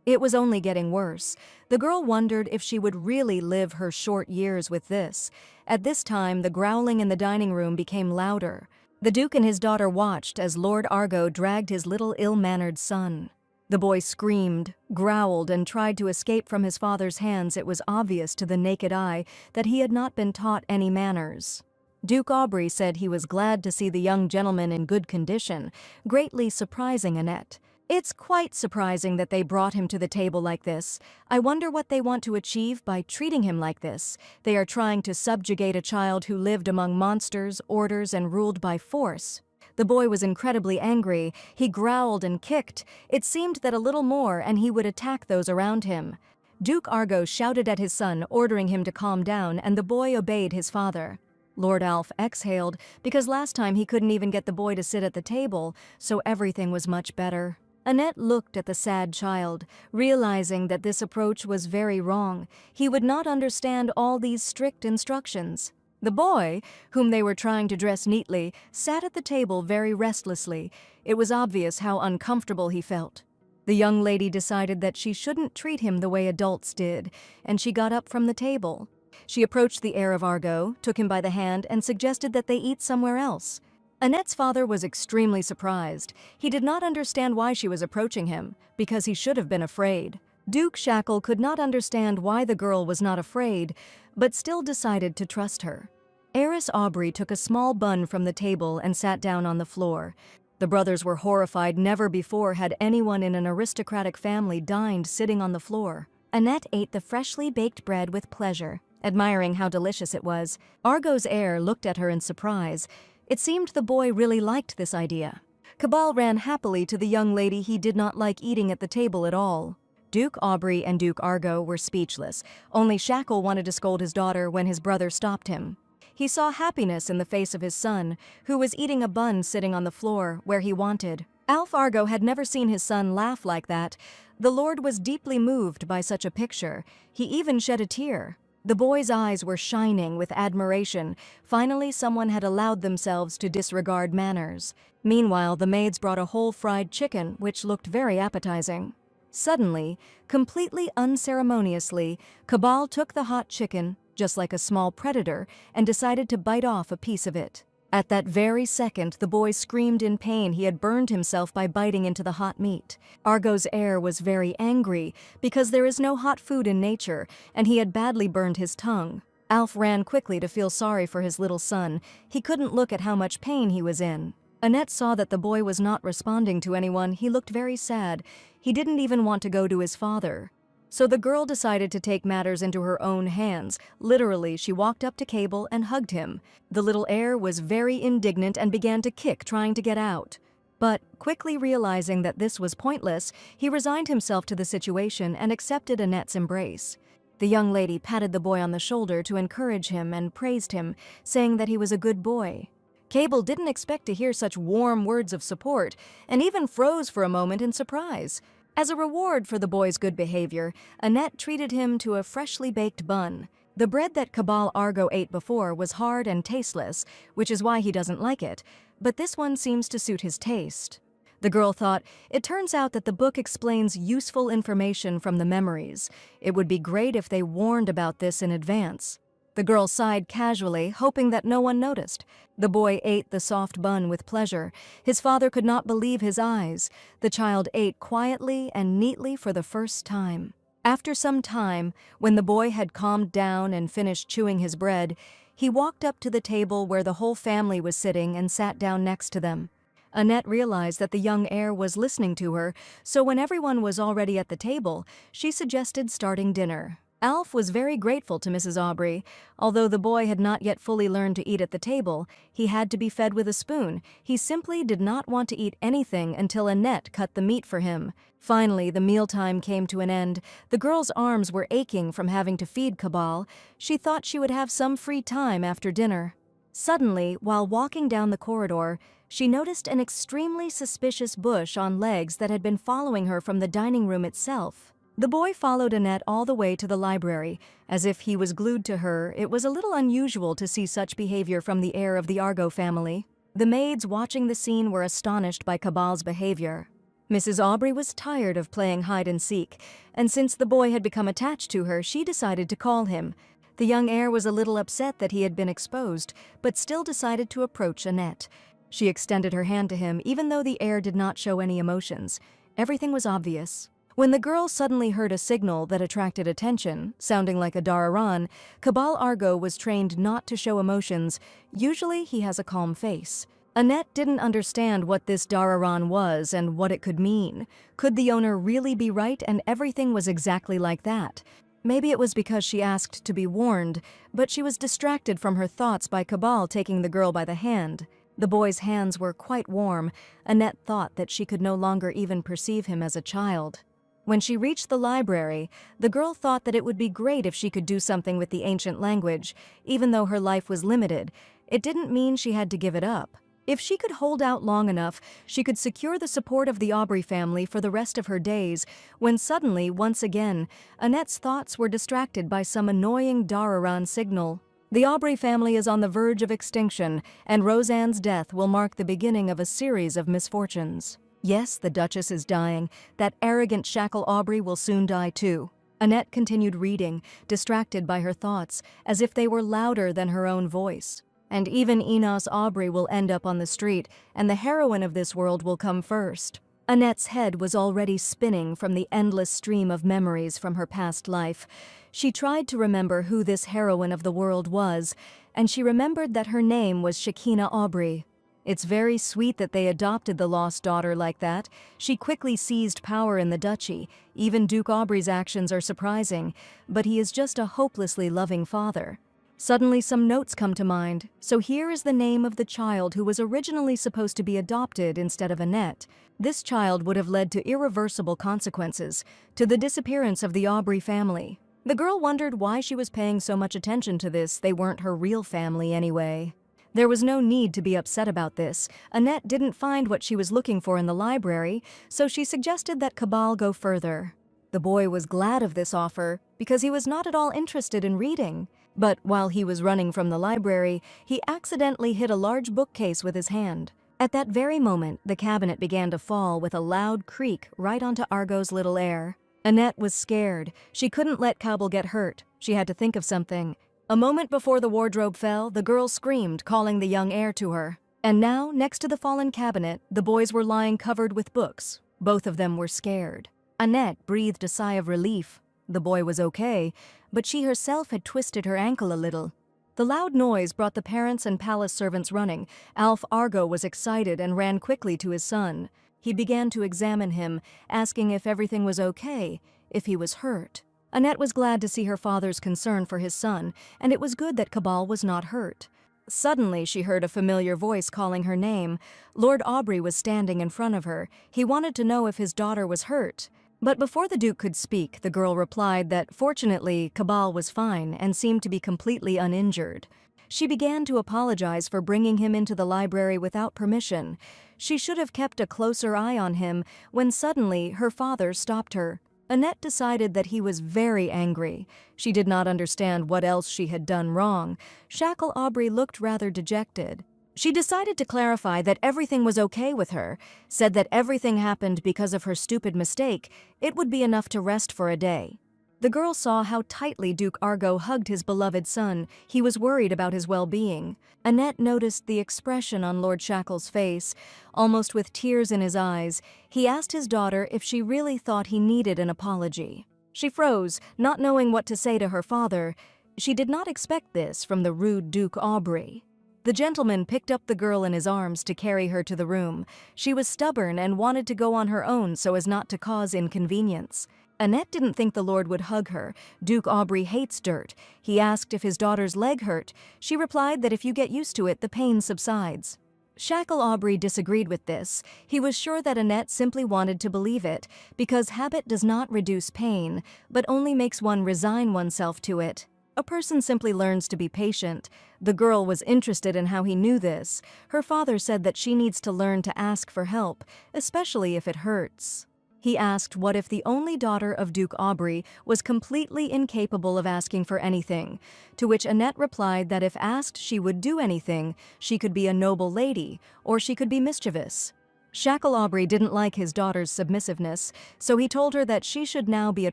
It was only getting worse. The girl wondered if she would really live her short years with this. At this time, the growling in the dining room became louder. The Duke and his daughter watched as Lord Argo dragged his little ill-mannered son. The boy screamed, growled, and tried to escape from his father's hands. It was obvious to the naked eye that he had not been taught any manners. Duke Aubrey said he was glad to see the young gentleman in good condition, greatly surprising Annette. It's quite surprising that they brought him to the table like this. I wonder what they want to achieve by treating him like this. They are trying to subjugate a child who lived among monsters, orders, and ruled by force. The boy was incredibly angry. He growled and kicked. It seemed that a little more and he would attack those around him. Duke Argo shouted at his son, ordering him to calm down, and the boy obeyed his father. Lord Alf exhaled, because last time he couldn't even get the boy to sit at the table, so everything was much better. Annette looked at the sad child, realizing that this approach was very wrong. He would not understand all these strict instructions. The boy, whom they were trying to dress neatly, sat at the table very restlessly. It was obvious how uncomfortable he felt. The young lady decided that she shouldn't treat him the way adults did, and she got up from the table. She approached the heir of Argo, took him by the hand, and suggested that they eat somewhere else. Annette's father was extremely surprised. He did not understand why she was approaching him, because he should have been afraid. Duke Shackle could not understand why the girl was not afraid, but still decided to trust her. Heiress Aubrey took a small bun from the table and sat down on the floor. The brothers were horrified. Never before had anyone in an aristocratic family dined sitting on the floor. Annette ate the freshly baked bread with pleasure, admiring how delicious it was. Argo's heir looked at her in surprise. It seemed the boy really liked this idea. Cabal ran happily to the young lady. He did not like eating at the table at all. Duke Aubrey and Duke Argo were speechless. Only Shackle wanted to scold his daughter when his brother stopped him. He saw happiness in the face of his son, who was eating a bun sitting on the floor where he wanted. Alf Argo had never seen his son laugh like that. The Lord was deeply moved by such a picture. He even shed a tear. The boy's eyes were shining with admiration. Finally, someone had allowed themselves to disregard manners. Meanwhile, the maids brought a whole fried chicken, which looked very appetizing. Suddenly, completely unceremoniously, Cabal took the hot chicken, just like a small predator, and decided to bite off a piece of it. At that very second, the boy screamed in pain. He had burned himself by biting into the hot meat. Argo's heir was very angry because there is no hot food in nature, and he had badly burned his tongue. Alf ran quickly to feel sorry for his little son. He couldn't look at how much pain he was in. Annette saw that the boy was not responding to anyone. He looked very sad. He didn't even want to go to his father. So the girl decided to take matters into her own hands. Literally, she walked up to Cabal and hugged him. The little heir was very indignant and began to kick, trying to get out. But, quickly realizing that this was pointless, he resigned himself to the situation and accepted Annette's embrace. The young lady patted the boy on the shoulder to encourage him and praised him, saying that he was a good boy. Cabal didn't expect to hear such warm words of support, and even froze for a moment in surprise. As a reward for the boy's good behavior, Annette treated him to a freshly baked bun. The bread that Cabal Argo ate before was hard and tasteless, which is why he doesn't like it, but this one seems to suit his taste. The girl thought, it turns out that the book explains useful information from the memories. It would be great if they warned about this in advance. The girl sighed casually, hoping that no one noticed. The boy ate the soft bun with pleasure. His father could not believe his eyes. The child ate quietly and neatly for the first time. After some time, when the boy had calmed down and finished chewing his bread, he walked up to the table where the whole family was sitting and sat down next to them. Annette realized that the young heir was listening to her, so when everyone was already at the table, she suggested starting dinner. Alf was very grateful to Mrs. Aubrey. Although the boy had not yet fully learned to eat at the table, he had to be fed with a spoon. He simply did not want to eat anything until Annette cut the meat for him. Finally, the mealtime came to an end. The girl's arms were aching from having to feed Cabal. She thought she would have some free time after dinner. Suddenly, while walking down the corridor, she noticed an extremely suspicious bush on legs that had been following her from the dining room itself. The boy followed Annette all the way to the library. As if he was glued to her, it was a little unusual to see such behavior from the heir of the Argo family. The maids watching the scene were astonished by Cabal's behavior. Mrs. Aubrey was tired of playing hide-and-seek, and since the boy had become attached to her, she decided to call him. The young heir was a little upset that he had been exposed, but still decided to approach Annette. She extended her hand to him, even though the heir did not show any emotions. Everything was obvious. When the girl suddenly heard a signal that attracted attention, sounding like a dararan, Cabal Argo was trained not to show emotions. Usually he has a calm face. Annette didn't understand what this dararan was and what it could mean. Could the owner really be right and everything was exactly like that? Maybe it was because she asked to be warned, but she was distracted from her thoughts by Cabal taking the girl by the hand. The boy's hands were quite warm. Annette thought that she could no longer even perceive him as a child. When she reached the library, the girl thought that it would be great if she could do something with the ancient language. Even though her life was limited, it didn't mean she had to give it up. If she could hold out long enough, she could secure the support of the Aubrey family for the rest of her days, when suddenly, once again, Annette's thoughts were distracted by some annoying dararan signal. The Aubrey family is on the verge of extinction, and Roseanne's death will mark the beginning of a series of misfortunes. Yes, the Duchess is dying. That arrogant shackle Aubrey will soon die too. Annette continued reading, distracted by her thoughts, as if they were louder than her own voice. And even Enos Aubrey will end up on the street, and the heroine of this world will come first. Annette's head was already spinning from the endless stream of memories from her past life. She tried to remember who this heroine of the world was, and she remembered that her name was Shekinah Aubrey. It's very sweet that they adopted the lost daughter like that. She quickly seized power in the duchy. Even Duke Aubrey's actions are surprising, but he is just a hopelessly loving father. Suddenly some notes come to mind, so here is the name of the child who was originally supposed to be adopted instead of Annette. This child would have led to irreversible consequences, to the disappearance of the Aubrey family. The girl wondered why she was paying so much attention to this. They weren't her real family anyway. There was no need to be upset about this. Annette didn't find what she was looking for in the library, so she suggested that Cabal go further. The boy was glad of this offer, because he was not at all interested in reading. But while he was running from the library, he accidentally hit a large bookcase with his hand. At that very moment, the cabinet began to fall with a loud creak right onto Argo's little heir. Annette was scared. She couldn't let Cabal get hurt. She had to think of something. A moment before the wardrobe fell, the girl screamed, calling the young heir to her. And now, next to the fallen cabinet, the boys were lying covered with books. Both of them were scared. Annette breathed a sigh of relief. The boy was okay, but she herself had twisted her ankle a little. The loud noise brought the parents and palace servants running. Alf Argo was excited and ran quickly to his son. He began to examine him, asking if everything was okay, if he was hurt. Annette was glad to see her father's concern for his son, and it was good that Cabal was not hurt. Suddenly, she heard a familiar voice calling her name. Lord Aubrey was standing in front of her. He wanted to know if his daughter was hurt. But before the Duke could speak, the girl replied that, fortunately, Cabal was fine and seemed to be completely uninjured. She began to apologize for bringing him into the library without permission. She should have kept a closer eye on him when suddenly her father stopped her. Annette decided that he was very angry. She did not understand what else she had done wrong. Shackle Aubrey looked rather dejected. She decided to clarify that everything was okay with her, said that everything happened because of her stupid mistake. It would be enough to rest for a day. The girl saw how tightly Duke Argo hugged his beloved son. He was worried about his well-being. Annette noticed the expression on Lord Shackle's face, almost with tears in his eyes. He asked his daughter if she really thought he needed an apology. She froze, not knowing what to say to her father. She did not expect this from the rude Duke Aubrey. The gentleman picked up the girl in his arms to carry her to the room. She was stubborn and wanted to go on her own so as not to cause inconvenience. Annette didn't think the Lord would hug her. Duke Aubrey hates dirt. He asked if his daughter's leg hurt. She replied that if you get used to it, the pain subsides. Shackle Aubrey disagreed with this. He was sure that Annette simply wanted to believe it, because habit does not reduce pain, but only makes one resign oneself to it. A person simply learns to be patient. The girl was interested in how he knew this. Her father said that she needs to learn to ask for help, especially if it hurts. He asked what if the only daughter of Duke Aubrey was completely incapable of asking for anything, to which Annette replied that if asked she would do anything, she could be a noble lady, or she could be mischievous. Shackle Aubrey didn't like his daughter's submissiveness, so he told her that she should now be a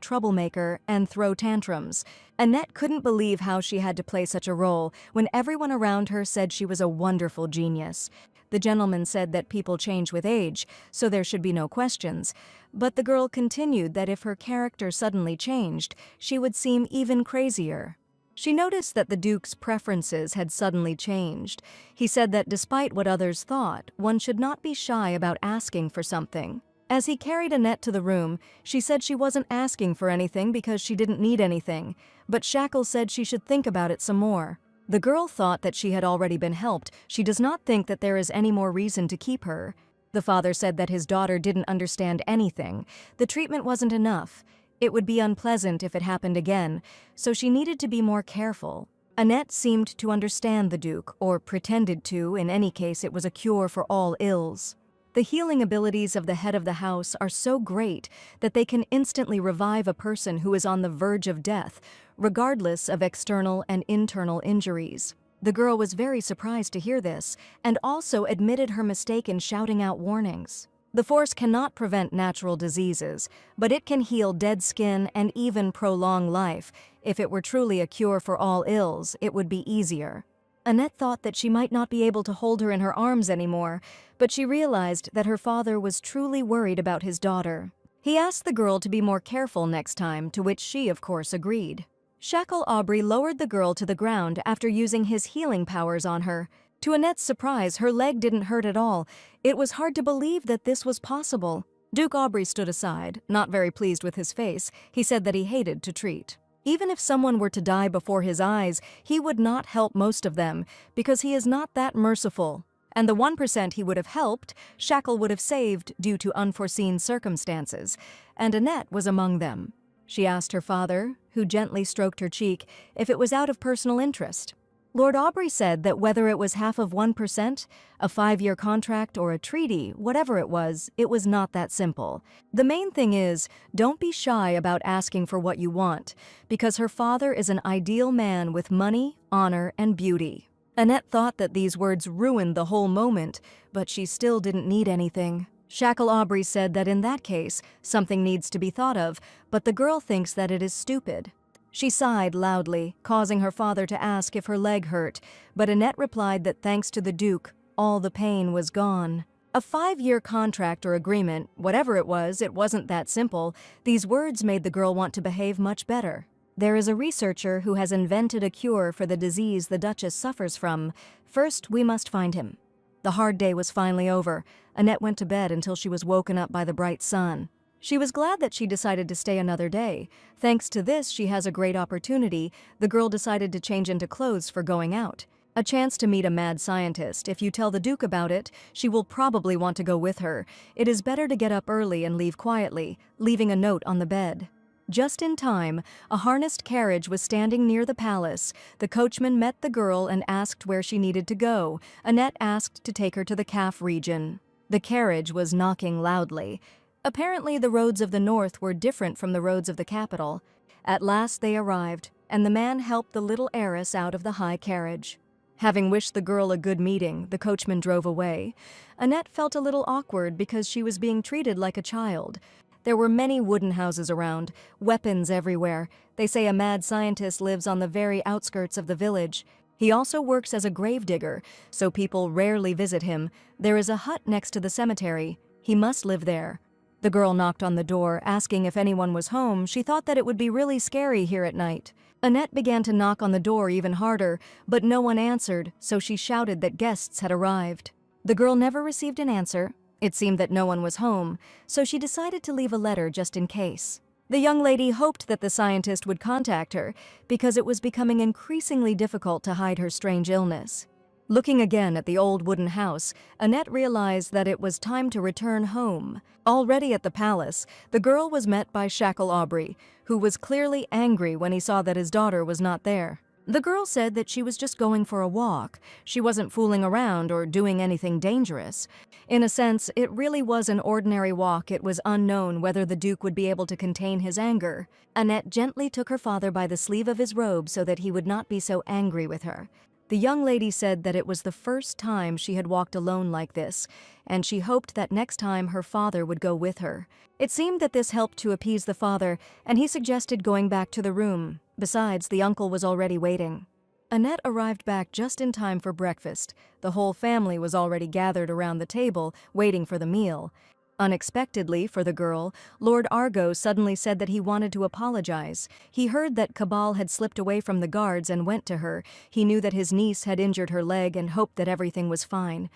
troublemaker and throw tantrums. Annette couldn't believe how she had to play such a role when everyone around her said she was a wonderful genius. The gentleman said that people change with age, so there should be no questions. But the girl continued that if her character suddenly changed, she would seem even crazier. She noticed that the Duke's preferences had suddenly changed. He said that despite what others thought, one should not be shy about asking for something. As he carried Annette to the room, she said she wasn't asking for anything because she didn't need anything, but Shackle said she should think about it some more. The girl thought that she had already been helped. She does not think that there is any more reason to keep her. The father said that his daughter didn't understand anything. The treatment wasn't enough. It would be unpleasant if it happened again, so she needed to be more careful. Annette seemed to understand the Duke, or pretended to. In any case, it was a cure for all ills. The healing abilities of the head of the house are so great that they can instantly revive a person who is on the verge of death, regardless of external and internal injuries. The girl was very surprised to hear this, and also admitted her mistake in shouting out warnings. The Force cannot prevent natural diseases, but it can heal dead skin and even prolong life. If it were truly a cure for all ills, it would be easier. Annette thought that she might not be able to hold her in her arms anymore, but she realized that her father was truly worried about his daughter. He asked the girl to be more careful next time, to which she, of course, agreed. Shackle Aubrey lowered the girl to the ground after using his healing powers on her. To Annette's surprise, her leg didn't hurt at all. It was hard to believe that this was possible. Duke Aubrey stood aside, not very pleased with his face. He said that he hated to treat. Even if someone were to die before his eyes, he would not help most of them, because he is not that merciful. And the 1% he would have helped, Shackle would have saved due to unforeseen circumstances, and Annette was among them. She asked her father, who gently stroked her cheek, if it was out of personal interest. Lord Aubrey said that whether it was half of 1%, a 5-year contract, or a treaty, whatever it was not that simple. The main thing is, don't be shy about asking for what you want, because her father is an ideal man with money, honor, and beauty. Annette thought that these words ruined the whole moment, but she still didn't need anything. Shackle Aubrey said that in that case, something needs to be thought of, but the girl thinks that it is stupid. She sighed loudly, causing her father to ask if her leg hurt, but Annette replied that thanks to the Duke, all the pain was gone. A 5-year contract or agreement, whatever it wasn't that simple. These words made the girl want to behave much better. There is a researcher who has invented a cure for the disease the Duchess suffers from. First, we must find him. The hard day was finally over. Annette went to bed until she was woken up by the bright sun. She was glad that she decided to stay another day. Thanks to this, she has a great opportunity. The girl decided to change into clothes for going out. A chance to meet a mad scientist. If you tell the Duke about it, she will probably want to go with her. It is better to get up early and leave quietly, leaving a note on the bed. Just in time, a harnessed carriage was standing near the palace. The coachman met the girl and asked where she needed to go. Annette asked to take her to the Calf region. The carriage was knocking loudly. Apparently, the roads of the north were different from the roads of the capital. At last they arrived, and the man helped the little heiress out of the high carriage. Having wished the girl a good meeting, the coachman drove away. Annette felt a little awkward because she was being treated like a child. There were many wooden houses around, weapons everywhere. They say a mad scientist lives on the very outskirts of the village. He also works as a gravedigger, so people rarely visit him. There is a hut next to the cemetery. He must live there. The girl knocked on the door, asking if anyone was home. She thought that it would be really scary here at night. Annette began to knock on the door even harder, but no one answered, so she shouted that guests had arrived. The girl never received an answer. It seemed that no one was home, so she decided to leave a letter just in case. The young lady hoped that the scientist would contact her, because it was becoming increasingly difficult to hide her strange illness. Looking again at the old wooden house, Annette realized that it was time to return home. Already at the palace, the girl was met by Shackle Aubrey, who was clearly angry when he saw that his daughter was not there. The girl said that she was just going for a walk. She wasn't fooling around or doing anything dangerous. In a sense, it really was an ordinary walk. It was unknown whether the Duke would be able to contain his anger. Annette gently took her father by the sleeve of his robe so that he would not be so angry with her. The young lady said that it was the first time she had walked alone like this, and she hoped that next time her father would go with her. It seemed that this helped to appease the father, and he suggested going back to the room. Besides, the uncle was already waiting. Annette arrived back just in time for breakfast. The whole family was already gathered around the table, waiting for the meal. Unexpectedly for the girl, Lord Argon suddenly said that he wanted to apologize. He heard that Cabal had slipped away from the guards and went to her. He knew that his niece had injured her leg and hoped that everything was fine.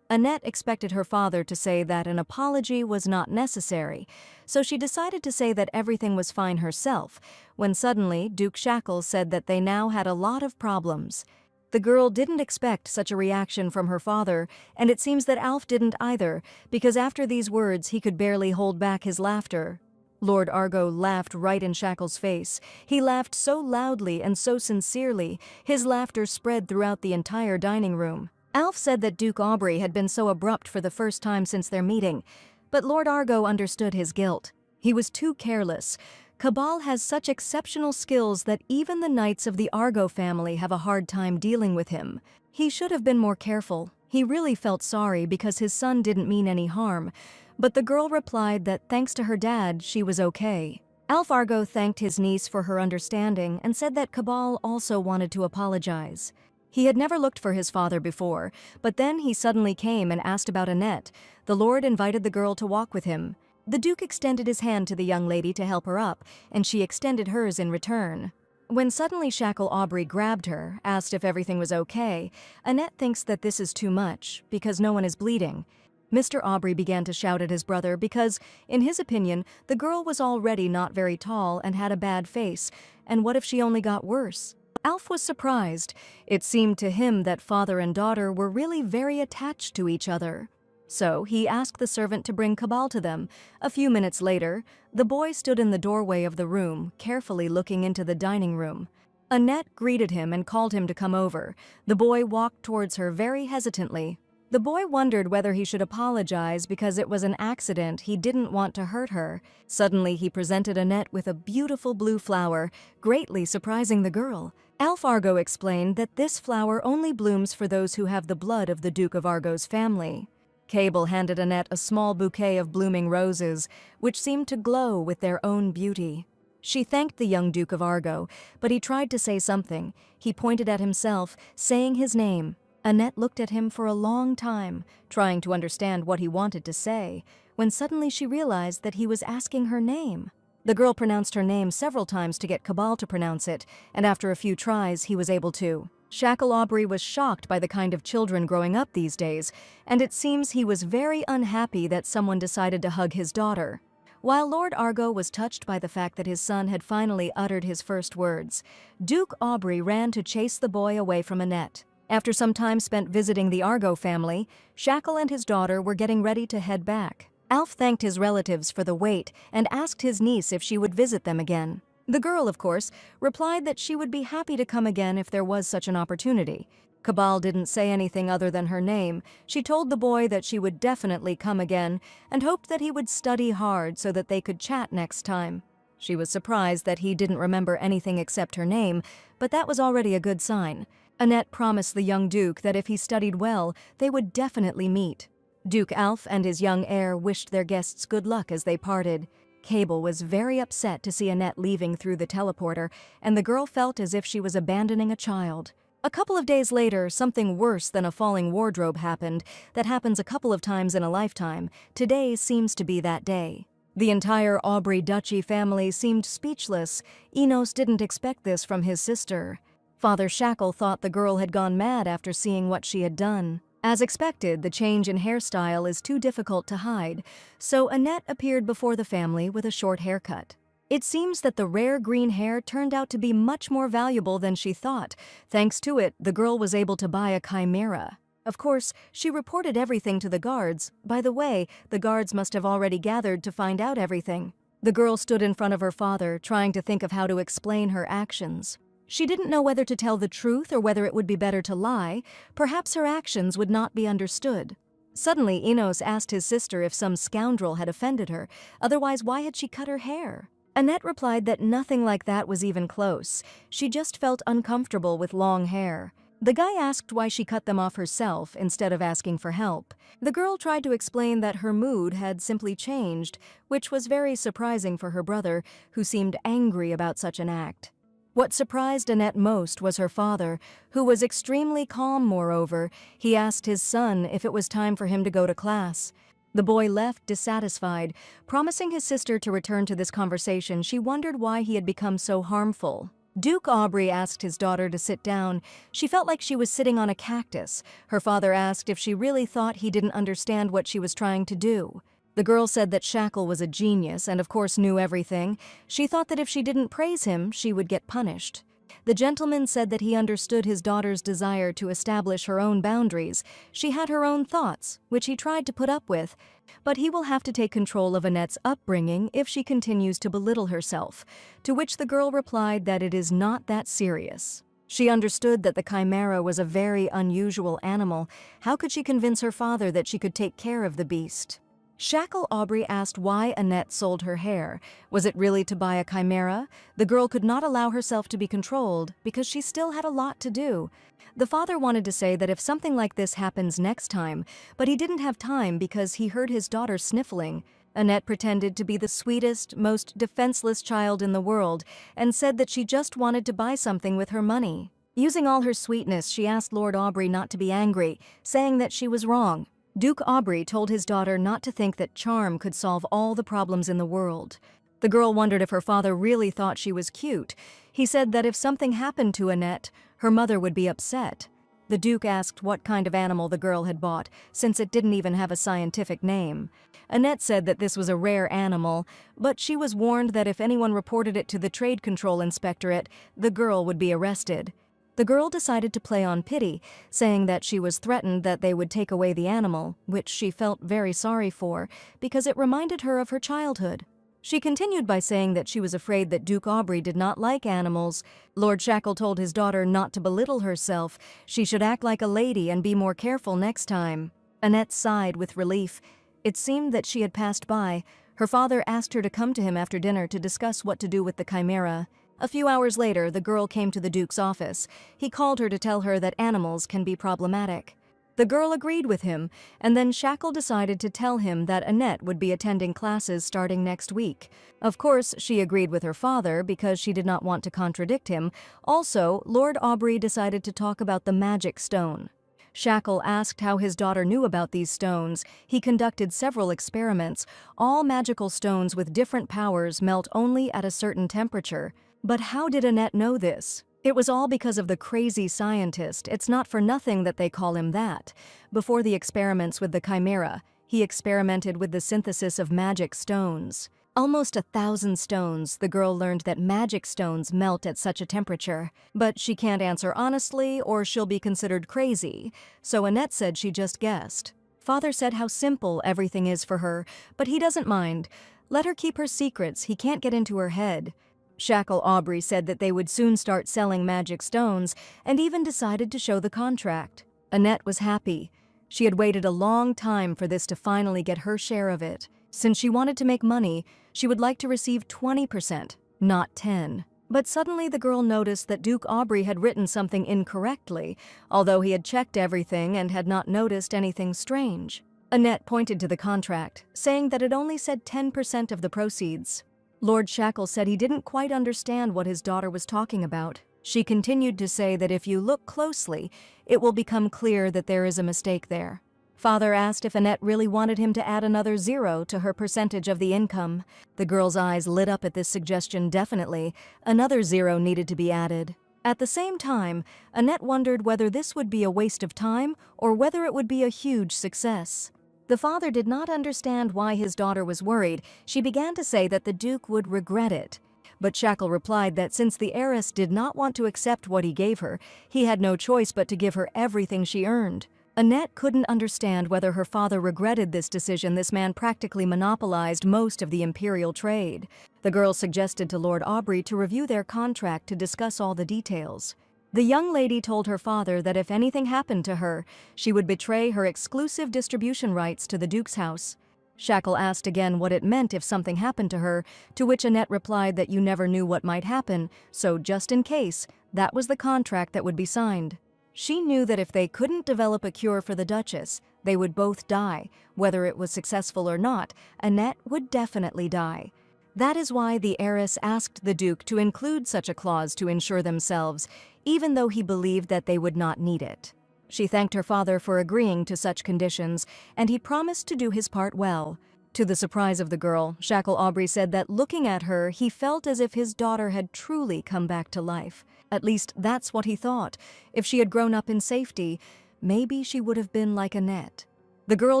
Annette expected her father to say that an apology was not necessary, so she decided to say that everything was fine herself, when suddenly Duke Shackle said that they now had a lot of problems. The girl didn't expect such a reaction from her father, and it seems that Alf didn't either, because after these words he could barely hold back his laughter. Lord Argon laughed right in Shackle's face. He laughed so loudly and so sincerely, his laughter spread throughout the entire dining room. Alf said that Duke Aubrey had been so abrupt for the first time since their meeting, but Lord Argon understood his guilt. He was too careless. Cabal has such exceptional skills that even the knights of the Argon family have a hard time dealing with him. He should have been more careful. He really felt sorry because his son didn't mean any harm, but the girl replied that thanks to her dad, she was okay. Alf Argon thanked his niece for her understanding and said that Cabal also wanted to apologize. He had never looked for his father before, but then he suddenly came and asked about Annette. The Lord invited the girl to walk with him. The Duke extended his hand to the young lady to help her up, and she extended hers in return. When suddenly Shackle Aubrey grabbed her, asked if everything was okay, Annette thinks that this is too much, because no one is bleeding. Mr. Aubrey began to shout at his brother because, in his opinion, the girl was already not very tall and had a bad face, and what if she only got worse? Alf was surprised. It seemed to him that father and daughter were really very attached to each other. So he asked the servant to bring Cabal to them. A few minutes later, the boy stood in the doorway of the room, carefully looking into the dining room. Annette greeted him and called him to come over. The boy walked towards her very hesitantly. The boy wondered whether he should apologize because it was an accident. He didn't want to hurt her. Suddenly, he presented Annette with a beautiful blue flower, greatly surprising the girl. Alf Argo explained that this flower only blooms for those who have the blood of the Duke of Argo's family. Cabal handed Annette a small bouquet of blooming roses, which seemed to glow with their own beauty. She thanked the young Duke of Argo, but he tried to say something. He pointed at himself, saying his name. Annette looked at him for a long time, trying to understand what he wanted to say, when suddenly she realized that he was asking her name. The girl pronounced her name several times to get Cabal to pronounce it, and after a few tries, he was able to. Shackle Aubrey was shocked by the kind of children growing up these days, and it seems he was very unhappy that someone decided to hug his daughter. While Lord Argo was touched by the fact that his son had finally uttered his first words, Duke Aubrey ran to chase the boy away from Annette. After some time spent visiting the Argo family, Shackle and his daughter were getting ready to head back. Alf thanked his relatives for the wait and asked his niece if she would visit them again. The girl, of course, replied that she would be happy to come again if there was such an opportunity. Cabal didn't say anything other than her name. She told the boy that she would definitely come again and hoped that he would study hard so that they could chat next time. She was surprised that he didn't remember anything except her name, but that was already a good sign. Annette promised the young Duke that if he studied well, they would definitely meet. Duke Alf and his young heir wished their guests good luck as they parted. Cabal was very upset to see Annette leaving through the teleporter, and the girl felt as if she was abandoning a child. A couple of days later, something worse than a falling wardrobe happened that happens a couple of times in a lifetime. Today seems to be that day. The entire Aubrey Duchy family seemed speechless. Enos didn't expect this from his sister. Father Shackle thought the girl had gone mad after seeing what she had done. As expected, the change in hairstyle is too difficult to hide, so Annette appeared before the family with a short haircut. It seems that the rare green hair turned out to be much more valuable than she thought. Thanks to it, the girl was able to buy a chimera. Of course, she reported everything to the guards. By the way, the guards must have already gathered to find out everything. The girl stood in front of her father, trying to think of how to explain her actions. She didn't know whether to tell the truth or whether it would be better to lie. Perhaps her actions would not be understood. Suddenly, Enos asked his sister if some scoundrel had offended her. Otherwise, why had she cut her hair? Annette replied that nothing like that was even close. She just felt uncomfortable with long hair. The guy asked why she cut them off herself instead of asking for help. The girl tried to explain that her mood had simply changed, which was very surprising for her brother, who seemed angry about such an act. What surprised Annette most was her father, who was extremely calm. Moreover, he asked his son if it was time for him to go to class. The boy left dissatisfied. Promising his sister to return to this conversation, she wondered why he had become so harmful. Duke Aubrey asked his daughter to sit down. She felt like she was sitting on a cactus. Her father asked if she really thought he didn't understand what she was trying to do. The girl said that Shackle was a genius and of course knew everything. She thought that if she didn't praise him, she would get punished. The gentleman said that he understood his daughter's desire to establish her own boundaries. She had her own thoughts, which he tried to put up with, but he will have to take control of Annette's upbringing if she continues to belittle herself, to which the girl replied that it is not that serious. She understood that the chimera was a very unusual animal. How could she convince her father that she could take care of the beast? Shackle Aubrey asked why Annette sold her hair. Was it really to buy a chimera? The girl could not allow herself to be controlled because she still had a lot to do. The father wanted to say that if something like this happens next time, but he didn't have time because he heard his daughter sniffling. Annette pretended to be the sweetest, most defenseless child in the world and said that she just wanted to buy something with her money. Using all her sweetness, she asked Lord Aubrey not to be angry, saying that she was wrong. Duke Aubrey told his daughter not to think that charm could solve all the problems in the world. The girl wondered if her father really thought she was cute. He said that if something happened to Annette, her mother would be upset. The Duke asked what kind of animal the girl had bought, since it didn't even have a scientific name. Annette said that this was a rare animal, but she was warned that if anyone reported it to the Trade Control Inspectorate, the girl would be arrested. The girl decided to play on pity, saying that she was threatened that they would take away the animal, which she felt very sorry for, because it reminded her of her childhood. She continued by saying that she was afraid that Duke Aubrey did not like animals. Lord Shackle told his daughter not to belittle herself. She should act like a lady and be more careful next time. Annette sighed with relief. It seemed that she had passed by. Her father asked her to come to him after dinner to discuss what to do with the chimera. A few hours later, the girl came to the Duke's office. He called her to tell her that animals can be problematic. The girl agreed with him, and then Shackle decided to tell him that Annette would be attending classes starting next week. Of course, she agreed with her father because she did not want to contradict him. Also, Lord Aubrey decided to talk about the magic stone. Shackle asked how his daughter knew about these stones. He conducted several experiments. All magical stones with different powers melt only at a certain temperature. But how did Annette know this? It was all because of the crazy scientist. It's not for nothing that they call him that. Before the experiments with the chimera, he experimented with the synthesis of magic stones. Almost 1,000 stones, the girl learned that magic stones melt at such a temperature. But she can't answer honestly or she'll be considered crazy, so Annette said she just guessed. Father said how simple everything is for her, but he doesn't mind. Let her keep her secrets, he can't get into her head. Shackle Aubrey said that they would soon start selling magic stones and even decided to show the contract. Annette was happy. She had waited a long time for this to finally get her share of it. Since she wanted to make money, she would like to receive 20%, not 10%. But suddenly the girl noticed that Duke Aubrey had written something incorrectly, although he had checked everything and had not noticed anything strange. Annette pointed to the contract, saying that it only said 10% of the proceeds. Lord Shackle said he didn't quite understand what his daughter was talking about. She continued to say that if you look closely, it will become clear that there is a mistake there. Father asked if Annette really wanted him to add another 0 to her percentage of the income. The girl's eyes lit up at this suggestion definitely. Another 0 needed to be added. At the same time, Annette wondered whether this would be a waste of time or whether it would be a huge success. The father did not understand why his daughter was worried. She began to say that the Duke would regret it. But Shackle replied that since the heiress did not want to accept what he gave her, he had no choice but to give her everything she earned. Annette couldn't understand whether her father regretted this decision. This man practically monopolized most of the Imperial trade. The girl suggested to Lord Aubrey to review their contract to discuss all the details. The young lady told her father that if anything happened to her, she would betray her exclusive distribution rights to the Duke's house. Shackle asked again what it meant if something happened to her, to which Annette replied that you never knew what might happen, so just in case, that was the contract that would be signed. She knew that if they couldn't develop a cure for the Duchess, they would both die. Whether it was successful or not, Annette would definitely die. That is why the heiress asked the Duke to include such a clause to ensure themselves, even though he believed that they would not need it. She thanked her father for agreeing to such conditions, and he promised to do his part well. To the surprise of the girl, Shackle Aubrey said that looking at her, he felt as if his daughter had truly come back to life. At least that's what he thought. If she had grown up in safety, maybe she would have been like Annette. The girl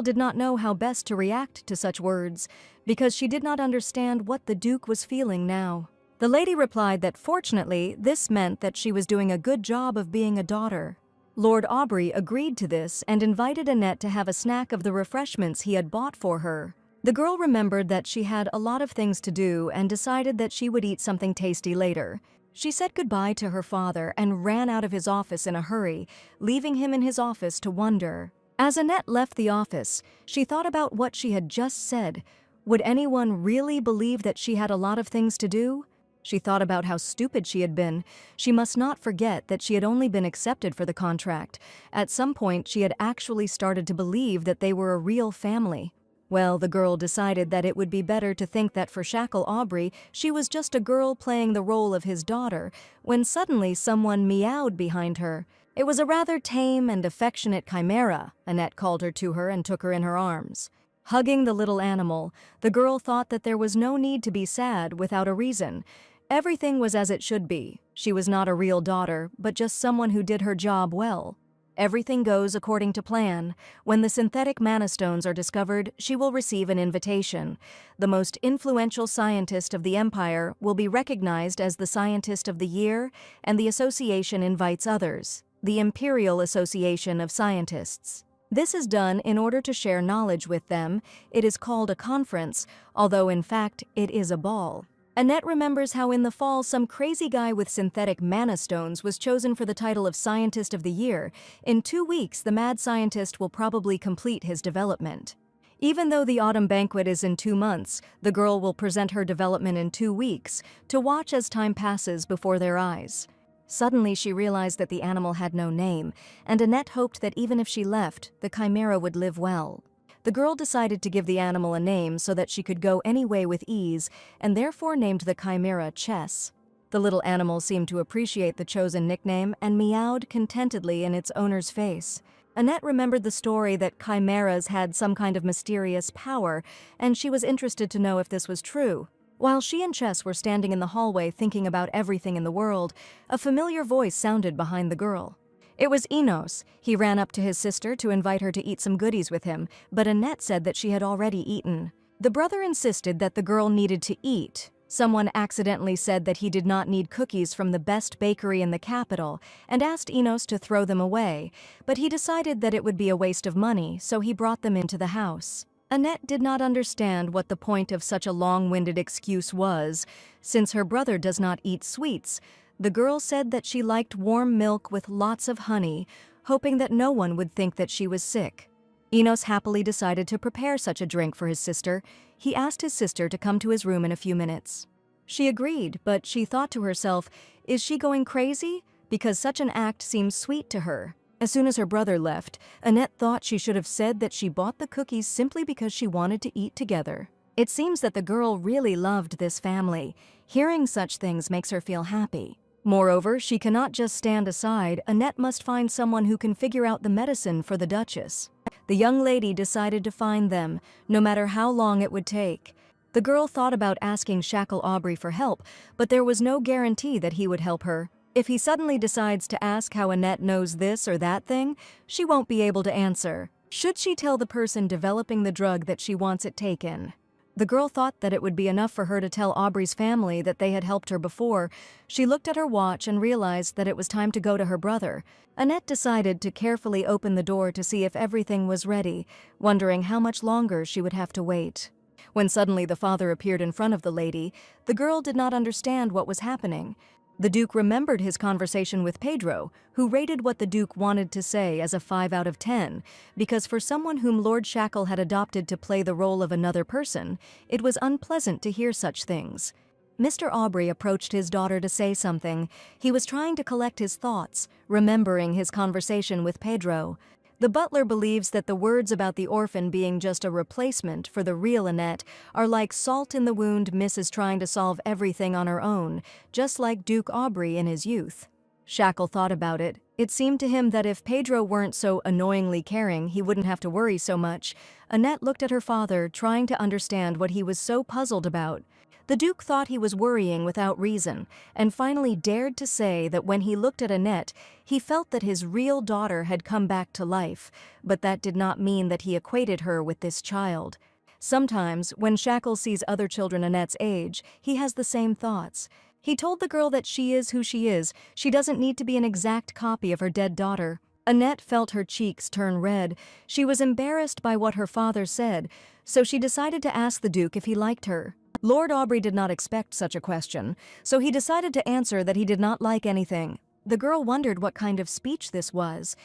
did not know how best to react to such words, because she did not understand what the Duke was feeling now. The lady replied that fortunately, this meant that she was doing a good job of being a daughter. Lord Aubrey agreed to this and invited Annette to have a snack of the refreshments he had bought for her. The girl remembered that she had a lot of things to do and decided that she would eat something tasty later. She said goodbye to her father and ran out of his office in a hurry, leaving him in his office to wonder. As Annette left the office, she thought about what she had just said. Would anyone really believe that she had a lot of things to do? She thought about how stupid she had been. She must not forget that she had only been accepted for the contract. At some point, she had actually started to believe that they were a real family. Well, the girl decided that it would be better to think that for Shackle Aubrey, she was just a girl playing the role of his daughter, when suddenly someone meowed behind her. It was a rather tame and affectionate chimera. Annette called her to her and took her in her arms. Hugging the little animal, the girl thought that there was no need to be sad without a reason. Everything was as it should be. She was not a real daughter, but just someone who did her job well. Everything goes according to plan. When the synthetic mana stones are discovered, she will receive an invitation. The most influential scientist of the Empire will be recognized as the Scientist of the Year, and the association invites others, the Imperial Association of Scientists. This is done in order to share knowledge with them. It is called a conference, although in fact it is a ball. Annette remembers how in the fall some crazy guy with synthetic mana stones was chosen for the title of Scientist of the Year. In 2 weeks, the mad scientist will probably complete his development. Even though the autumn banquet is in 2 months, the girl will present her development in 2 weeks, to watch as time passes before their eyes. Suddenly she realized that the animal had no name, and Annette hoped that even if she left, the chimera would live well. The girl decided to give the animal a name so that she could go any way with ease, and therefore named the chimera Chess. The little animal seemed to appreciate the chosen nickname and meowed contentedly in its owner's face. Annette remembered the story that chimeras had some kind of mysterious power, and she was interested to know if this was true. While she and Chess were standing in the hallway thinking about everything in the world, a familiar voice sounded behind the girl. It was Enos. He ran up to his sister to invite her to eat some goodies with him, but Annette said that she had already eaten. The brother insisted that the girl needed to eat. Someone accidentally said that he did not need cookies from the best bakery in the capital and asked Enos to throw them away, but he decided that it would be a waste of money, so he brought them into the house. Annette did not understand what the point of such a long-winded excuse was. Since her brother does not eat sweets, the girl said that she liked warm milk with lots of honey, hoping that no one would think that she was sick. Enos happily decided to prepare such a drink for his sister. He asked his sister to come to his room in a few minutes. She agreed, but she thought to herself, is she going crazy? Because such an act seems sweet to her. As soon as her brother left, Annette thought she should have said that she bought the cookies simply because she wanted to eat together. It seems that the girl really loved this family. Hearing such things makes her feel happy. Moreover, she cannot just stand aside. Annette must find someone who can figure out the medicine for the Duchess. The young lady decided to find them, no matter how long it would take. The girl thought about asking Shackle Aubrey for help, but there was no guarantee that he would help her. If he suddenly decides to ask how Annette knows this or that thing, she won't be able to answer. Should she tell the person developing the drug that she wants it taken? The girl thought that it would be enough for her to tell Aubrey's family that they had helped her before. She looked at her watch and realized that it was time to go to her brother. Annette decided to carefully open the door to see if everything was ready, wondering how much longer she would have to wait. When suddenly the father appeared in front of the lady, the girl did not understand what was happening. The Duke remembered his conversation with Pedro, who rated what the Duke wanted to say as a 5 out of 10, because for someone whom Lord Shackle had adopted to play the role of another person, it was unpleasant to hear such things. Mr. Aubrey approached his daughter to say something. He was trying to collect his thoughts, remembering his conversation with Pedro. The butler believes that the words about the orphan being just a replacement for the real Annette are like salt in the wound Miss is trying to solve everything on her own, just like Duke Aubrey in his youth. Shackle thought about it. It seemed to him that if Pedro weren't so annoyingly caring, he wouldn't have to worry so much. Annette looked at her father, trying to understand what he was so puzzled about. The Duke thought he was worrying without reason, and finally dared to say that when he looked at Annette, he felt that his real daughter had come back to life, but that did not mean that he equated her with this child. Sometimes, when Shackle sees other children Annette's age, he has the same thoughts. He told the girl that she is who she is. She doesn't need to be an exact copy of her dead daughter. Annette felt her cheeks turn red. She was embarrassed by what her father said, so she decided to ask the Duke if he liked her. Lord Aubrey did not expect such a question, so he decided to answer that he did not like anything. The girl wondered what kind of speech this was.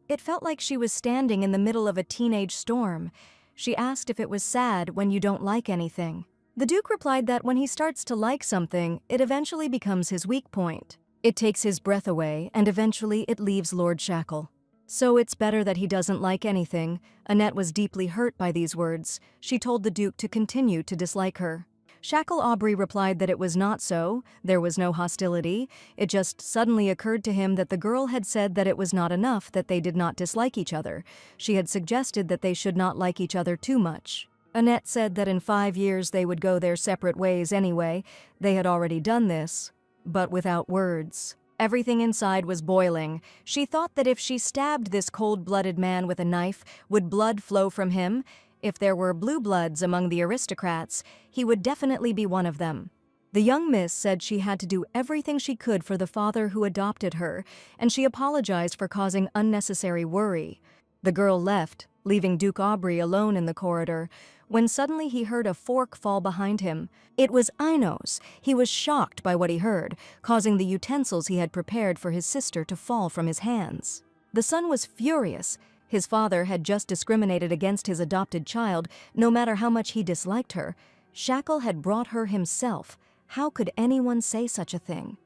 It felt like she was standing in the middle of a teenage storm. She asked if it was sad when you don't like anything. The Duke replied that when he starts to like something, it eventually becomes his weak point. It takes his breath away, and eventually it leaves Lord Shackle. So it's better that he doesn't like anything. Annette was deeply hurt by these words. She told the Duke to continue to dislike her. Shackle Aubrey replied that it was not so. There was no hostility. It just suddenly occurred to him that the girl had said that it was not enough that they did not dislike each other. She had suggested that they should not like each other too much. Annette said that in 5 years they would go their separate ways anyway. They had already done this, but without words. Everything inside was boiling. She thought that if she stabbed this cold-blooded man with a knife, would blood flow from him? If there were blue bloods among the aristocrats, he would definitely be one of them. The young miss said she had to do everything she could for the father who adopted her, and she apologized for causing unnecessary worry. The girl left, leaving Duke Aubrey alone in the corridor, when suddenly he heard a fork fall behind him. It was Enos. He was shocked by what he heard, causing the utensils he had prepared for his sister to fall from his hands. The son was furious. His father had just discriminated against his adopted child, no matter how much he disliked her. Shackle had brought her himself. How could anyone say such a thing?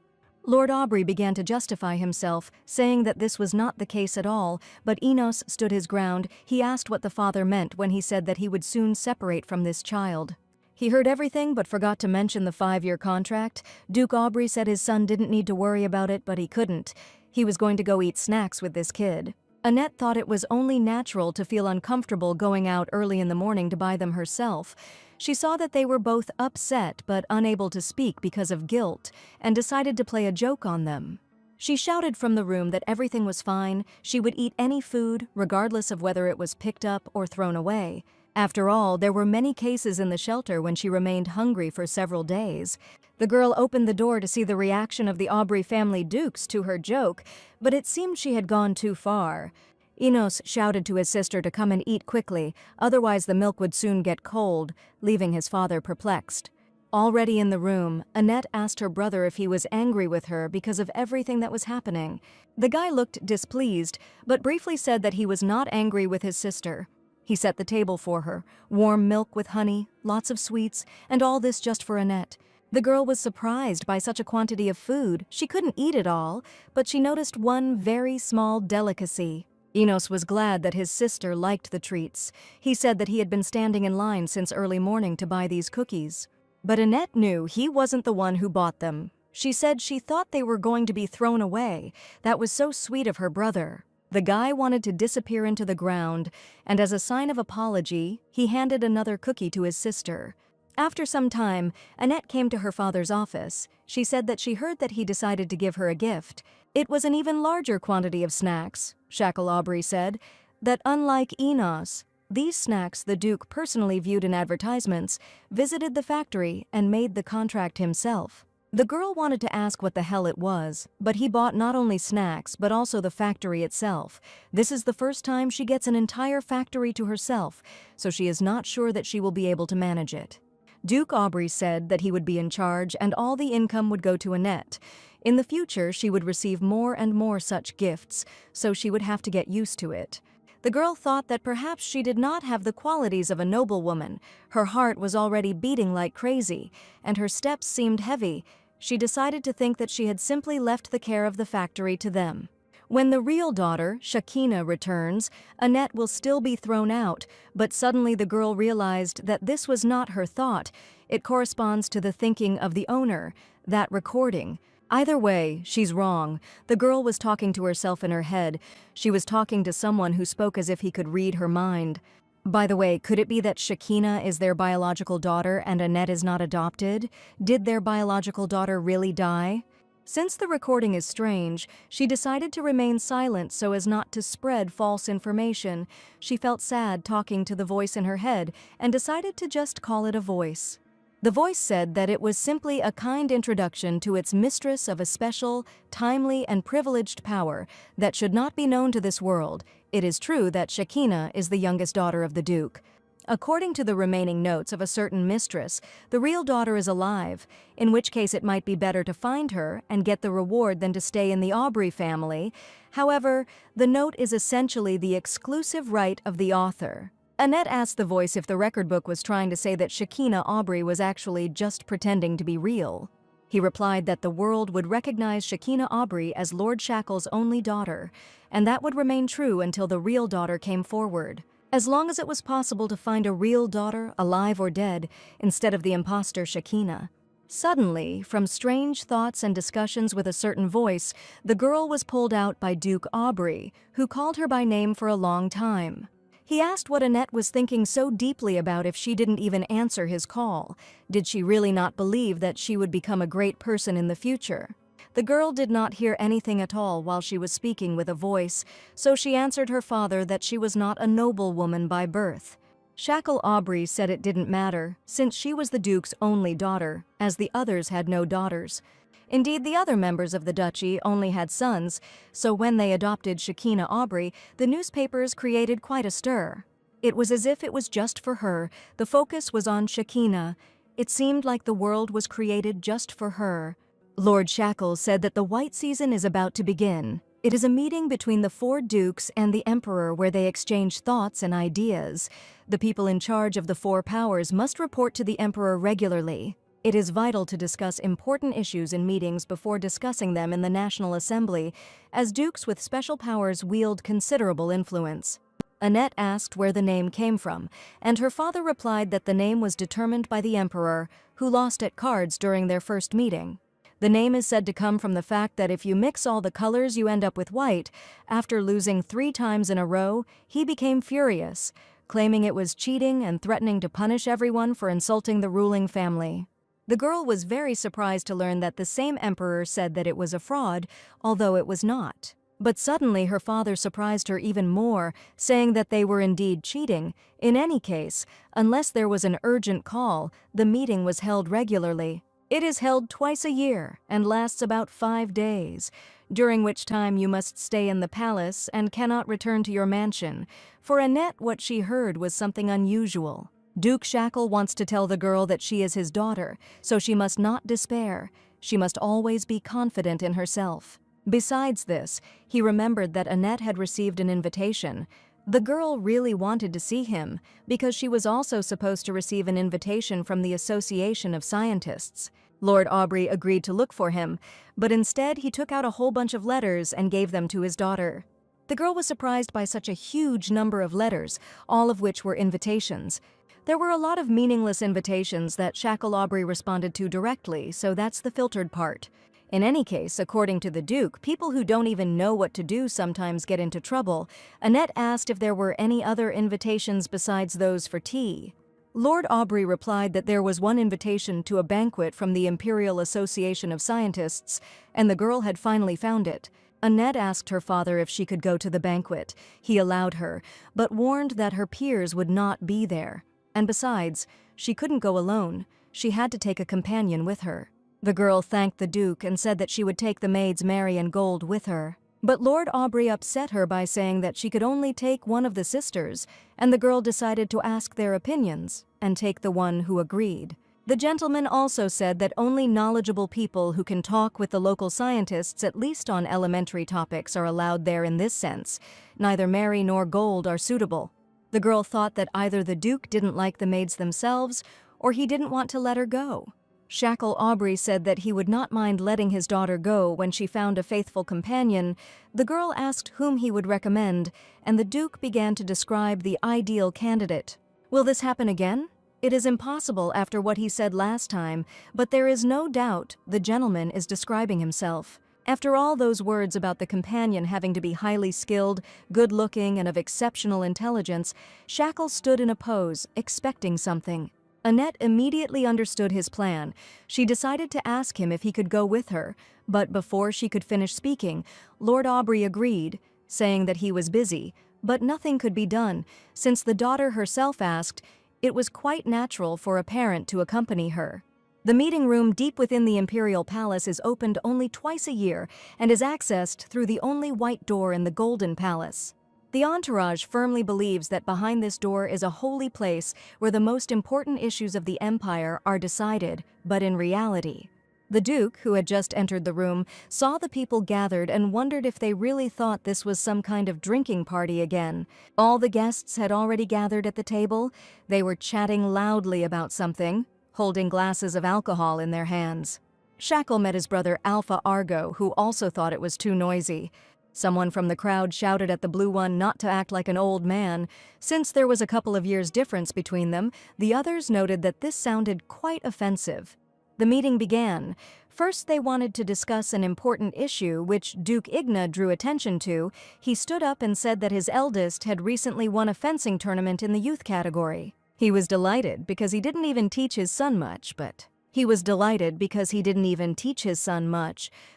Lord Aubrey began to justify himself, saying that this was not the case at all, but Enos stood his ground. He asked what the father meant when he said that he would soon separate from this child. He heard everything but forgot to mention the 5-year contract. Duke Aubrey said his son didn't need to worry about it, but he couldn't. He was going to go eat snacks with this kid. Annette thought it was only natural to feel uncomfortable going out early in the morning to buy them herself. She saw that they were both upset but unable to speak because of guilt, and decided to play a joke on them. She shouted from the room that everything was fine. She would eat any food, regardless of whether it was picked up or thrown away. After all, there were many cases in the shelter when she remained hungry for several days. The girl opened the door to see the reaction of the Aubrey family dukes to her joke, but it seemed she had gone too far. Enos shouted to his sister to come and eat quickly, otherwise the milk would soon get cold, leaving his father perplexed. Already in the room, Annette asked her brother if he was angry with her because of everything that was happening. The guy looked displeased, but briefly said that he was not angry with his sister. He set the table for her, warm milk with honey, lots of sweets, and all this just for Annette. The girl was surprised by such a quantity of food. She couldn't eat it all, but she noticed one very small delicacy. Enos was glad that his sister liked the treats. He said that he had been standing in line since early morning to buy these cookies. But Annette knew he wasn't the one who bought them. She said she thought they were going to be thrown away. That was so sweet of her brother. The guy wanted to disappear into the ground, and as a sign of apology, he handed another cookie to his sister. After some time, Annette came to her father's office. She said that she heard that he decided to give her a gift. It was an even larger quantity of snacks, Shackle Aubrey said, that unlike Enos, these snacks the Duke personally viewed in advertisements, visited the factory, and made the contract himself. The girl wanted to ask what the hell it was, but he bought not only snacks, but also the factory itself. This is the first time she gets an entire factory to herself, so she is not sure that she will be able to manage it. Duke Aubrey said that he would be in charge and all the income would go to Annette. In the future, she would receive more and more such gifts, so she would have to get used to it. The girl thought that perhaps she did not have the qualities of a noblewoman. Her heart was already beating like crazy, and her steps seemed heavy. She decided to think that she had simply left the care of the factory to them. When the real daughter, Shakina, returns, Annette will still be thrown out, but suddenly the girl realized that this was not her thought. It corresponds to the thinking of the owner, that recording. Either way, she's wrong. The girl was talking to herself in her head. She was talking to someone who spoke as if he could read her mind. By the way, could it be that Shakina is their biological daughter and Annette is not adopted? Did their biological daughter really die? Since the recording is strange, she decided to remain silent so as not to spread false information. She felt sad talking to the voice in her head and decided to just call it a voice. The voice said that it was simply a kind introduction to its mistress of a special, timely, and privileged power that should not be known to this world. It is true that Shakina is the youngest daughter of the Duke. According to the remaining notes of a certain mistress, the real daughter is alive, in which case it might be better to find her and get the reward than to stay in the Aubrey family. However, the note is essentially the exclusive right of the author. Annette asked the voice if the record book was trying to say that Shakina Aubrey was actually just pretending to be real. He replied that the world would recognize Shakina Aubrey as Lord Shackle's only daughter, and that would remain true until the real daughter came forward. As long as it was possible to find a real daughter, alive or dead, instead of the imposter Shakina. Suddenly, from strange thoughts and discussions with a certain voice, the girl was pulled out by Duke Aubrey, who called her by name for a long time. He asked what Annette was thinking so deeply about if she didn't even answer his call. Did she really not believe that she would become a great person in the future? The girl did not hear anything at all while she was speaking with a voice, so she answered her father that she was not a noblewoman by birth. Shackle Aubrey said it didn't matter, since she was the Duke's only daughter, as the others had no daughters. Indeed, the other members of the duchy only had sons, so when they adopted Shakina Aubrey, the newspapers created quite a stir. It was as if it was just for her. The focus was on Shakina. It seemed like the world was created just for her. Lord Shackle said that the white season is about to begin. It is a meeting between the 4 dukes and the emperor where they exchange thoughts and ideas. The people in charge of the 4 powers must report to the emperor regularly. It is vital to discuss important issues in meetings before discussing them in the National Assembly, as dukes with special powers wield considerable influence. Annette asked where the name came from, and her father replied that the name was determined by the emperor, who lost at cards during their first meeting. The name is said to come from the fact that if you mix all the colors you end up with white. After losing 3 times in a row, he became furious, claiming it was cheating and threatening to punish everyone for insulting the ruling family. The girl was very surprised to learn that the same emperor said that it was a fraud, although it was not. But suddenly her father surprised her even more, saying that they were indeed cheating. In any case, unless there was an urgent call, the meeting was held regularly. It is held twice a year and lasts about 5 days, during which time you must stay in the palace and cannot return to your mansion. For Annette, what she heard was something unusual. Duke Shackle wants to tell the girl that she is his daughter, so she must not despair. She must always be confident in herself. Besides this, he remembered that Annette had received an invitation. The girl really wanted to see him, because she was also supposed to receive an invitation from the Association of Scientists. Lord Aubrey agreed to look for him, but instead he took out a whole bunch of letters and gave them to his daughter. The girl was surprised by such a huge number of letters, all of which were invitations. There were a lot of meaningless invitations that Shackle Aubrey responded to directly, so that's the filtered part. In any case, according to the Duke, people who don't even know what to do sometimes get into trouble. Annette asked if there were any other invitations besides those for tea. Lord Aubrey replied that there was one invitation to a banquet from the Imperial Association of Scientists, and the girl had finally found it. Annette asked her father if she could go to the banquet. He allowed her, but warned that her peers would not be there. And besides, she couldn't go alone. She had to take a companion with her. The girl thanked the Duke and said that she would take the maids Mary and Gold with her. But Lord Aubrey upset her by saying that she could only take one of the sisters, and the girl decided to ask their opinions and take the one who agreed. The gentleman also said that only knowledgeable people who can talk with the local scientists, at least on elementary topics, are allowed there in this sense. Neither Mary nor Gold are suitable. The girl thought that either the Duke didn't like the maids themselves, or he didn't want to let her go. Shackle Aubrey said that he would not mind letting his daughter go when she found a faithful companion. The girl asked whom he would recommend, and the Duke began to describe the ideal candidate. Will this happen again? It is impossible after what he said last time, but there is no doubt the gentleman is describing himself. After all those words about the companion having to be highly skilled, good-looking, and of exceptional intelligence, Shackle stood in a pose, expecting something. Annette immediately understood his plan. She decided to ask him if he could go with her, but before she could finish speaking, Lord Aubrey agreed, saying that he was busy, but nothing could be done. Since the daughter herself asked, it was quite natural for a parent to accompany her. The meeting room deep within the Imperial Palace is opened only twice a year and is accessed through the only white door in the Golden Palace. The entourage firmly believes that behind this door is a holy place where the most important issues of the Empire are decided, but in reality. The Duke, who had just entered the room, saw the people gathered and wondered if they really thought this was some kind of drinking party again. All the guests had already gathered at the table. They were chatting loudly about something, holding glasses of alcohol in their hands. Shackle met his brother Alpha Argo, who also thought it was too noisy. Someone from the crowd shouted at the blue one not to act like an old man. Since there was a couple of years' difference between them, the others noted that this sounded quite offensive. The meeting began. First, they wanted to discuss an important issue which Duke Igna drew attention to. He stood up and said that his eldest had recently won a fencing tournament in the youth category. He was delighted because he didn't even teach his son much,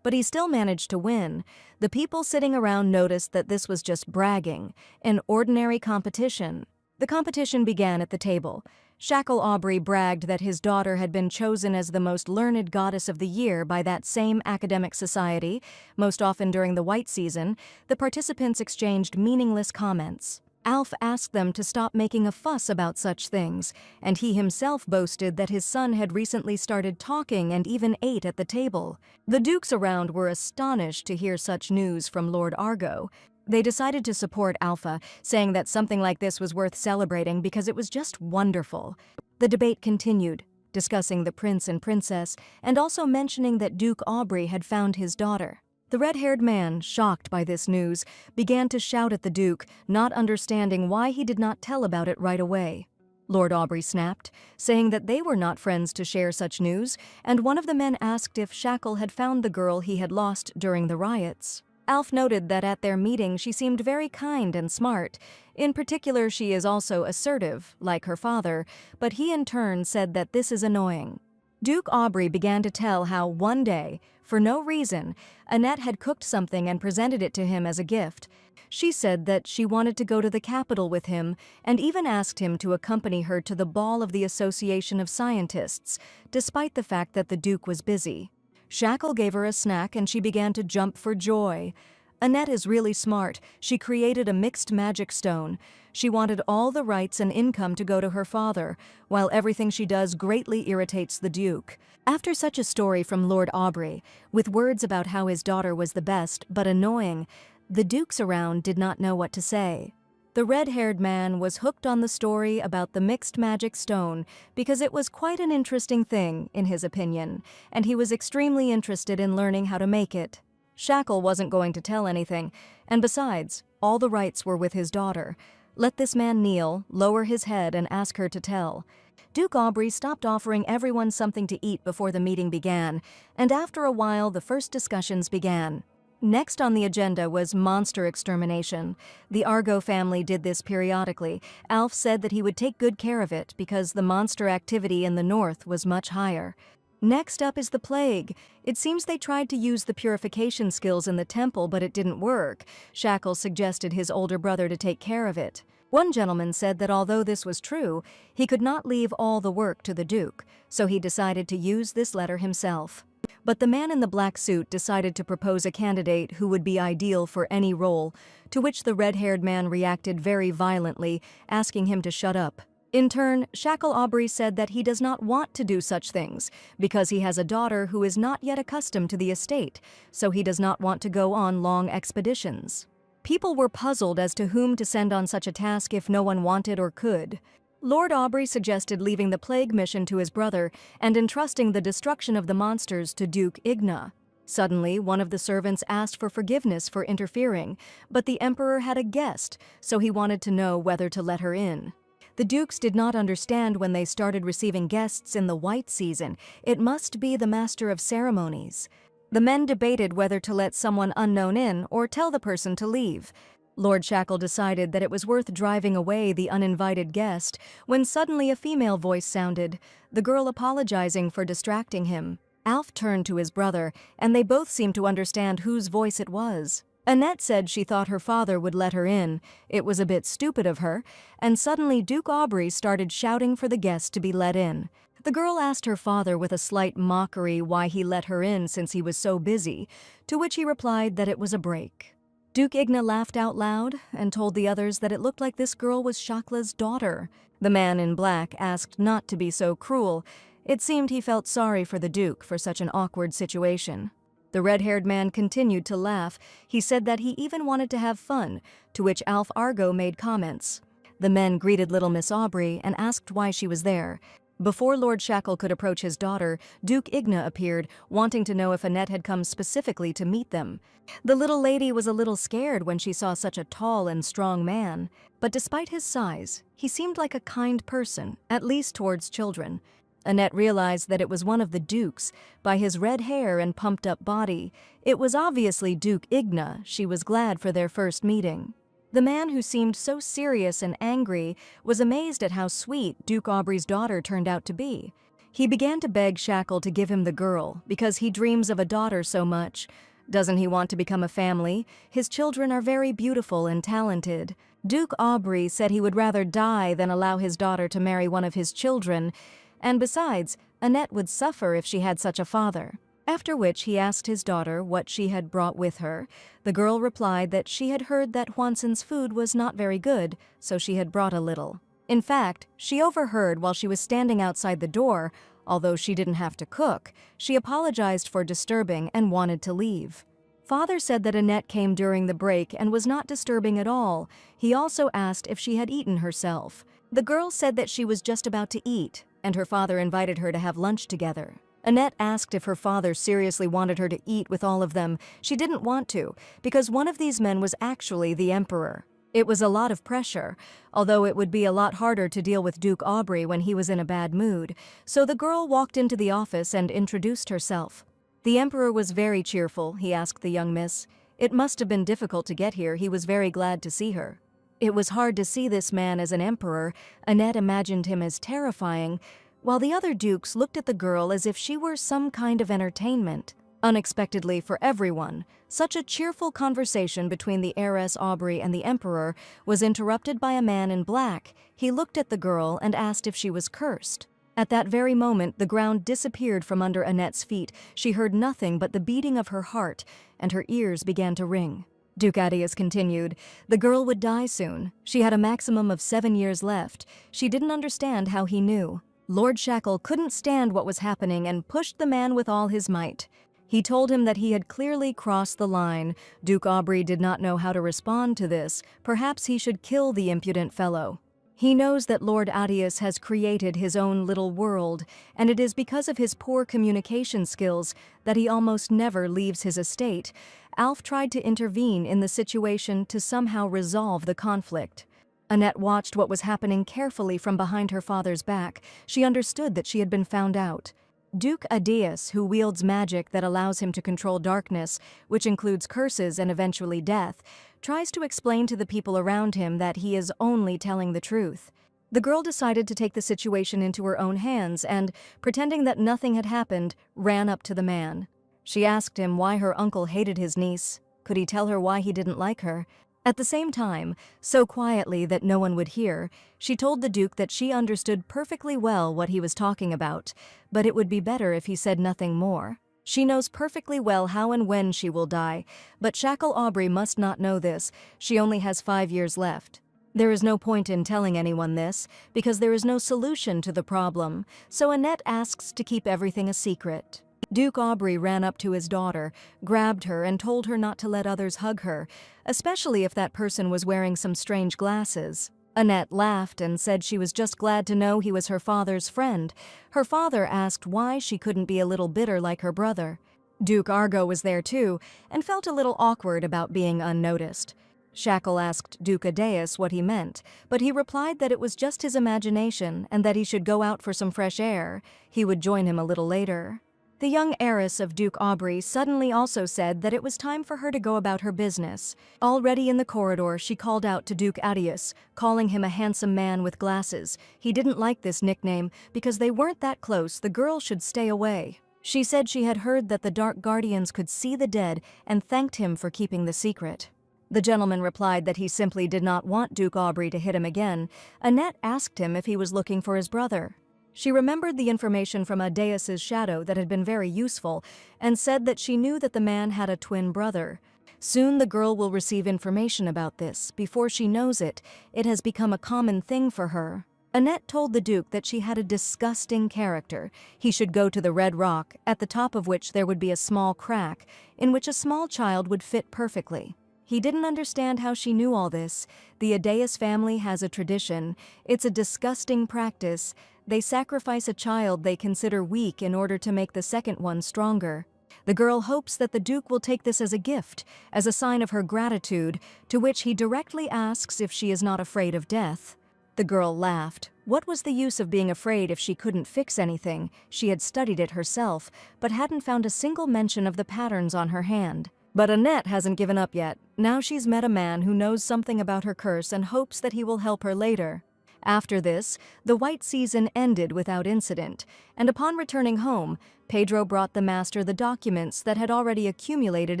but he still managed to win. The people sitting around noticed that this was just bragging, an ordinary competition. The competition began at the table. Shackle Aubrey bragged that his daughter had been chosen as the most learned goddess of the year by that same academic society. Most often during the white season, the participants exchanged meaningless comments. Alf asked them to stop making a fuss about such things, and he himself boasted that his son had recently started talking and even ate at the table. The dukes around were astonished to hear such news from Lord Argo. They decided to support Alpha, saying that something like this was worth celebrating because it was just wonderful. The debate continued, discussing the prince and princess, and also mentioning that Duke Aubrey had found his daughter. The red-haired man, shocked by this news, began to shout at the Duke, not understanding why he did not tell about it right away. Lord Aubrey snapped, saying that they were not friends to share such news, and one of the men asked if Shackle had found the girl he had lost during the riots. Alf noted that at their meeting she seemed very kind and smart. In particular, she is also assertive, like her father, but he in turn said that this is annoying. Duke Aubrey began to tell how one day, for no reason, Annette had cooked something and presented it to him as a gift. She said that she wanted to go to the capital with him and even asked him to accompany her to the ball of the Association of Scientists, despite the fact that the Duke was busy. Shackle gave her a snack and she began to jump for joy. Annette is really smart. She created a mixed magic stone. She wanted all the rights and income to go to her father, while everything she does greatly irritates the Duke. After such a story from Lord Aubrey, with words about how his daughter was the best but annoying, the dukes around did not know what to say. The red-haired man was hooked on the story about the mixed magic stone because it was quite an interesting thing, in his opinion, and he was extremely interested in learning how to make it. Shackle wasn't going to tell anything, and besides, all the rights were with his daughter. Let this man kneel, lower his head, and ask her to tell. Duke Aubrey stopped offering everyone something to eat before the meeting began, and after a while the first discussions began. Next on the agenda was monster extermination. The Argo family did this periodically. Alf said that he would take good care of it because the monster activity in the north was much higher. Next up is the plague. It seems they tried to use the purification skills in the temple, but it didn't work. Shackle suggested his older brother to take care of it. One gentleman said that although this was true, he could not leave all the work to the Duke, so he decided to use this letter himself. But the man in the black suit decided to propose a candidate who would be ideal for any role, to which the red-haired man reacted very violently, asking him to shut up. In turn, Shackle Aubrey said that he does not want to do such things because he has a daughter who is not yet accustomed to the estate, so he does not want to go on long expeditions. People were puzzled as to whom to send on such a task if no one wanted or could. Lord Aubrey suggested leaving the plague mission to his brother and entrusting the destruction of the monsters to Duke Igna. Suddenly, one of the servants asked for forgiveness for interfering, but the Emperor had a guest, so he wanted to know whether to let her in. The dukes did not understand when they started receiving guests in the white season. It must be the master of ceremonies. The men debated whether to let someone unknown in or tell the person to leave. Lord Shackle decided that it was worth driving away the uninvited guest when suddenly a female voice sounded, the girl apologizing for distracting him. Alf turned to his brother, and they both seemed to understand whose voice it was. Annette said she thought her father would let her in. It was a bit stupid of her, and suddenly Duke Aubrey started shouting for the guest to be let in. The girl asked her father with a slight mockery why he let her in since he was so busy, to which he replied that it was a break. Duke Igna laughed out loud and told the others that it looked like this girl was Shakla's daughter. The man in black asked not to be so cruel. It seemed he felt sorry for the Duke for such an awkward situation. The red-haired man continued to laugh. He said that he even wanted to have fun, to which Alf Argo made comments. The men greeted little Miss Aubrey and asked why she was there. Before Lord Shackle could approach his daughter, Duke Igna appeared, wanting to know if Annette had come specifically to meet them. The little lady was a little scared when she saw such a tall and strong man, but despite his size, he seemed like a kind person, at least towards children. Annette realized that it was one of the dukes. By his red hair and pumped-up body, it was obviously Duke Igna. She was glad for their first meeting. The man who seemed so serious and angry was amazed at how sweet Duke Aubrey's daughter turned out to be. He began to beg Shackle to give him the girl because he dreams of a daughter so much. Doesn't he want to become a family? His children are very beautiful and talented. Duke Aubrey said he would rather die than allow his daughter to marry one of his children, and besides, Annette would suffer if she had such a father. After which he asked his daughter what she had brought with her. The girl replied that she had heard that Hwanson's food was not very good, so she had brought a little. In fact, she overheard while she was standing outside the door. Although she didn't have to cook, she apologized for disturbing and wanted to leave. Father said that Annette came during the break and was not disturbing at all. He also asked if she had eaten herself. The girl said that she was just about to eat, and her father invited her to have lunch together. Annette asked if her father seriously wanted her to eat with all of them. She didn't want to, because one of these men was actually the Emperor. It was a lot of pressure, although it would be a lot harder to deal with Duke Aubrey when he was in a bad mood, so the girl walked into the office and introduced herself. The Emperor was very cheerful, he asked the young miss. It must have been difficult to get here. He was very glad to see her. It was hard to see this man as an emperor. Annette imagined him as terrifying, while the other dukes looked at the girl as if she were some kind of entertainment. Unexpectedly for everyone, such a cheerful conversation between the heiress Aubrey and the Emperor was interrupted by a man in black. He looked at the girl and asked if she was cursed. At that very moment, the ground disappeared from under Annette's feet. She heard nothing but the beating of her heart, and her ears began to ring. Duke Adius continued, the girl would die soon. She had a maximum of 7 years left. She didn't understand how he knew. Lord Shackle couldn't stand what was happening and pushed the man with all his might. He told him that he had clearly crossed the line. Duke Aubrey did not know how to respond to this. Perhaps he should kill the impudent fellow. He knows that Lord Adius has created his own little world, and it is because of his poor communication skills that he almost never leaves his estate. Alf tried to intervene in the situation to somehow resolve the conflict. Annette watched what was happening carefully from behind her father's back. She understood that she had been found out. Duke Adius, who wields magic that allows him to control darkness, which includes curses and eventually death, tries to explain to the people around him that he is only telling the truth. The girl decided to take the situation into her own hands and, pretending that nothing had happened, ran up to the man. She asked him why her uncle hated his niece. Could he tell her why he didn't like her? At the same time, so quietly that no one would hear, she told the Duke that she understood perfectly well what he was talking about, but it would be better if he said nothing more. She knows perfectly well how and when she will die, but Shackle Aubrey must not know this. She only has 5 years left. There is no point in telling anyone this, because there is no solution to the problem, so Annette asks to keep everything a secret. Duke Aubrey ran up to his daughter, grabbed her, and told her not to let others hug her, especially if that person was wearing some strange glasses. Annette laughed and said she was just glad to know he was her father's friend. Her father asked why she couldn't be a little bitter like her brother. Duke Argo was there too, and felt a little awkward about being unnoticed. Shackle asked Duke Adius what he meant, but he replied that it was just his imagination and that he should go out for some fresh air. He would join him a little later. The young heiress of Duke Aubrey suddenly also said that it was time for her to go about her business. Already in the corridor, she called out to Duke Adius, calling him a handsome man with glasses. He didn't like this nickname because they weren't that close. The girl should stay away. She said she had heard that the Dark Guardians could see the dead and thanked him for keeping the secret. The gentleman replied that he simply did not want Duke Aubrey to hit him again. Annette asked him if he was looking for his brother. She remembered the information from Adius's shadow that had been very useful, and said that she knew that the man had a twin brother. Soon the girl will receive information about this. Before she knows it, it has become a common thing for her. Annette told the Duke that she had a disgusting character. He should go to the Red Rock, at the top of which there would be a small crack, in which a small child would fit perfectly. He didn't understand how she knew all this. The Adius family has a tradition. It's a disgusting practice. They sacrifice a child they consider weak in order to make the second one stronger. The girl hopes that the Duke will take this as a gift, as a sign of her gratitude, to which he directly asks if she is not afraid of death. The girl laughed. What was the use of being afraid if she couldn't fix anything? She had studied it herself, but hadn't found a single mention of the patterns on her hand. But Annette hasn't given up yet. Now she's met a man who knows something about her curse and hopes that he will help her later. After this, the white season ended without incident, and upon returning home, Pedro brought the master the documents that had already accumulated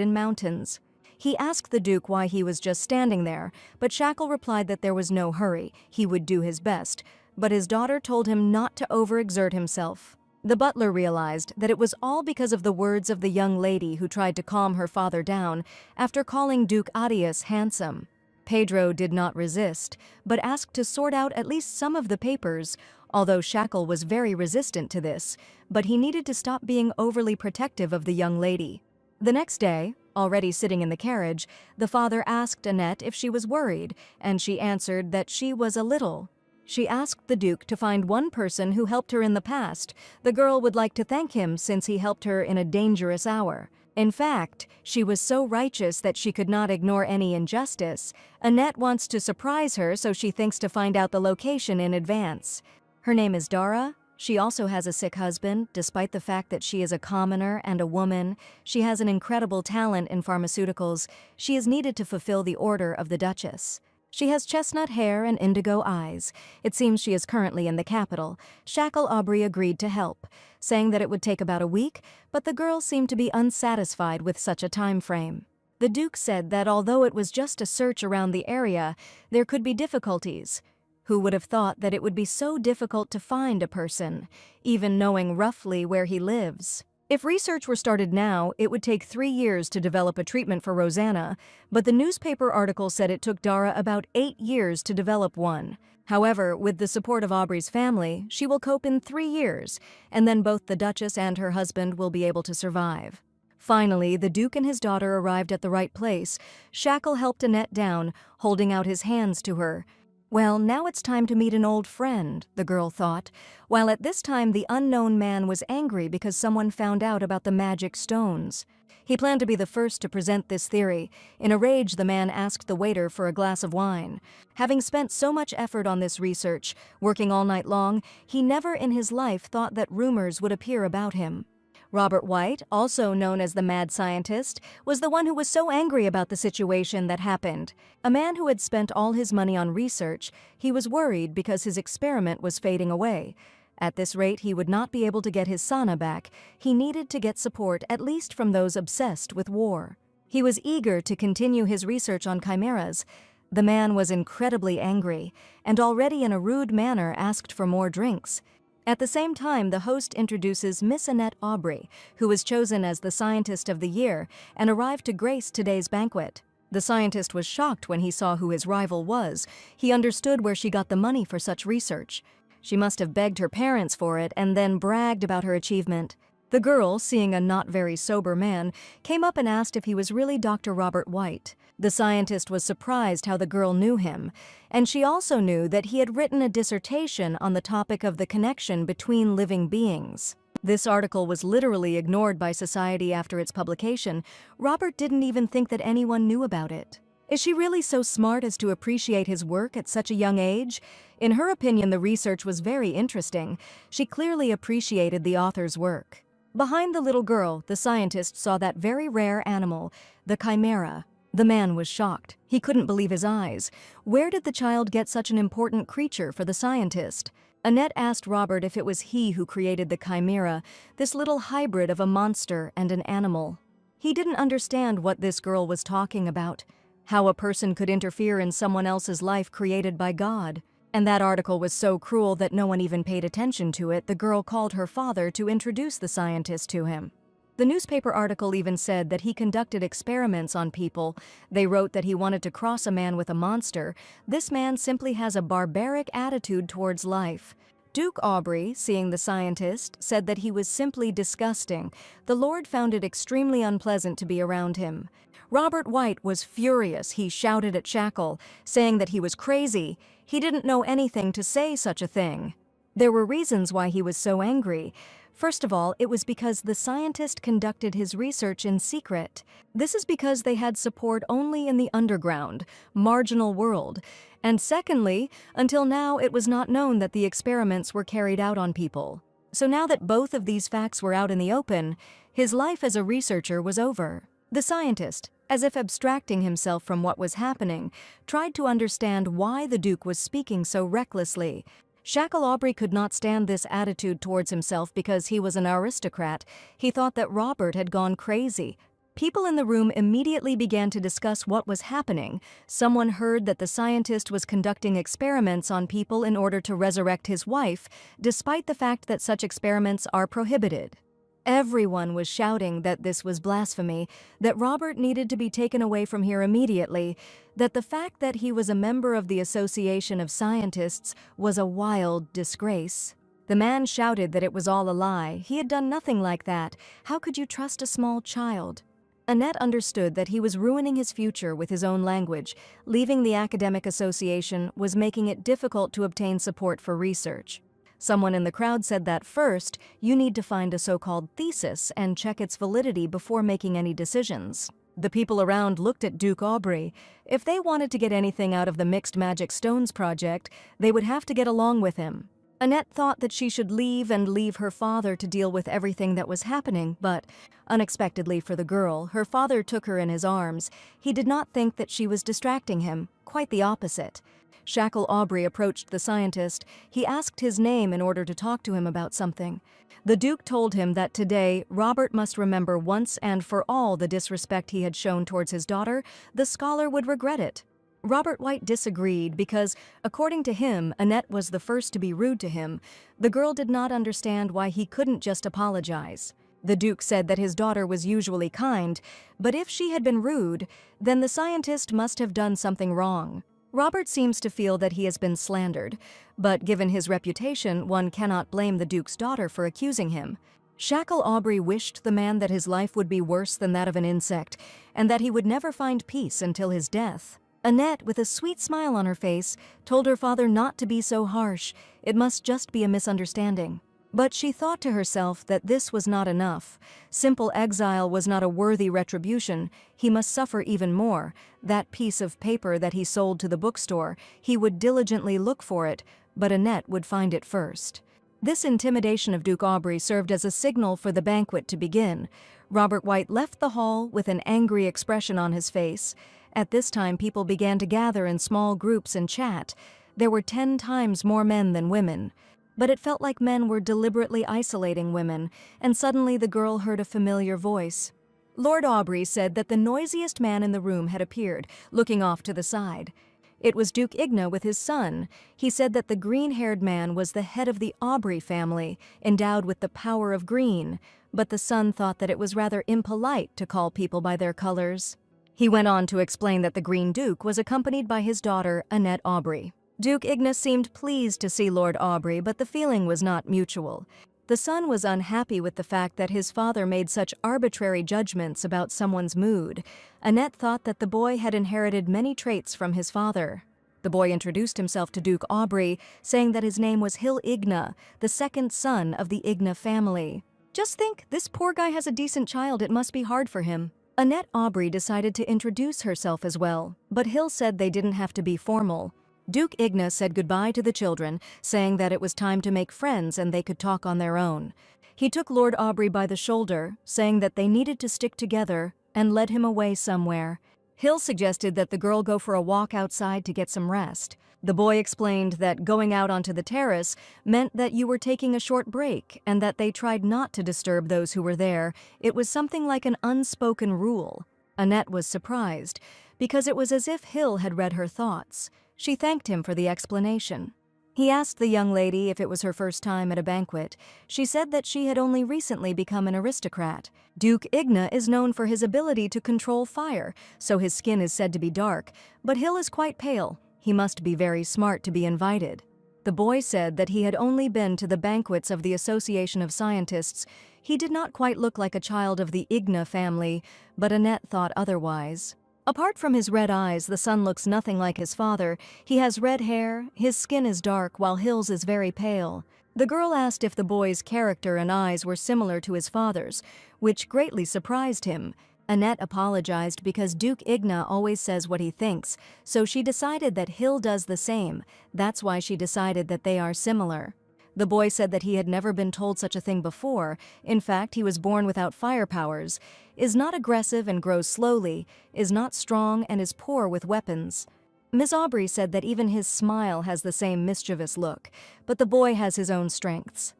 in mountains. He asked the Duke why he was just standing there, but Shackle replied that there was no hurry, he would do his best, but his daughter told him not to overexert himself. The butler realized that it was all because of the words of the young lady who tried to calm her father down after calling Duke Arias handsome. Pedro did not resist, but asked to sort out at least some of the papers, although Shackle was very resistant to this, but he needed to stop being overly protective of the young lady. The next day, already sitting in the carriage, the father asked Annette if she was worried, and she answered that she was a little. She asked the Duke to find one person who helped her in the past. The girl would like to thank him since he helped her in a dangerous hour. In fact, she was so righteous that she could not ignore any injustice. Annette wants to surprise her, so she thinks to find out the location in advance. Her name is Dara. She also has a sick husband. Despite the fact that she is a commoner and a woman, she has an incredible talent in pharmaceuticals. She is needed to fulfill the order of the Duchess. She has chestnut hair and indigo eyes. It seems she is currently in the capital. Shackle Aubrey agreed to help, saying that it would take about a week, but the girl seemed to be unsatisfied with such a time frame. The Duke said that although it was just a search around the area, there could be difficulties. Who would have thought that it would be so difficult to find a person, even knowing roughly where he lives? If research were started now, it would take 3 years to develop a treatment for Rosanna, but the newspaper article said it took Dara about 8 years to develop one. However, with the support of Aubrey's family, she will cope in 3 years, and then both the Duchess and her husband will be able to survive. Finally, the Duke and his daughter arrived at the right place. Shackle helped Annette down, holding out his hands to her. Well, now it's time to meet an old friend, the girl thought, while at this time the unknown man was angry because someone found out about the magic stones. He planned to be the first to present this theory. In a rage, the man asked the waiter for a glass of wine. Having spent so much effort on this research, working all night long, he never in his life thought that rumors would appear about him. Robert White, also known as the mad scientist, was the one who was so angry about the situation that happened. A man who had spent all his money on research, he was worried because his experiment was fading away. At this rate, he would not be able to get his Sana back. He needed to get support at least from those obsessed with war. He was eager to continue his research on chimeras. The man was incredibly angry, and already in a rude manner asked for more drinks. At the same time, the host introduces Miss Annette Aubrey, who was chosen as the Scientist of the Year and arrived to grace today's banquet. The scientist was shocked when he saw who his rival was. He understood where she got the money for such research. She must have begged her parents for it and then bragged about her achievement. The girl, seeing a not very sober man, came up and asked if he was really Dr. Robert White. The scientist was surprised how the girl knew him, and she also knew that he had written a dissertation on the topic of the connection between living beings. This article was literally ignored by society after its publication. Robert didn't even think that anyone knew about it. Is she really so smart as to appreciate his work at such a young age? In her opinion, the research was very interesting. She clearly appreciated the author's work. Behind the little girl, the scientist saw that very rare animal, the chimera. The man was shocked. He couldn't believe his eyes. Where did the child get such an important creature for the scientist? Annette asked Robert if it was he who created the chimera, this little hybrid of a monster and an animal. He didn't understand what this girl was talking about, how a person could interfere in someone else's life created by God. And that article was so cruel that no one even paid attention to it. The girl called her father to introduce the scientist to him. The newspaper article even said that he conducted experiments on people. They wrote that he wanted to cross a man with a monster. This man simply has a barbaric attitude towards life. Duke Aubrey, seeing the scientist, said that he was simply disgusting. The Lord found it extremely unpleasant to be around him. Robert White was furious. He shouted at Shackle, saying that he was crazy. He didn't know anything to say such a thing. There were reasons why he was so angry. First of all, it was because the scientist conducted his research in secret. This is because they had support only in the underground, marginal world. And secondly, until now it was not known that the experiments were carried out on people. So now that both of these facts were out in the open, his life as a researcher was over. The scientist, as if abstracting himself from what was happening, tried to understand why the Duke was speaking so recklessly. Shackle Aubrey could not stand this attitude towards himself because he was an aristocrat. He thought that Robert had gone crazy. People in the room immediately began to discuss what was happening. Someone heard that the scientist was conducting experiments on people in order to resurrect his wife, despite the fact that such experiments are prohibited. Everyone was shouting that this was blasphemy, that Robert needed to be taken away from here immediately, that the fact that he was a member of the Association of Scientists was a wild disgrace. The man shouted that it was all a lie. He had done nothing like that. How could you trust a small child? Annette understood that he was ruining his future with his own language. Leaving the academic association was making it difficult to obtain support for research. Someone in the crowd said that first, you need to find a so-called thesis and check its validity before making any decisions. The people around looked at Duke Aubrey. If they wanted to get anything out of the Mixed Magic Stones project, they would have to get along with him. Annette thought that she should leave her father to deal with everything that was happening, but, unexpectedly for the girl, her father took her in his arms. He did not think that she was distracting him, quite the opposite. Shackle Aubrey approached the scientist. He asked his name in order to talk to him about something. The Duke told him that today, Robert must remember once and for all the disrespect he had shown towards his daughter. The scholar would regret it. Robert White disagreed because, according to him, Annette was the first to be rude to him. The girl did not understand why he couldn't just apologize. The Duke said that his daughter was usually kind, but if she had been rude, then the scientist must have done something wrong. Robert seems to feel that he has been slandered, but given his reputation, one cannot blame the Duke's daughter for accusing him. Shackle Aubrey wished the man that his life would be worse than that of an insect, and that he would never find peace until his death. Annette, with a sweet smile on her face, told her father not to be so harsh. It must just be a misunderstanding. But she thought to herself that this was not enough. Simple exile was not a worthy retribution. He must suffer even more. That piece of paper that he sold to the bookstore, he would diligently look for it, but Annette would find it first. This intimidation of Duke Aubrey served as a signal for the banquet to begin. Robert White left the hall with an angry expression on his face. At this time, people began to gather in small groups and chat. There were 10 times more men than women. But it felt like men were deliberately isolating women, and suddenly the girl heard a familiar voice. Lord Aubrey said that the noisiest man in the room had appeared, looking off to the side. It was Duke Igna with his son. He said that the green-haired man was the head of the Aubrey family, endowed with the power of green, but the son thought that it was rather impolite to call people by their colors. He went on to explain that the Green Duke was accompanied by his daughter, Annette Aubrey. Duke Igna seemed pleased to see Lord Aubrey, but the feeling was not mutual. The son was unhappy with the fact that his father made such arbitrary judgments about someone's mood. Annette thought that the boy had inherited many traits from his father. The boy introduced himself to Duke Aubrey, saying that his name was Hill Igna, the second son of the Igna family. Just think, this poor guy has a decent child, it must be hard for him. Annette Aubrey decided to introduce herself as well, but Hill said they didn't have to be formal. Duke Igna said goodbye to the children, saying that it was time to make friends and they could talk on their own. He took Lord Aubrey by the shoulder, saying that they needed to stick together, and led him away somewhere. Hill suggested that the girl go for a walk outside to get some rest. The boy explained that going out onto the terrace meant that you were taking a short break and that they tried not to disturb those who were there. It was something like an unspoken rule. Annette was surprised, because it was as if Hill had read her thoughts. She thanked him for the explanation. He asked the young lady if it was her first time at a banquet. She said that she had only recently become an aristocrat. Duke Igna is known for his ability to control fire, so his skin is said to be dark, but Hill is quite pale. He must be very smart to be invited. The boy said that he had only been to the banquets of the Association of Scientists. He did not quite look like a child of the Igna family, but Annette thought otherwise. Apart from his red eyes, the son looks nothing like his father. He has red hair, his skin is dark, while Hill's is very pale. The girl asked if the boy's character and eyes were similar to his father's, which greatly surprised him. Annette apologized because Duke Igna always says what he thinks, so she decided that Hill does the same. That's why she decided that they are similar. The boy said that he had never been told such a thing before. In fact, he was born without fire powers, is not aggressive and grows slowly, is not strong and is poor with weapons. Miss Aubrey said that even his smile has the same mischievous look, but the boy has his own strengths.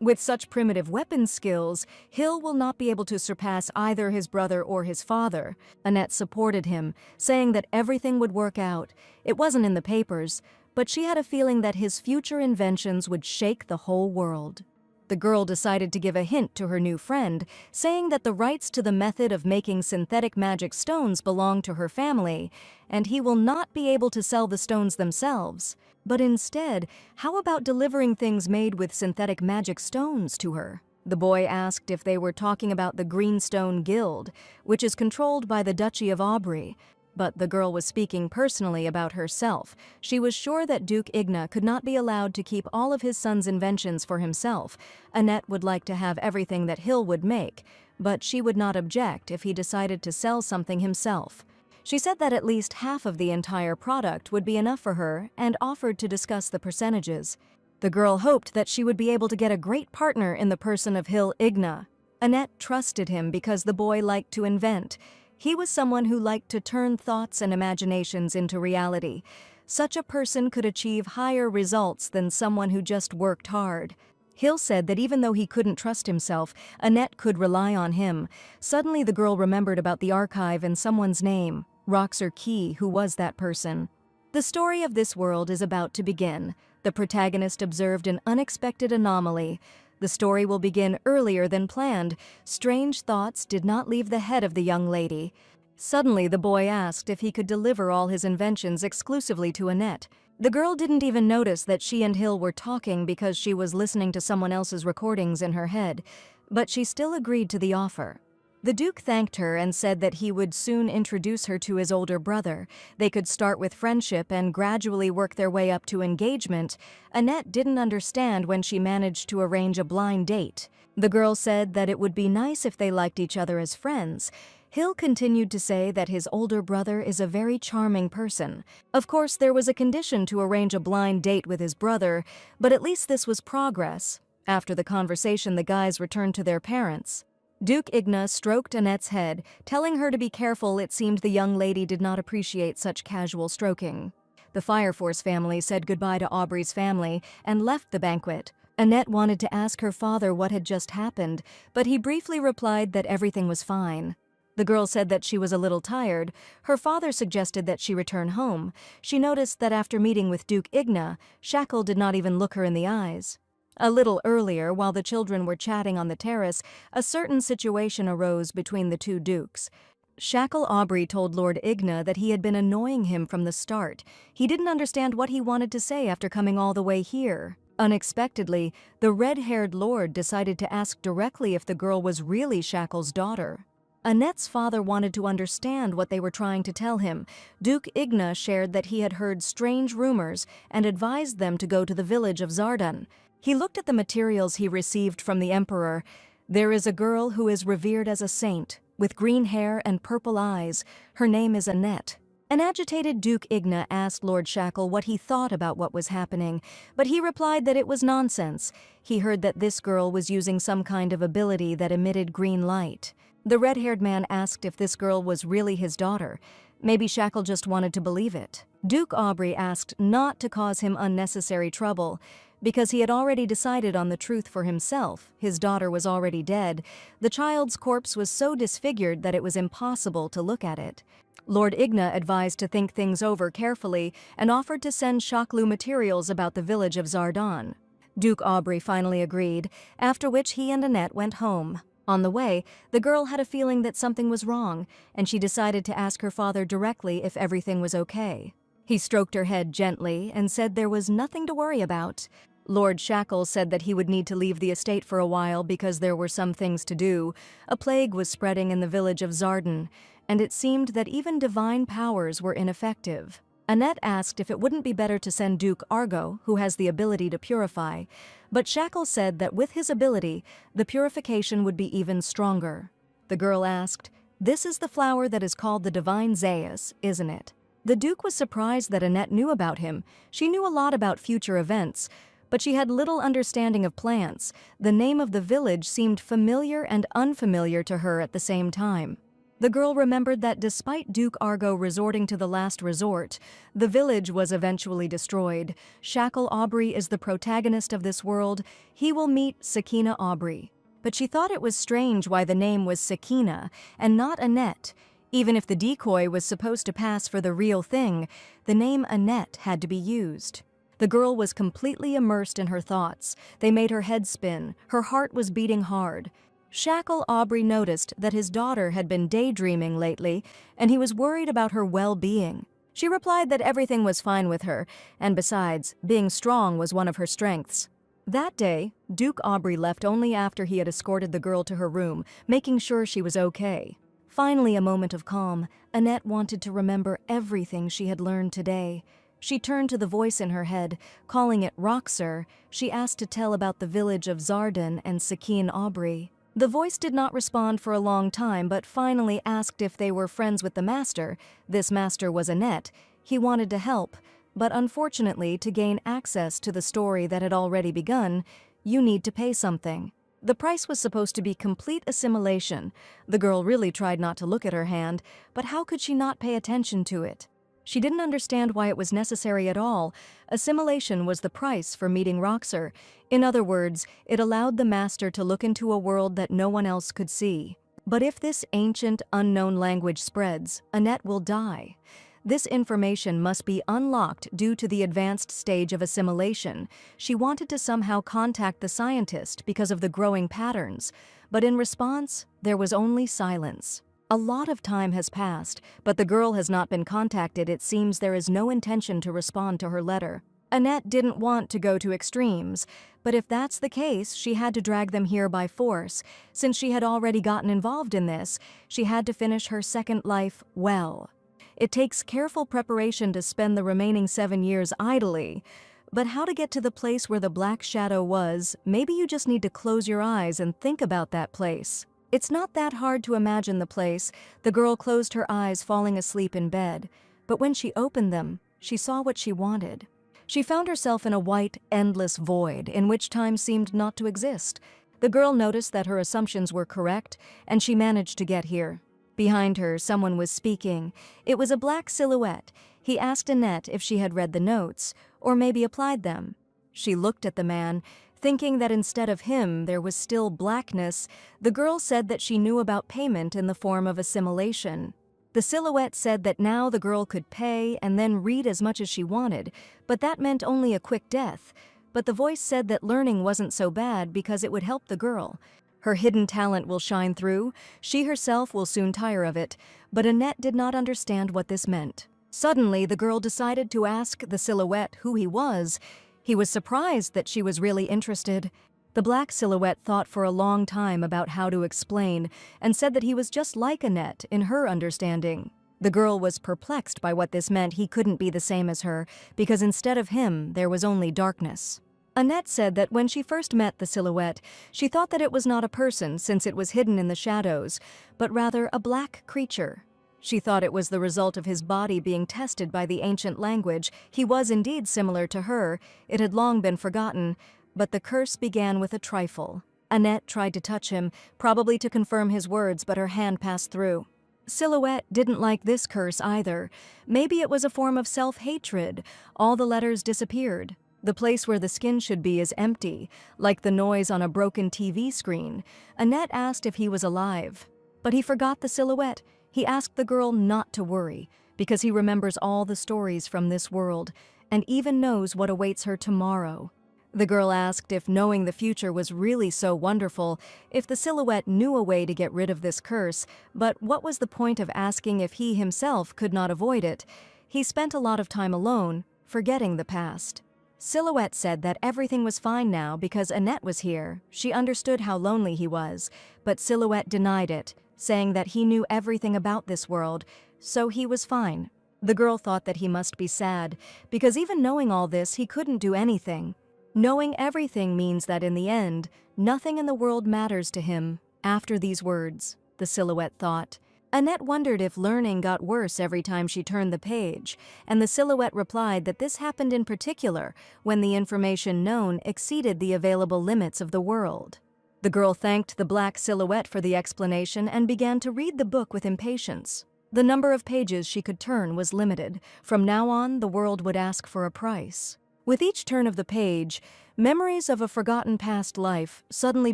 With such primitive weapon skills, Hill will not be able to surpass either his brother or his father. Annette supported him, saying that everything would work out. It wasn't in the papers, but she had a feeling that his future inventions would shake the whole world. The girl decided to give a hint to her new friend, saying that the rights to the method of making synthetic magic stones belong to her family, and he will not be able to sell the stones themselves. But instead, how about delivering things made with synthetic magic stones to her? The boy asked if they were talking about the Greenstone Guild, which is controlled by the Duchy of Aubrey. But the girl was speaking personally about herself. She was sure that Duke Igna could not be allowed to keep all of his son's inventions for himself. Annette would like to have everything that Hill would make, but she would not object if he decided to sell something himself. She said that at least half of the entire product would be enough for her and offered to discuss the percentages. The girl hoped that she would be able to get a great partner in the person of Hill Igna. Annette trusted him because the boy liked to invent. He was someone who liked to turn thoughts and imaginations into reality. Such a person could achieve higher results than someone who just worked hard. Hill said that even though he couldn't trust himself, Annette could rely on him. Suddenly the girl remembered about the archive and someone's name, Roxer Key, who was that person. The story of this world is about to begin. The protagonist observed an unexpected anomaly. The story will begin earlier than planned. Strange thoughts did not leave the head of the young lady. Suddenly, the boy asked if he could deliver all his inventions exclusively to Annette. The girl didn't even notice that she and Hill were talking because she was listening to someone else's recordings in her head, but she still agreed to the offer. The Duke thanked her and said that he would soon introduce her to his older brother. They could start with friendship and gradually work their way up to engagement. Annette didn't understand when she managed to arrange a blind date. The girl said that it would be nice if they liked each other as friends. Hill continued to say that his older brother is a very charming person. Of course, there was a condition to arrange a blind date with his brother, but at least this was progress. After the conversation, the guys returned to their parents. Duke Igna stroked Annette's head, telling her to be careful. It seemed the young lady did not appreciate such casual stroking. The Fire Force family said goodbye to Aubrey's family and left the banquet. Annette wanted to ask her father what had just happened, but he briefly replied that everything was fine. The girl said that she was a little tired. Her father suggested that she return home. She noticed that after meeting with Duke Igna, Shackle did not even look her in the eyes. A little earlier, while the children were chatting on the terrace, a certain situation arose between the two dukes. Shackle Aubrey told Lord Igna that he had been annoying him from the start. He didn't understand what he wanted to say after coming all the way here. Unexpectedly, the red-haired lord decided to ask directly if the girl was really Shackle's daughter. Annette's father wanted to understand what they were trying to tell him. Duke Igna shared that he had heard strange rumors and advised them to go to the village of Zardan. He looked at the materials he received from the Emperor. There is a girl who is revered as a saint, with green hair and purple eyes. Her name is Annette. An agitated Duke Igna asked Lord Shackle what he thought about what was happening, but he replied that it was nonsense. He heard that this girl was using some kind of ability that emitted green light. The red-haired man asked if this girl was really his daughter. Maybe Shackle just wanted to believe it. Duke Aubrey asked not to cause him unnecessary trouble, because he had already decided on the truth for himself. His daughter was already dead. The child's corpse was so disfigured that it was impossible to look at it. Lord Igna advised to think things over carefully and offered to send Shaklu materials about the village of Zardan. Duke Aubrey finally agreed, after which he and Annette went home. On the way, the girl had a feeling that something was wrong, and she decided to ask her father directly if everything was okay. He stroked her head gently and said there was nothing to worry about. Lord Shackle said that he would need to leave the estate for a while because there were some things to do. A plague was spreading in the village of Zardan, and it seemed that even divine powers were ineffective. Annette asked if it wouldn't be better to send Duke Argo, who has the ability to purify, but Shackle said that with his ability, the purification would be even stronger. The girl asked, "This is the flower that is called the Divine Zayas, isn't it?" The Duke was surprised that Annette knew about him. She knew a lot about future events, but she had little understanding of plants. The name of the village seemed familiar and unfamiliar to her at the same time. The girl remembered that despite Duke Argo resorting to the last resort, the village was eventually destroyed. Shackle Aubrey is the protagonist of this world. He will meet Sakina Aubrey. But she thought it was strange why the name was Sakina and not Annette. Even if the decoy was supposed to pass for the real thing, the name Annette had to be used. The girl was completely immersed in her thoughts. They made her head spin. Her heart was beating hard. Shackle Aubrey noticed that his daughter had been daydreaming lately, and he was worried about her well-being. She replied that everything was fine with her, and besides, being strong was one of her strengths. That day, Duke Aubrey left only after he had escorted the girl to her room, making sure she was okay. Finally, a moment of calm, Annette wanted to remember everything she had learned today. She turned to the voice in her head, calling it Roxer. She asked to tell about the village of Zardan and Sakine Aubrey. The voice did not respond for a long time, but finally asked if they were friends with the master. This master was Annette. He wanted to help, but unfortunately, to gain access to the story that had already begun, you need to pay something. The price was supposed to be complete assimilation. The girl really tried not to look at her hand, but how could she not pay attention to it? She didn't understand why it was necessary at all. Assimilation was the price for meeting Roxer. In other words, it allowed the master to look into a world that no one else could see. But if this ancient, unknown language spreads, Annette will die. This information must be unlocked due to the advanced stage of assimilation. She wanted to somehow contact the scientist because of the growing patterns, but in response, there was only silence. A lot of time has passed, but the girl has not been contacted. It seems there is no intention to respond to her letter. Annette didn't want to go to extremes, but if that's the case, she had to drag them here by force. Since she had already gotten involved in this, she had to finish her second life well. It takes careful preparation to spend the remaining 7 years idly. But how to get to the place where the Black Shadow was, maybe you just need to close your eyes and think about that place. It's not that hard to imagine the place. The girl closed her eyes, falling asleep in bed. But when she opened them, she saw what she wanted. She found herself in a white, endless void in which time seemed not to exist. The girl noticed that her assumptions were correct, and she managed to get here. Behind her, someone was speaking. It was a black silhouette. He asked Annette if she had read the notes, or maybe applied them. She looked at the man, thinking that instead of him there was still blackness. The girl said that she knew about payment in the form of assimilation. The silhouette said that now the girl could pay and then read as much as she wanted, but that meant only a quick death. But the voice said that learning wasn't so bad because it would help the girl. Her hidden talent will shine through. She herself will soon tire of it. But Annette did not understand what this meant. Suddenly, the girl decided to ask the silhouette who he was. He was surprised that she was really interested. The black silhouette thought for a long time about how to explain and said that he was just like Annette in her understanding. The girl was perplexed by what this meant. He couldn't be the same as her, because instead of him, there was only darkness. Annette said that when she first met the silhouette, she thought that it was not a person since it was hidden in the shadows, but rather a black creature. She thought it was the result of his body being tested by the ancient language. He was indeed similar to her. It had long been forgotten, but the curse began with a trifle. Annette tried to touch him, probably to confirm his words, but her hand passed through. Silhouette didn't like this curse either. Maybe it was a form of self-hatred. All the letters disappeared. The place where the skin should be is empty, like the noise on a broken TV screen. Annette asked if he was alive, but he forgot the silhouette. He asked the girl not to worry, because he remembers all the stories from this world, and even knows what awaits her tomorrow. The girl asked if knowing the future was really so wonderful, if the silhouette knew a way to get rid of this curse, but what was the point of asking if he himself could not avoid it? He spent a lot of time alone, forgetting the past. Silhouette said that everything was fine now because Annette was here. She understood how lonely he was, but Silhouette denied it, saying that he knew everything about this world, so he was fine. The girl thought that he must be sad, because even knowing all this, he couldn't do anything. Knowing everything means that in the end, nothing in the world matters to him. After these words, the silhouette thought. Annette wondered if learning got worse every time she turned the page, and the silhouette replied that this happened in particular when the information known exceeded the available limits of the world. The girl thanked the black silhouette for the explanation and began to read the book with impatience. The number of pages she could turn was limited. From now on, the world would ask for a price. With each turn of the page, memories of a forgotten past life suddenly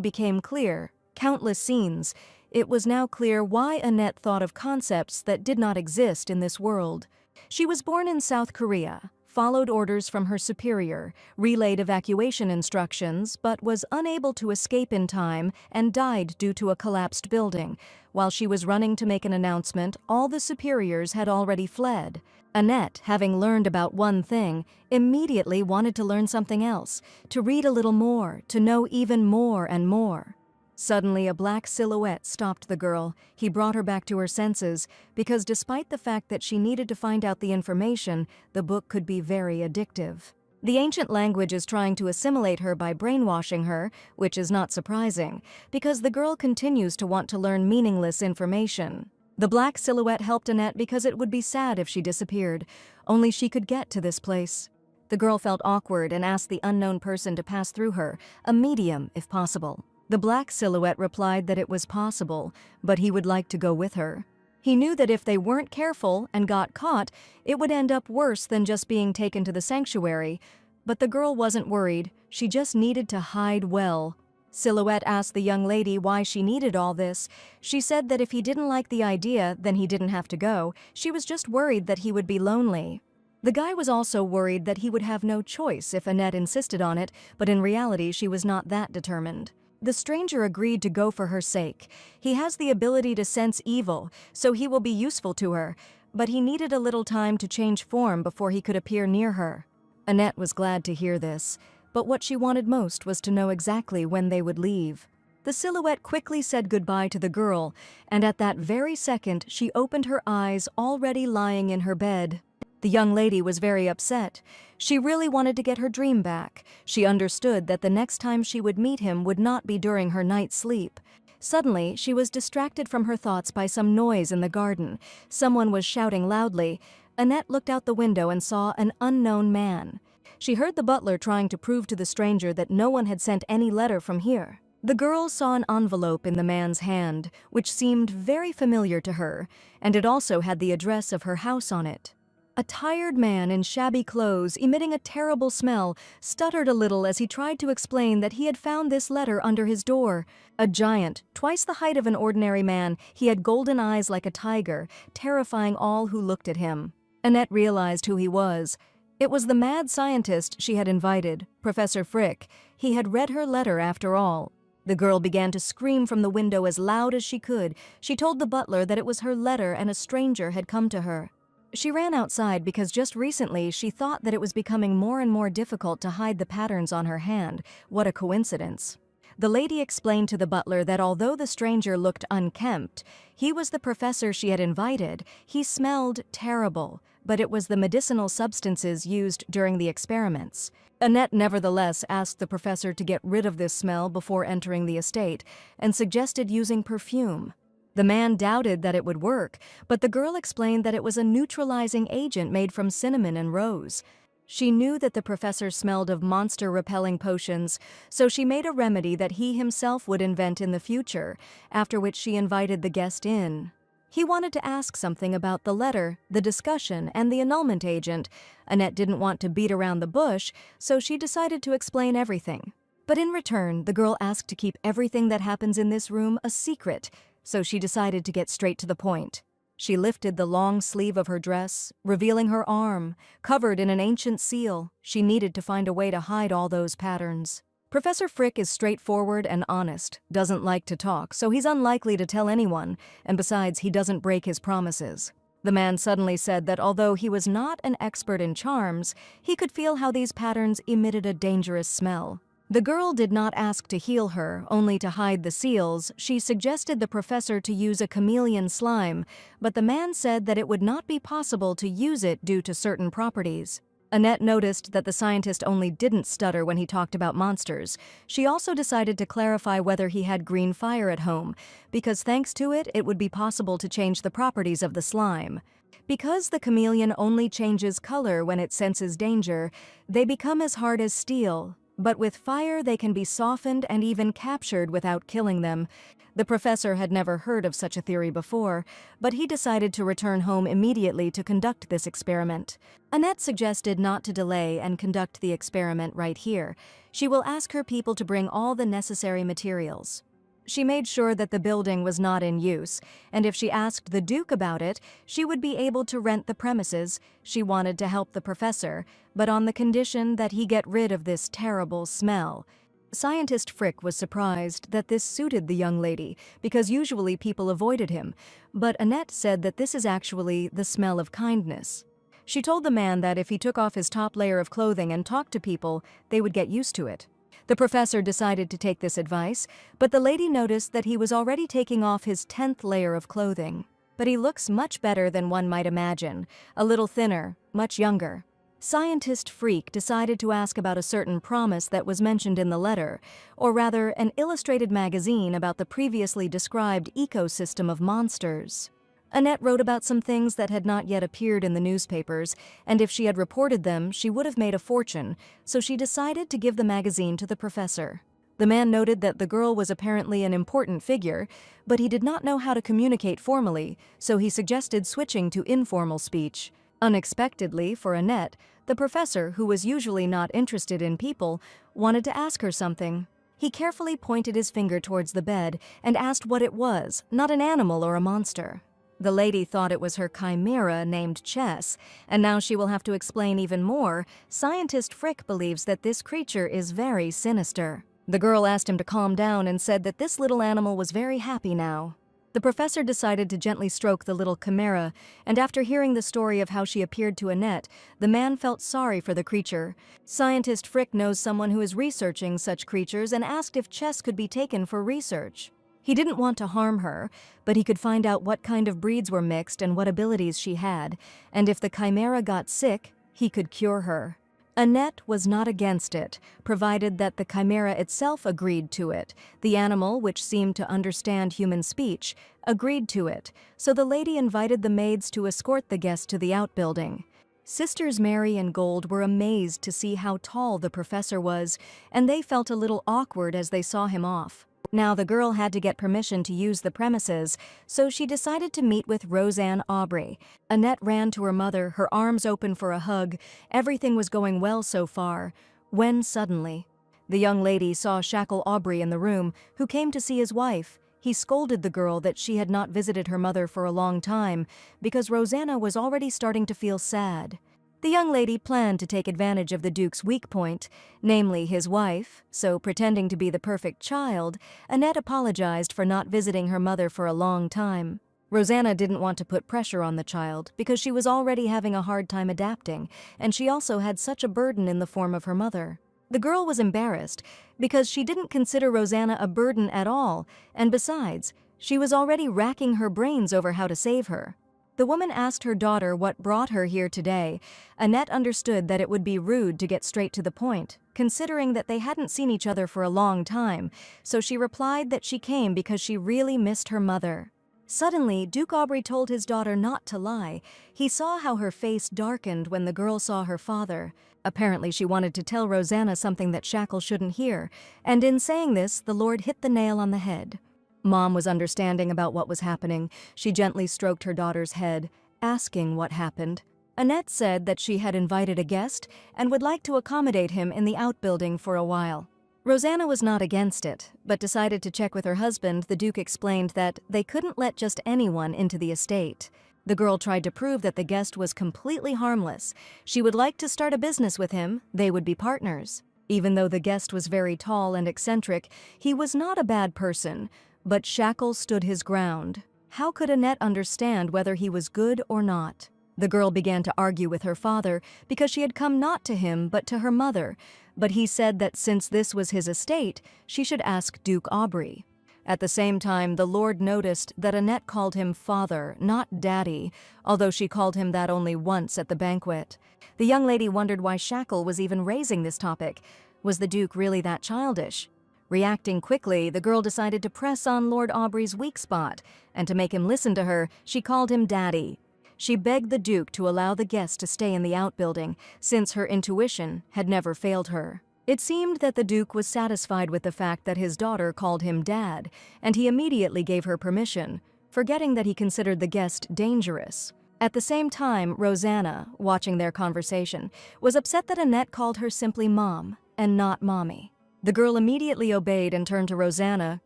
became clear. Countless scenes. It was now clear why Annette thought of concepts that did not exist in this world. She was born in South Korea, followed orders from her superior, relayed evacuation instructions, but was unable to escape in time and died due to a collapsed building. While she was running to make an announcement, all the superiors had already fled. Annette, having learned about one thing, immediately wanted to learn something else, to read a little more, to know even more and more. Suddenly, a black silhouette stopped the girl. He brought her back to her senses, because despite the fact that she needed to find out the information, the book could be very addictive. The ancient language is trying to assimilate her by brainwashing her, which is not surprising, because the girl continues to want to learn meaningless information. The black silhouette helped Annette because it would be sad if she disappeared. Only she could get to this place. The girl felt awkward and asked the unknown person to pass through her, a medium if possible. The black silhouette replied that it was possible, but he would like to go with her. He knew that if they weren't careful and got caught, it would end up worse than just being taken to the sanctuary. But the girl wasn't worried. She just needed to hide well. Silhouette asked the young lady why she needed all this. She said that if he didn't like the idea, then he didn't have to go. She was just worried that he would be lonely. The guy was also worried that he would have no choice if Annette insisted on it, but in reality she was not that determined. The stranger agreed to go for her sake. He has the ability to sense evil, so he will be useful to her, but he needed a little time to change form before he could appear near her. Annette was glad to hear this, but what she wanted most was to know exactly when they would leave. The silhouette quickly said goodbye to the girl, and at that very second she opened her eyes, already lying in her bed. The young lady was very upset. She really wanted to get her dream back. She understood that the next time she would meet him would not be during her night's sleep. Suddenly, she was distracted from her thoughts by some noise in the garden. Someone was shouting loudly. Annette looked out the window and saw an unknown man. She heard the butler trying to prove to the stranger that no one had sent any letter from here. The girl saw an envelope in the man's hand, which seemed very familiar to her, and it also had the address of her house on it. A tired man in shabby clothes, emitting a terrible smell, stuttered a little as he tried to explain that he had found this letter under his door. A giant, twice the height of an ordinary man, he had golden eyes like a tiger, terrifying all who looked at him. Annette realized who he was. It was the mad scientist she had invited, Professor Frick. He had read her letter after all. The girl began to scream from the window as loud as she could. She told the butler that it was her letter and a stranger had come to her. She ran outside because just recently she thought that it was becoming more and more difficult to hide the patterns on her hand. What a coincidence. The lady explained to the butler that although the stranger looked unkempt, he was the professor she had invited. He smelled terrible, but it was the medicinal substances used during the experiments. Annette nevertheless asked the professor to get rid of this smell before entering the estate and suggested using perfume. The man doubted that it would work, but the girl explained that it was a neutralizing agent made from cinnamon and rose. She knew that the professor smelled of monster-repelling potions, so she made a remedy that he himself would invent in the future, after which she invited the guest in. He wanted to ask something about the letter, the discussion, and the annulment agent. Annette didn't want to beat around the bush, so she decided to explain everything. But in return, the girl asked to keep everything that happens in this room a secret, so she decided to get straight to the point. She lifted the long sleeve of her dress, revealing her arm, covered in an ancient seal. She needed to find a way to hide all those patterns. Professor Frick is straightforward and honest, doesn't like to talk, so he's unlikely to tell anyone, and besides, he doesn't break his promises. The man suddenly said that although he was not an expert in charms, he could feel how these patterns emitted a dangerous smell. The girl did not ask to heal her, only to hide the seals. She suggested the professor to use a chameleon slime, but the man said that it would not be possible to use it due to certain properties. Annette noticed that the scientist only didn't stutter when he talked about monsters. She also decided to clarify whether he had green fire at home, because thanks to it, it would be possible to change the properties of the slime. Because the chameleon only changes color when it senses danger, they become as hard as steel. But with fire, they can be softened and even captured without killing them. The professor had never heard of such a theory before, but he decided to return home immediately to conduct this experiment. Annette suggested not to delay and conduct the experiment right here. She will ask her people to bring all the necessary materials. She made sure that the building was not in use, and if she asked the Duke about it, she would be able to rent the premises. She wanted to help the professor, but on the condition that he get rid of this terrible smell. Scientist Frick was surprised that this suited the young lady, because usually people avoided him, but Annette said that this is actually the smell of kindness. She told the man that if he took off his top layer of clothing and talked to people, they would get used to it. The professor decided to take this advice, but the lady noticed that he was already taking off his 10th layer of clothing. But he looks much better than one might imagine, a little thinner, much younger. Scientist Freak decided to ask about a certain promise that was mentioned in the letter, or rather an illustrated magazine about the previously described ecosystem of monsters. Annette wrote about some things that had not yet appeared in the newspapers, and if she had reported them, she would have made a fortune, so she decided to give the magazine to the professor. The man noted that the girl was apparently an important figure, but he did not know how to communicate formally, so he suggested switching to informal speech. Unexpectedly, for Annette, the professor, who was usually not interested in people, wanted to ask her something. He carefully pointed his finger towards the bed and asked what it was, not an animal or a monster. The lady thought it was her chimera named Chess, and now she will have to explain even more. Scientist Frick believes that this creature is very sinister. The girl asked him to calm down and said that this little animal was very happy now. The professor decided to gently stroke the little chimera, and after hearing the story of how she appeared to Annette, the man felt sorry for the creature. Scientist Frick knows someone who is researching such creatures and asked if Chess could be taken for research. He didn't want to harm her, but he could find out what kind of breeds were mixed and what abilities she had, and if the chimera got sick, he could cure her. Annette was not against it, provided that the chimera itself agreed to it. The animal, which seemed to understand human speech, agreed to it, so the lady invited the maids to escort the guest to the outbuilding. Sisters Mary and Gold were amazed to see how tall the professor was, and they felt a little awkward as they saw him off. Now the girl had to get permission to use the premises, so she decided to meet with Roseanne Aubrey. Annette ran to her mother, her arms open for a hug. Everything was going well so far, when suddenly, the young lady saw Shackle Aubrey in the room, who came to see his wife. He scolded the girl that she had not visited her mother for a long time, because Rosanna was already starting to feel sad. The young lady planned to take advantage of the Duke's weak point, namely his wife, so pretending to be the perfect child, Annette apologized for not visiting her mother for a long time. Rosanna didn't want to put pressure on the child because she was already having a hard time adapting, and she also had such a burden in the form of her mother. The girl was embarrassed because she didn't consider Rosanna a burden at all, and besides, she was already racking her brains over how to save her. The woman asked her daughter what brought her here today. Annette understood that it would be rude to get straight to the point, considering that they hadn't seen each other for a long time, so she replied that she came because she really missed her mother. Suddenly, Duke Aubrey told his daughter not to lie. He saw how her face darkened when the girl saw her father. Apparently she wanted to tell Rosanna something that Shackle shouldn't hear, and in saying this, the Lord hit the nail on the head. Mom was understanding about what was happening. She gently stroked her daughter's head, asking what happened. Annette said that she had invited a guest and would like to accommodate him in the outbuilding for a while. Rosanna was not against it, but decided to check with her husband. The Duke explained that they couldn't let just anyone into the estate. The girl tried to prove that the guest was completely harmless. She would like to start a business with him. They would be partners. Even though the guest was very tall and eccentric, he was not a bad person. But Shackle stood his ground. How could Annette understand whether he was good or not? The girl began to argue with her father because she had come not to him but to her mother, but he said that since this was his estate, she should ask Duke Aubrey. At the same time, the Lord noticed that Annette called him father, not daddy, although she called him that only once at the banquet. The young lady wondered why Shackle was even raising this topic. Was the Duke really that childish? Reacting quickly, the girl decided to press on Lord Aubrey's weak spot, and to make him listen to her, she called him Daddy. She begged the Duke to allow the guest to stay in the outbuilding, since her intuition had never failed her. It seemed that the Duke was satisfied with the fact that his daughter called him Dad, and he immediately gave her permission, forgetting that he considered the guest dangerous. At the same time, Rosanna, watching their conversation, was upset that Annette called her simply Mom and not Mommy. The girl immediately obeyed and turned to Rosanna,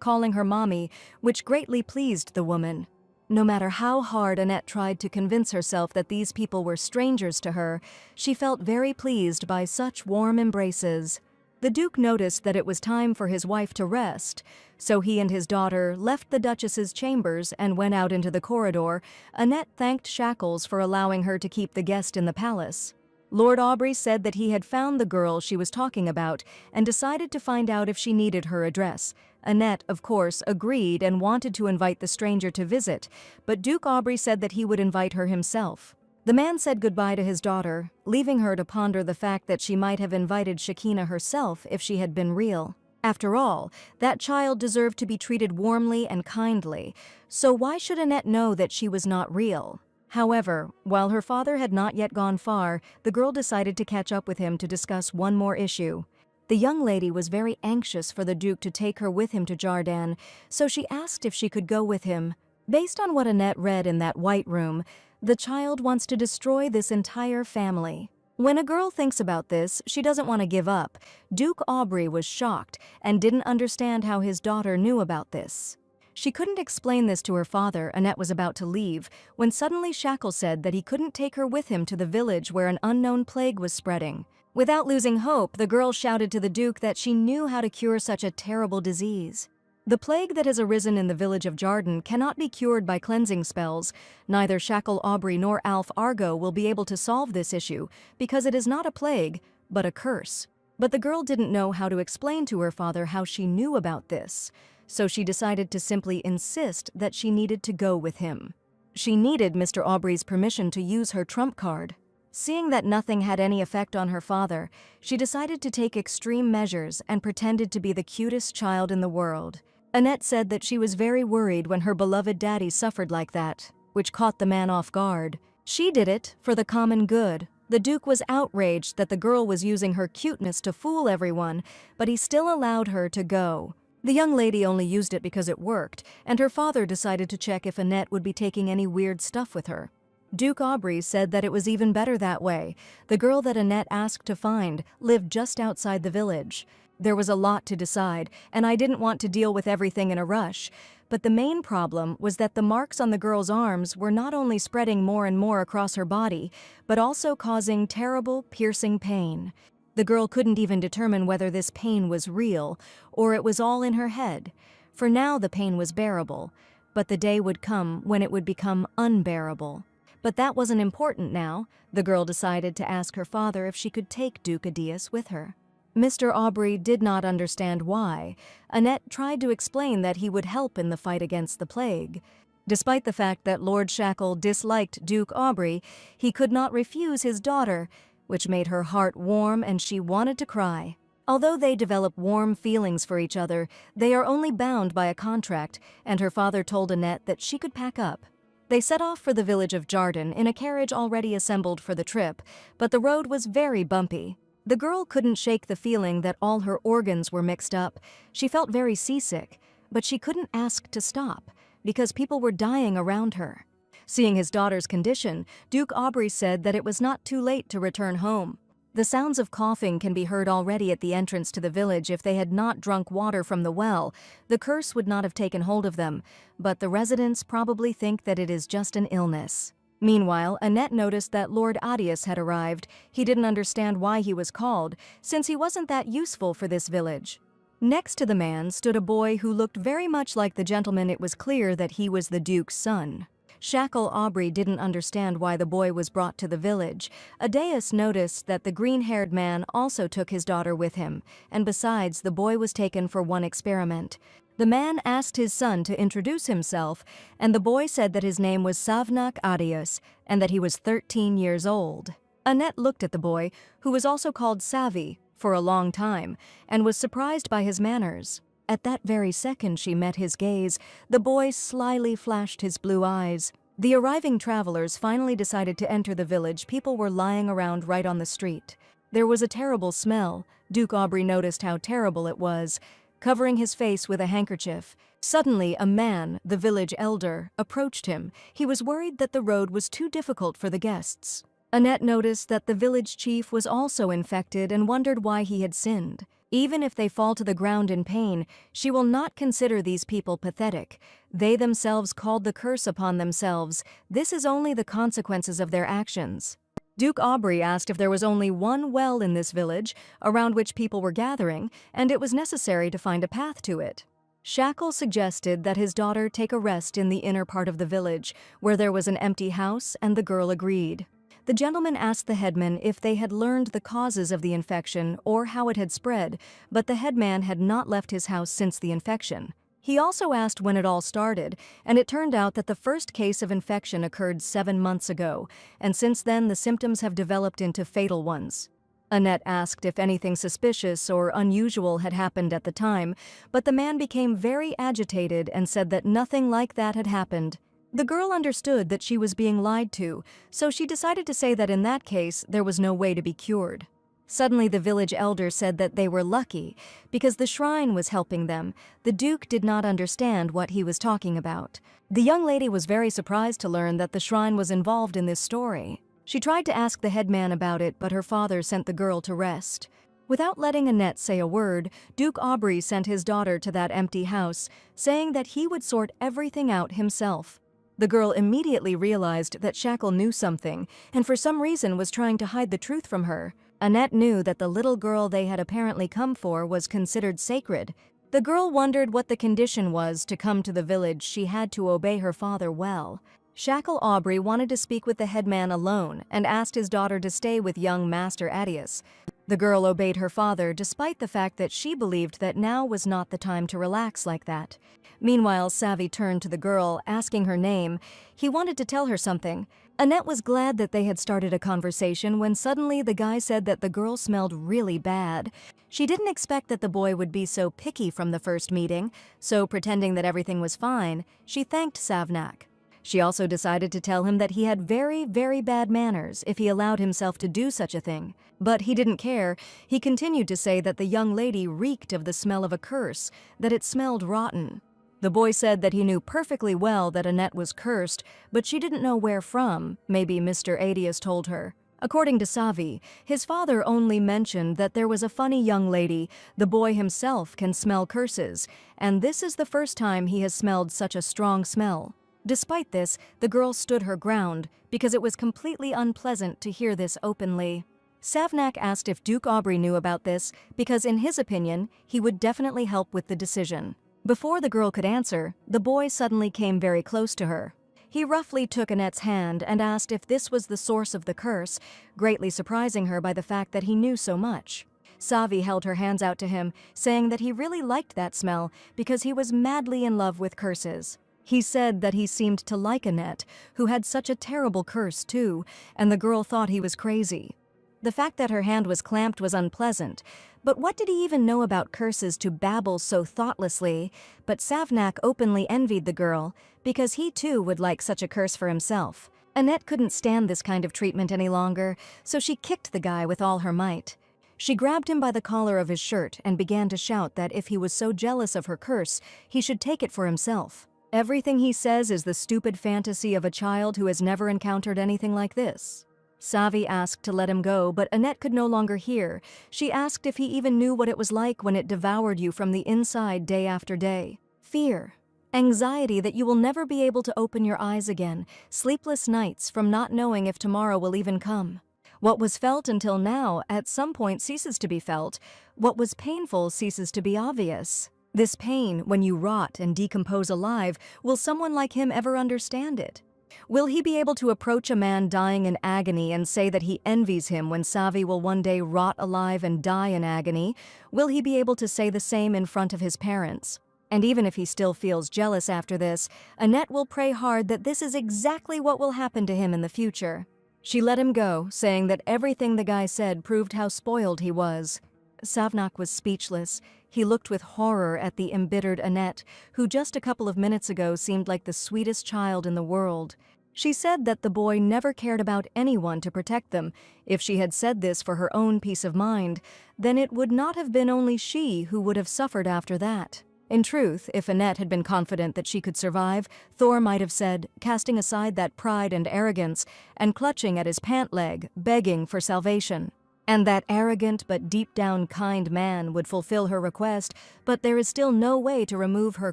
calling her Mommy, which greatly pleased the woman. No matter how hard Annette tried to convince herself that these people were strangers to her, she felt very pleased by such warm embraces. The Duke noticed that it was time for his wife to rest, so he and his daughter left the Duchess's chambers and went out into the corridor. Annette thanked Shackles for allowing her to keep the guest in the palace. Lord Aubrey said that he had found the girl she was talking about and decided to find out if she needed her address. Annette, of course, agreed and wanted to invite the stranger to visit, but Duke Aubrey said that he would invite her himself. The man said goodbye to his daughter, leaving her to ponder the fact that she might have invited Shakina herself if she had been real. After all, that child deserved to be treated warmly and kindly, so why should Annette know that she was not real? However, while her father had not yet gone far, the girl decided to catch up with him to discuss one more issue. The young lady was very anxious for the Duke to take her with him to Jardin, so she asked if she could go with him. Based on what Annette read in that white room, the child wants to destroy this entire family. When a girl thinks about this, she doesn't want to give up. Duke Aubrey was shocked and didn't understand how his daughter knew about this. She couldn't explain this to her father. Annette was about to leave, when suddenly Shackle said that he couldn't take her with him to the village where an unknown plague was spreading. Without losing hope, the girl shouted to the Duke that she knew how to cure such a terrible disease. The plague that has arisen in the village of Jardin cannot be cured by cleansing spells. Neither Shackle Aubrey nor Alf Argo will be able to solve this issue, because it is not a plague, but a curse. But the girl didn't know how to explain to her father how she knew about this, so she decided to simply insist that she needed to go with him. She needed Mr. Aubrey's permission to use her trump card. Seeing that nothing had any effect on her father, she decided to take extreme measures and pretended to be the cutest child in the world. Annette said that she was very worried when her beloved daddy suffered like that, which caught the man off guard. She did it for the common good. The Duke was outraged that the girl was using her cuteness to fool everyone, but he still allowed her to go. The young lady only used it because it worked, and her father decided to check if Annette would be taking any weird stuff with her. Duke Aubrey said that it was even better that way. The girl that Annette asked to find lived just outside the village. There was a lot to decide, and I didn't want to deal with everything in a rush. But the main problem was that the marks on the girl's arms were not only spreading more and more across her body, but also causing terrible, piercing pain. The girl couldn't even determine whether this pain was real, or it was all in her head. For now the pain was bearable, but the day would come when it would become unbearable. But that wasn't important now. The girl decided to ask her father if she could take Duke Adias with her. Mr. Aubrey did not understand why. Annette tried to explain that he would help in the fight against the plague. Despite the fact that Lord Shackle disliked Duke Aubrey, he could not refuse his daughter, which made her heart warm and she wanted to cry. Although they develop warm feelings for each other, they are only bound by a contract, and her father told Annette that she could pack up. They set off for the village of Jardin in a carriage already assembled for the trip, but the road was very bumpy. The girl couldn't shake the feeling that all her organs were mixed up. She felt very seasick, but she couldn't ask to stop, because people were dying around her. Seeing his daughter's condition, Duke Aubrey said that it was not too late to return home. The sounds of coughing can be heard already at the entrance to the village. If they had not drunk water from the well, the curse would not have taken hold of them, but the residents probably think that it is just an illness. Meanwhile, Annette noticed that Lord Adias had arrived. He didn't understand why he was called, since he wasn't that useful for this village. Next to the man stood a boy who looked very much like the gentleman. It was clear that he was the Duke's son. Shackle Aubrey didn't understand why the boy was brought to the village. Adias noticed that the green-haired man also took his daughter with him, and besides, the boy was taken for one experiment. The man asked his son to introduce himself, and the boy said that his name was Savnak Adias and that he was 13 years old. Annette looked at the boy, who was also called Savi, for a long time, and was surprised by his manners. At that very second she met his gaze, the boy slyly flashed his blue eyes. The arriving travelers finally decided to enter the village. People were lying around right on the street. There was a terrible smell. Duke Aubrey noticed how terrible it was. Covering his face with a handkerchief, suddenly a man, the village elder, approached him. He was worried that the road was too difficult for the guests. Annette noticed that the village chief was also infected and wondered why he had sinned. Even if they fall to the ground in pain, she will not consider these people pathetic. They themselves called the curse upon themselves. This is only the consequences of their actions. Duke Aubrey asked if there was only one well in this village, around which people were gathering, and it was necessary to find a path to it. Shackle suggested that his daughter take a rest in the inner part of the village, where there was an empty house, and the girl agreed. The gentleman asked the headman if they had learned the causes of the infection or how it had spread, but the headman had not left his house since the infection. He also asked when it all started, and it turned out that the first case of infection occurred 7 months ago, and since then the symptoms have developed into fatal ones. Annette asked if anything suspicious or unusual had happened at the time, but the man became very agitated and said that nothing like that had happened. The girl understood that she was being lied to, so she decided to say that in that case there was no way to be cured. Suddenly the village elder said that they were lucky because the shrine was helping them. The Duke did not understand what he was talking about. The young lady was very surprised to learn that the shrine was involved in this story. She tried to ask the headman about it, but her father sent the girl to rest. Without letting Annette say a word, Duke Aubrey sent his daughter to that empty house, saying that he would sort everything out himself. The girl immediately realized that Shackle knew something, and for some reason was trying to hide the truth from her. Annette knew that the little girl they had apparently come for was considered sacred. The girl wondered what the condition was to come to the village. She had to obey her father well. Shackle Aubrey wanted to speak with the headman alone and asked his daughter to stay with young Master Adius. The girl obeyed her father despite the fact that she believed that now was not the time to relax like that. Meanwhile, Savvy turned to the girl, asking her name. He wanted to tell her something. Annette was glad that they had started a conversation when suddenly the guy said that the girl smelled really bad. She didn't expect that the boy would be so picky from the first meeting, so pretending that everything was fine, she thanked Savnak. She also decided to tell him that he had very, very bad manners if he allowed himself to do such a thing. But he didn't care. He continued to say that the young lady reeked of the smell of a curse, that it smelled rotten. The boy said that he knew perfectly well that Annette was cursed, but she didn't know where from. Maybe Mr. Adius told her. According to Savi, his father only mentioned that there was a funny young lady. The boy himself can smell curses, and this is the first time he has smelled such a strong smell. Despite this, the girl stood her ground, because it was completely unpleasant to hear this openly. Savnak asked if Duke Aubrey knew about this, because in his opinion, he would definitely help with the decision. Before the girl could answer, the boy suddenly came very close to her. He roughly took Annette's hand and asked if this was the source of the curse, greatly surprising her by the fact that he knew so much. Savi held her hands out to him, saying that he really liked that smell because he was madly in love with curses. He said that he seemed to like Annette, who had such a terrible curse too, and the girl thought he was crazy. The fact that her hand was clamped was unpleasant, but what did he even know about curses to babble so thoughtlessly? But Savnak openly envied the girl, because he too would like such a curse for himself. Annette couldn't stand this kind of treatment any longer, so she kicked the guy with all her might. She grabbed him by the collar of his shirt and began to shout that if he was so jealous of her curse, he should take it for himself. Everything he says is the stupid fantasy of a child who has never encountered anything like this. Savi asked to let him go, but Annette could no longer hear. She asked if he even knew what it was like when it devoured you from the inside day after day. Fear. Anxiety that you will never be able to open your eyes again. Sleepless nights from not knowing if tomorrow will even come. What was felt until now at some point ceases to be felt. What was painful ceases to be obvious. This pain, when you rot and decompose alive, will someone like him ever understand it? Will he be able to approach a man dying in agony and say that he envies him when Savi will one day rot alive and die in agony? Will he be able to say the same in front of his parents? And even if he still feels jealous after this, Annette will pray hard that this is exactly what will happen to him in the future. She let him go, saying that everything the guy said proved how spoiled he was. Savnak was speechless. He looked with horror at the embittered Annette, who just a couple of minutes ago seemed like the sweetest child in the world. She said that the boy never cared about anyone to protect them. If she had said this for her own peace of mind, then it would not have been only she who would have suffered after that. In truth, if Annette had been confident that she could survive, Thor might have said, casting aside that pride and arrogance, and clutching at his pant leg, begging for salvation. And that arrogant but deep-down kind man would fulfill her request, but there is still no way to remove her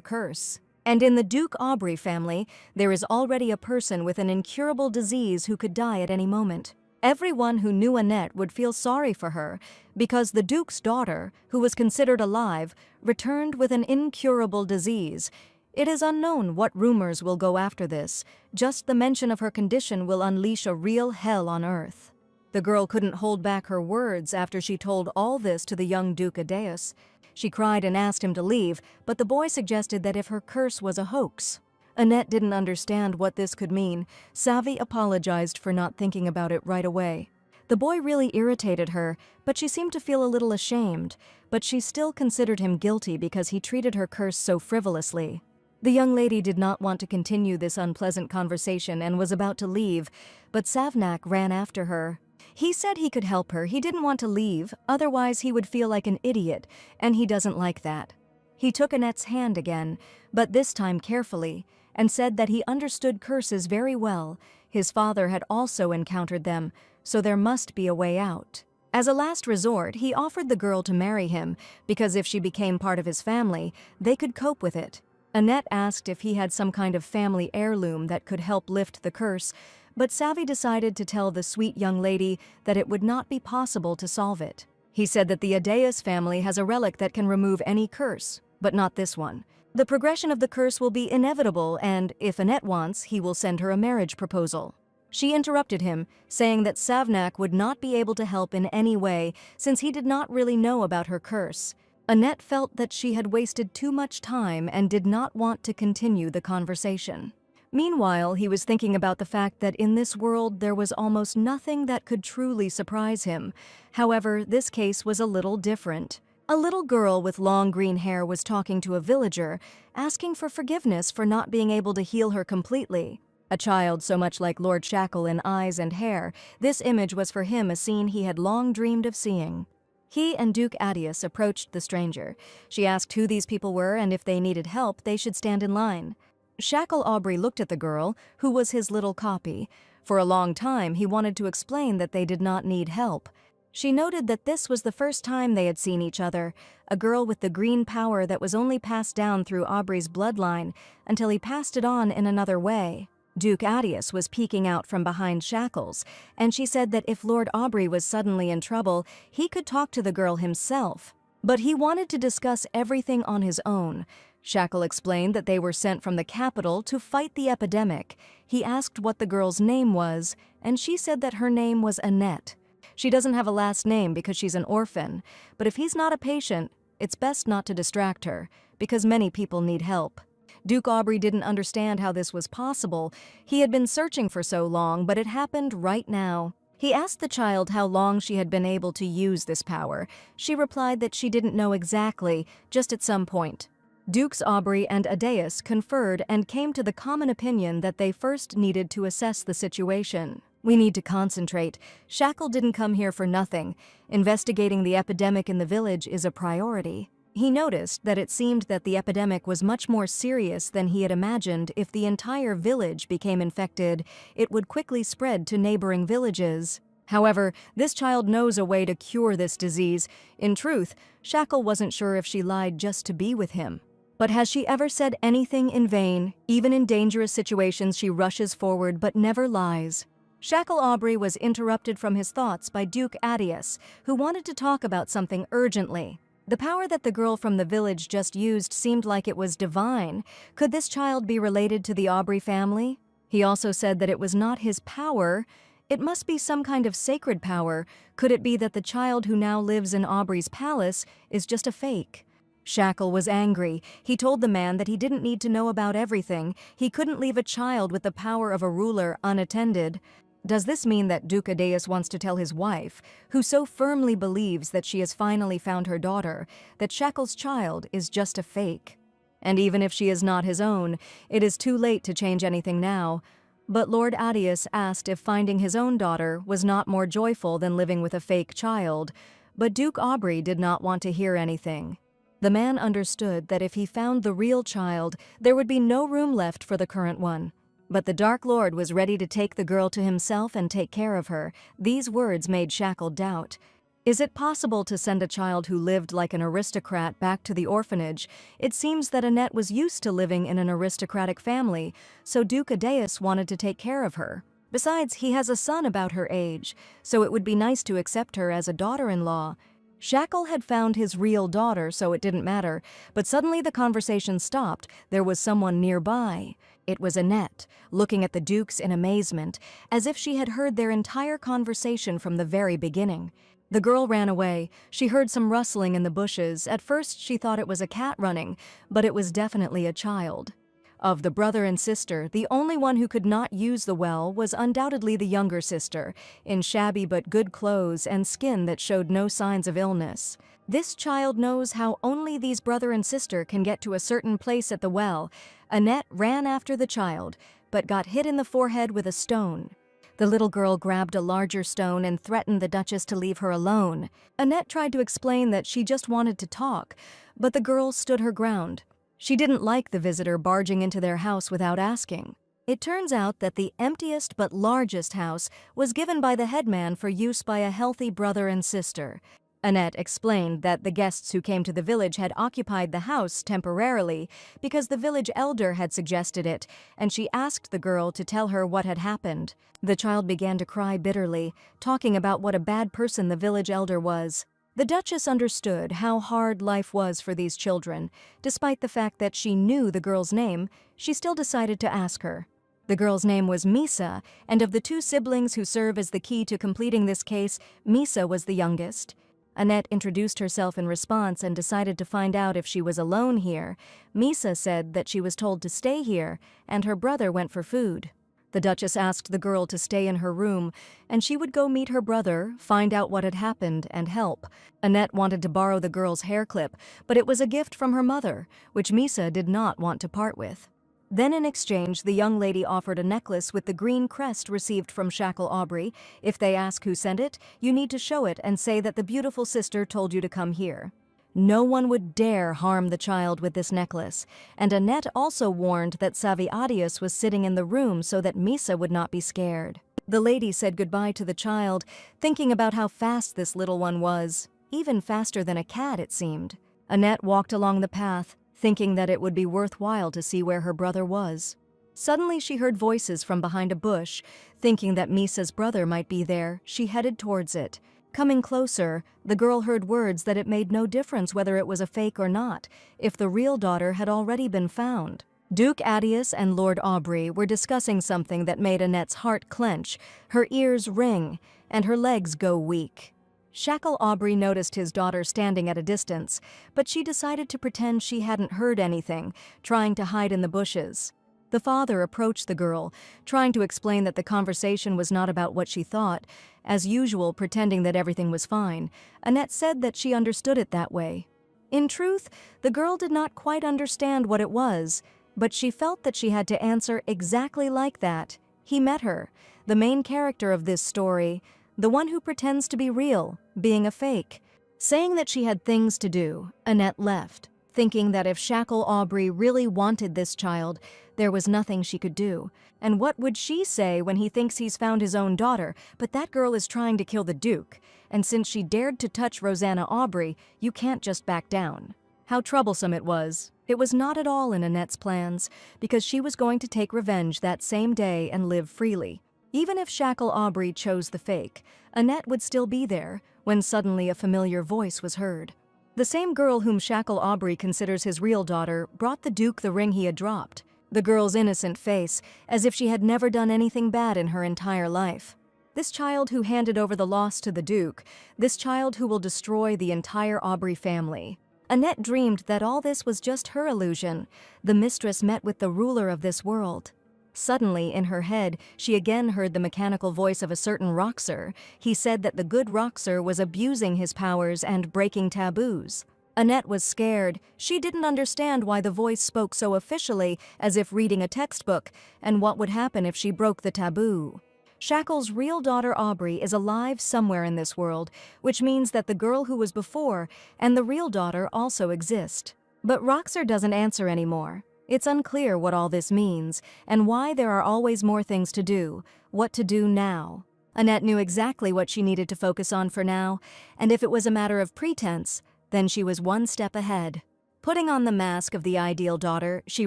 curse. And in the Duke Aubrey family, there is already a person with an incurable disease who could die at any moment. Everyone who knew Annette would feel sorry for her, because the Duke's daughter, who was considered alive, returned with an incurable disease. It is unknown what rumors will go after this. Just the mention of her condition will unleash a real hell on earth. The girl couldn't hold back her words after she told all this to the young Duke Adeus. She cried and asked him to leave, but the boy suggested that if her curse was a hoax. Annette didn't understand what this could mean. Savvy apologized for not thinking about it right away. The boy really irritated her, but she seemed to feel a little ashamed, but she still considered him guilty because he treated her curse so frivolously. The young lady did not want to continue this unpleasant conversation and was about to leave, but Savnak ran after her. He said he could help her. He didn't want to leave, otherwise he would feel like an idiot, and he doesn't like that. He took Annette's hand again, but this time carefully, and said that he understood curses very well. His father had also encountered them, so there must be a way out. As a last resort, he offered the girl to marry him, because if she became part of his family, they could cope with it. Annette asked if he had some kind of family heirloom that could help lift the curse, but Savvy decided to tell the sweet young lady that it would not be possible to solve it. He said that the Adeus family has a relic that can remove any curse, but not this one. The progression of the curse will be inevitable, and if Annette wants, he will send her a marriage proposal. She interrupted him, saying that Savnak would not be able to help in any way since he did not really know about her curse. Annette felt that she had wasted too much time and did not want to continue the conversation. Meanwhile, he was thinking about the fact that in this world there was almost nothing that could truly surprise him. However, this case was a little different. A little girl with long green hair was talking to a villager, asking for forgiveness for not being able to heal her completely. A child so much like Lord Shackle in eyes and hair, this image was for him a scene he had long dreamed of seeing. He and Duke Adeus approached the stranger. She asked who these people were and if they needed help, they should stand in line. Shackle Aubrey looked at the girl, who was his little copy. For a long time, he wanted to explain that they did not need help. She noted that this was the first time they had seen each other, a girl with the green power that was only passed down through Aubrey's bloodline until he passed it on in another way. Duke Adeus was peeking out from behind Shackles, and she said that if Lord Aubrey was suddenly in trouble, he could talk to the girl himself. But he wanted to discuss everything on his own. Shackle explained that they were sent from the capital to fight the epidemic. He asked what the girl's name was, and she said that her name was Annette. She doesn't have a last name because she's an orphan, but if he's not a patient, it's best not to distract her, because many people need help. Duke Aubrey didn't understand how this was possible. He had been searching for so long, but it happened right now. He asked the child how long she had been able to use this power. She replied that she didn't know exactly, just at some point. Dukes Aubrey and Adeus conferred and came to the common opinion that they first needed to assess the situation. We need to concentrate. Shackle didn't come here for nothing. Investigating the epidemic in the village is a priority. He noticed that it seemed that the epidemic was much more serious than he had imagined. If the entire village became infected, it would quickly spread to neighboring villages. However, this child knows a way to cure this disease. In truth, Shackle wasn't sure if she lied just to be with him. But has she ever said anything in vain? Even in dangerous situations, she rushes forward but never lies. Shackle Aubrey was interrupted from his thoughts by Duke Adeus, who wanted to talk about something urgently. The power that the girl from the village just used seemed like it was divine. Could this child be related to the Aubrey family? He also said that it was not his power. It must be some kind of sacred power. Could it be that the child who now lives in Aubrey's palace is just a fake? Shackle was angry. He told the man that he didn't need to know about everything. He couldn't leave a child with the power of a ruler unattended. Does this mean that Duke Adeus wants to tell his wife, who so firmly believes that she has finally found her daughter, that Shackle's child is just a fake? And even if she is not his own, it is too late to change anything now. But Lord Adius asked if finding his own daughter was not more joyful than living with a fake child, but Duke Aubrey did not want to hear anything. The man understood that if he found the real child, there would be no room left for the current one. But the Dark Lord was ready to take the girl to himself and take care of her. These words made Shackle doubt. Is it possible to send a child who lived like an aristocrat back to the orphanage? It seems that Annette was used to living in an aristocratic family, so Duke Adius wanted to take care of her. Besides, he has a son about her age, so it would be nice to accept her as a daughter-in-law. Shackle had found his real daughter, so it didn't matter, but suddenly the conversation stopped. There was someone nearby. It was Annette, looking at the Dukes in amazement, as if she had heard their entire conversation from the very beginning. The girl ran away. She heard some rustling in the bushes. At first she thought it was a cat running, but it was definitely a child. Of the brother and sister, the only one who could not use the well was undoubtedly the younger sister, in shabby but good clothes and skin that showed no signs of illness. This child knows how only these brother and sister can get to a certain place at the well. Annette ran after the child, but got hit in the forehead with a stone. The little girl grabbed a larger stone and threatened the Duchess to leave her alone. Annette tried to explain that she just wanted to talk, but the girl stood her ground. She didn't like the visitor barging into their house without asking. It turns out that the emptiest but largest house was given by the headman for use by a healthy brother and sister. Annette explained that the guests who came to the village had occupied the house temporarily because the village elder had suggested it, and she asked the girl to tell her what had happened. The child began to cry bitterly, talking about what a bad person the village elder was. The Duchess understood how hard life was for these children. Despite the fact that she knew the girl's name, she still decided to ask her. The girl's name was Misa, and of the two siblings who serve as the key to completing this case, Misa was the youngest. Annette introduced herself in response and decided to find out if she was alone here. Misa said that she was told to stay here, and her brother went for food. The Duchess asked the girl to stay in her room, and she would go meet her brother, find out what had happened, and help. Annette wanted to borrow the girl's hair clip, but it was a gift from her mother, which Misa did not want to part with. Then in exchange, the young lady offered a necklace with the green crest received from Shackle Aubrey. If they ask who sent it, you need to show it and say that the beautiful sister told you to come here. No one would dare harm the child with this necklace, and Annette also warned that Saviadius was sitting in the room so that Misa would not be scared. The lady said goodbye to the child, thinking about how fast this little one was, even faster than a cat, it seemed. Annette walked along the path, thinking that it would be worthwhile to see where her brother was. Suddenly she heard voices from behind a bush. Thinking that Misa's brother might be there, she headed towards it. Coming closer, the girl heard words that it made no difference whether it was a fake or not, if the real daughter had already been found. Duke Adius and Lord Aubrey were discussing something that made Annette's heart clench, her ears ring, and her legs go weak. Shackle Aubrey noticed his daughter standing at a distance, but she decided to pretend she hadn't heard anything, trying to hide in the bushes. The father approached the girl, trying to explain that the conversation was not about what she thought, as usual pretending that everything was fine. Annette said that she understood it that way. In truth, the girl did not quite understand what it was, but she felt that she had to answer exactly like that. He met her, the main character of this story, the one who pretends to be real, being a fake. Saying that she had things to do, Annette left, thinking that if Shackle Aubrey really wanted this child, there was nothing she could do. And what would she say when he thinks he's found his own daughter, but that girl is trying to kill the Duke? And since she dared to touch Rosanna Aubrey, you can't just back down. How troublesome it was. It was not at all in Annette's plans, because she was going to take revenge that same day and live freely. Even if Shackle Aubrey chose the fake, Annette would still be there, when suddenly a familiar voice was heard. The same girl whom Shackle Aubrey considers his real daughter brought the Duke the ring he had dropped. The girl's innocent face, as if she had never done anything bad in her entire life. This child who handed over the loss to the Duke, this child who will destroy the entire Aubrey family. Annette dreamed that all this was just her illusion. The mistress met with the ruler of this world. Suddenly, in her head, she again heard the mechanical voice of a certain Roxer. He said that the good Roxer was abusing his powers and breaking taboos. Annette was scared. She didn't understand why the voice spoke so officially, as if reading a textbook, and what would happen if she broke the taboo. Shackle's real daughter Aubrey is alive somewhere in this world, which means that the girl who was before and the real daughter also exist. But Roxer doesn't answer anymore. It's unclear what all this means, and why there are always more things to do, what to do now. Annette knew exactly what she needed to focus on for now, and if it was a matter of pretense, then she was one step ahead. Putting on the mask of the ideal daughter, she